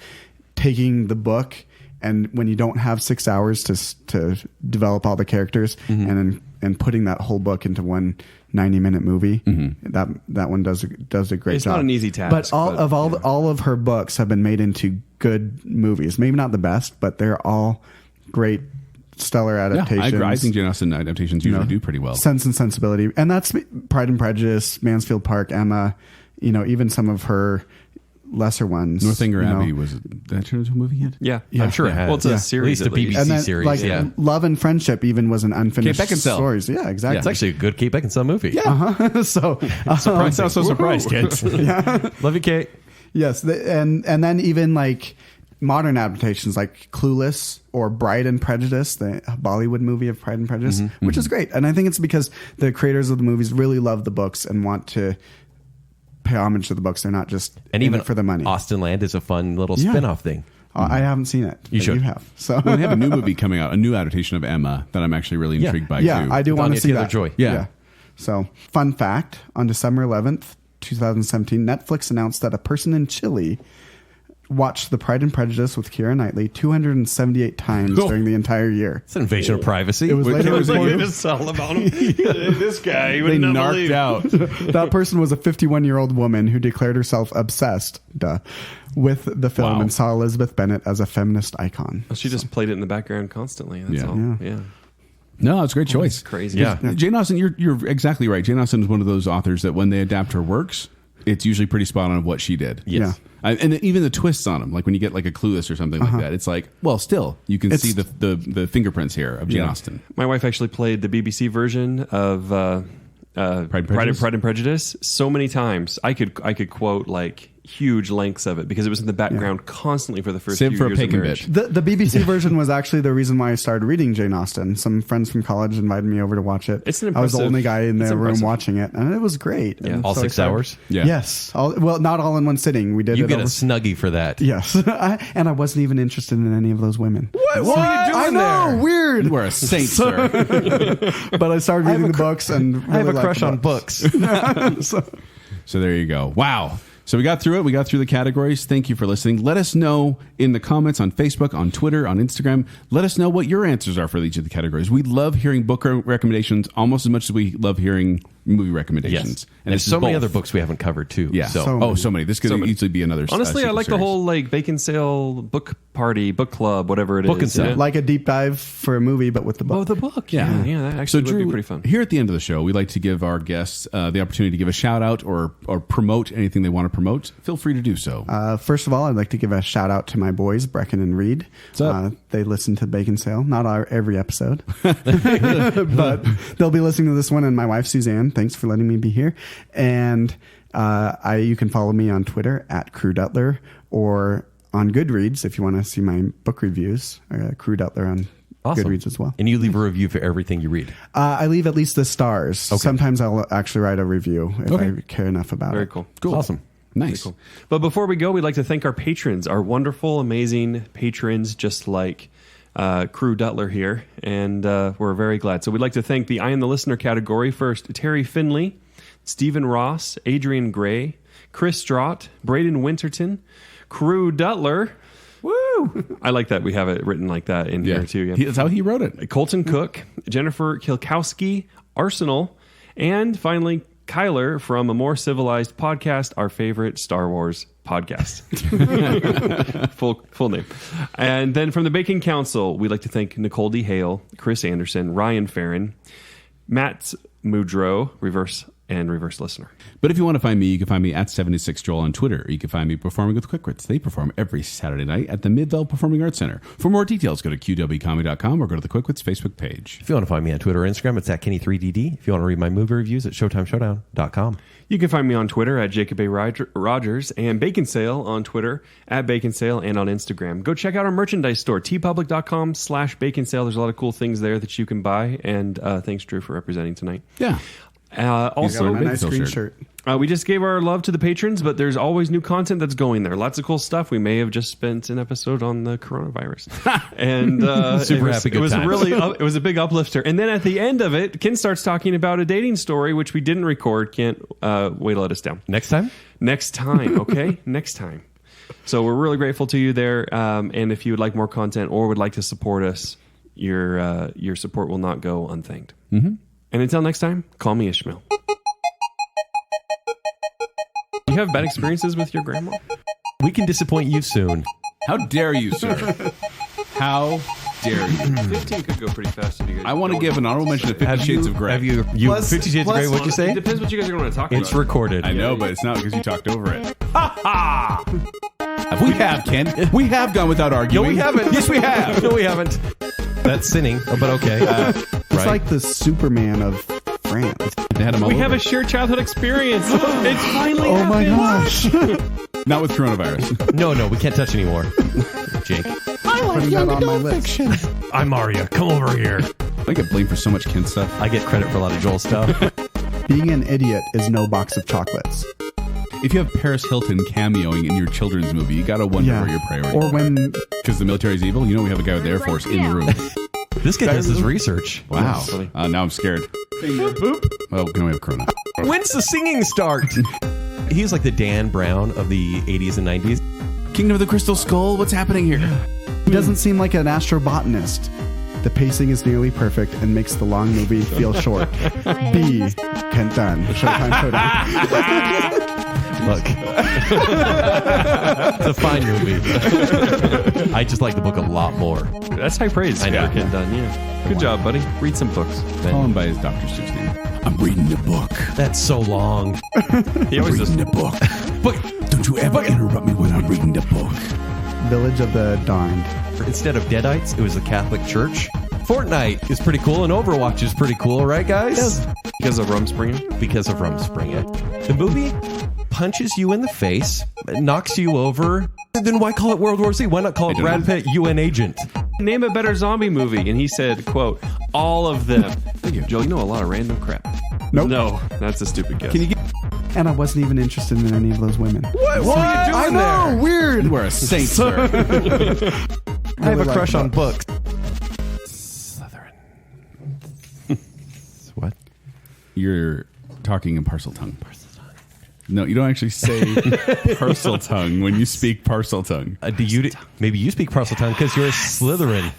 taking the book, and when you don't have 6 hours to develop all the characters, and putting that whole book into one 90-minute movie. That one does a great It's job. not an easy task, but all of her books have been made into good movies. Maybe not the best, but they're all great, stellar adaptations. I agree. I think Jane Austen adaptations usually do pretty well. Sense and Sensibility, and that's Pride and Prejudice, Mansfield Park, Emma. Even some of her lesser ones. Northanger Abbey was that turned into a movie yet? Yeah. I'm sure it has. Well, it's a At series, least a at least. BBC And then, series. like Yeah. Love and Friendship, even was an unfinished Kate Beckinsale. stories. Yeah, exactly. It's actually a good Kate Beckinsale movie. Yeah. So Surprised. I'm so surprised, kids. Love you, Kate. yes, and then even like modern adaptations like Clueless or Bride and Prejudice, the Bollywood movie of Pride and Prejudice, which is great. And I think it's because the creators of the movies really love the books and want to pay homage to the books. They're not just And in even it for the money. Austin Land is a fun little spin-off thing. I haven't seen it. You but should. You have. So Well, they have a new movie coming out, a new adaptation of Emma that I'm actually really intrigued by yeah, too. I do want Anya to see that. Taylor-Joy. Yeah. So, fun fact: on December 11th, 2017, Netflix announced that a person in Chile watched The Pride and Prejudice with Keira Knightley 278 times during the entire year. It's an invasion of privacy. It was later reported It's all about him. This guy, you They would not narked believe. out. That person was a 51-year-old woman who declared herself obsessed with the film Wow. and saw Elizabeth Bennet as a feminist icon. She just played it in the background constantly. That's Yeah. all. Yeah. No, it's a great choice. Crazy. Yeah. Jane Austen, you're exactly right. Jane Austen is one of those authors that when they adapt her works, it's usually pretty spot on what she did. Yes. And even the twists on them, like when you get like a Clueless or something like that, it's like, well, still you can see the fingerprints here of Jane Austen. My wife actually played the BBC version of Pride and Prejudice so many times. I could quote like huge lengths of it because it was in the background constantly for the first Save few for a years of Bacon marriage. bit. The BBC version was actually the reason why I started reading Jane Austen. Some friends from college invited me over to watch it. It's an I was the impressive- only guy in it's the room impressive. watching it, and it was great. Yeah. And All so I 6 started- hours? Yeah. Yes. Well, not all in one sitting. We did You it get a over. Snuggie for that. Yes. And I wasn't even interested in any of those women. What are you doing I know, there? weird. You are a saint, sir. But I started reading the books and I have really a crush liked on the books. So there you go. Wow. So we got through it. We got through the categories. Thank you for listening. Let us know in the comments on Facebook, on Twitter, on Instagram. Let us know what your answers are for each of the categories. We love hearing book recommendations almost as much as we love hearing movie recommendations. Yes. And there's this is so many both. other books we haven't covered too. Yeah. So, So many. This could easily be another. Honestly, I super like the series. whole like Baconsale book party, book club, whatever it is. Baconsale. Yeah. Like a deep dive for a movie, but with the book. Oh, the book. Yeah. That actually So, would Drew, be pretty fun. here at the end of the show, we like to give our guests the opportunity to give a shout out or promote anything they want to promote. Feel free to do so. First of all, I'd like to give a shout out to my boys, Brecken and Reed. What's up? They listen to Bacon Sale, not every episode, but they'll be listening to this one. And my wife, Suzanne, thanks for letting me be here. And you can follow me on Twitter at Crew Dutler or on Goodreads if you want to see my book reviews. Crew Dutler on awesome. Goodreads as well. And you leave a review for everything you read. I leave at least the stars. Sometimes I'll actually write a review if I care enough about Very it. cool. Awesome. Nice. But before we go, we'd like to thank our patrons, our wonderful, amazing patrons, just like Crew Dutler here. And we're very glad. So we'd like to thank the I Am the Listener category first. Terry Finley, Stephen Ross, Adrian Gray, Chris Straught, Braden Winterton, Crew Dutler. Woo! I like that we have it written like that in here too. Yeah. That's how he wrote it. Colton Cook, Jennifer Kilkowski, Arsenal, and finally Kyler from A More Civilized Podcast, our favorite Star Wars podcast. full name. And then from the Bacon Council, we'd like to thank Nicole D. Hale, Chris Anderson, Ryan Farron, Matt Mudro, reverse listener. But if you want to find me, you can find me at 76Joel on Twitter. Or you can find me performing with Quick Wits. They perform every Saturday night at the Midvale Performing Arts Center. For more details, go to qwcomedy.com or go to the Quick Wits Facebook page. If you want to find me on Twitter or Instagram, it's at Kenny3DD. If you want to read my movie reviews, it's ShowtimeShowdown.com. You can find me on Twitter at Jacob A. Rogers and Baconsale on Twitter at Baconsale and on Instagram. Go check out our merchandise store, tpublic.com/Baconsale. There's a lot of cool things there that you can buy. And thanks, Drew, for representing tonight. Yeah. Also, My nice green shirt. we just gave our love to the patrons, but there's always new content that's going there. Lots of cool stuff. We may have just spent an episode on the coronavirus, and Super happy good times. It was a big uplifter. And then at the end of it, Ken starts talking about a dating story, which we didn't record. Can't wait to let us down. Next time, okay, next time. So we're really grateful to you there. And if you would like more content or would like to support us, your support will not go unthanked. Mm-hmm. And until next time, call me Ishmael. You have bad experiences with your grandma? we can disappoint you soon. How dare you, sir? How dare you? 15 could go pretty fast. If you guys I want to give an honorable mention to 50 Shades of Grey. Have you Plus- 50 Shades of Grey? What'd you It say? depends what you guys are going to talk about. It's recorded. I know, but it's not because you talked over it. We have, Ken. We have gone without No, arguing. we haven't. Yes, we have. No, we haven't. That's sinning, but okay. It's like the Superman of France. They had them all We have over. a shared childhood experience. It's finally Oh my happened. gosh. Not with coronavirus. No, we can't touch anymore. Jake. Putting that on my list. I'm Maria. Come over here. I get blamed for so much Ken stuff. I get credit for a lot of Joel stuff. Being an idiot is no box of chocolates. If you have Paris Hilton cameoing in your children's movie, you got to wonder where your priority Or when because the military is evil. You know we have a guy with the Air Force in the room. This guy does his research. Wow. That's funny. Now I'm scared. Well, can we have Corona? When's the singing start? He's like the Dan Brown of the 80s and 90s. Kingdom of the Crystal Skull. What's happening here? he doesn't seem like an astrobotanist. The pacing is nearly perfect and makes the long movie feel short. B. Kent Dunn. Showtime Showdown. Look. It's a fine movie. I just like the book a lot more. That's high praise. I know. Ken Dunn, yeah. Good job, buddy. Read some books. Call him by his Dr. Seuss name. I'm reading the book. That's so long. He always does. the book. But Don't you ever interrupt me when I'm reading the book. Village of the Darned. instead of Deadites, it was the Catholic Church. Fortnite is pretty cool, and Overwatch is pretty cool, right, guys? Because of Rumspringa? Because of Rumspringa. The movie punches you in the face, knocks you over. Then why call it World War Z? Why not call it Brad Pitt, UN Agent? Name a better zombie movie. And he said, quote, all of them. Thank you. Joel, you know a lot of random crap. Nope. No, that's a stupid guess. Can you get... And I wasn't even interested in any of those women. What are you doing I know, there? weird. You are a saint, sir. I have a like crush on books. books. Slytherin. What? You're talking in parcel tongue. No, you don't actually say parcel tongue when you speak parcel tongue. Maybe you speak Parseltongue because you're a Slytherin.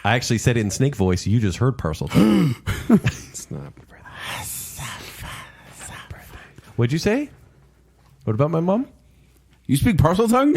I actually said it in snake voice. You just heard Parseltongue. It's not. What'd you say? What about my mom? You speak parcel tongue?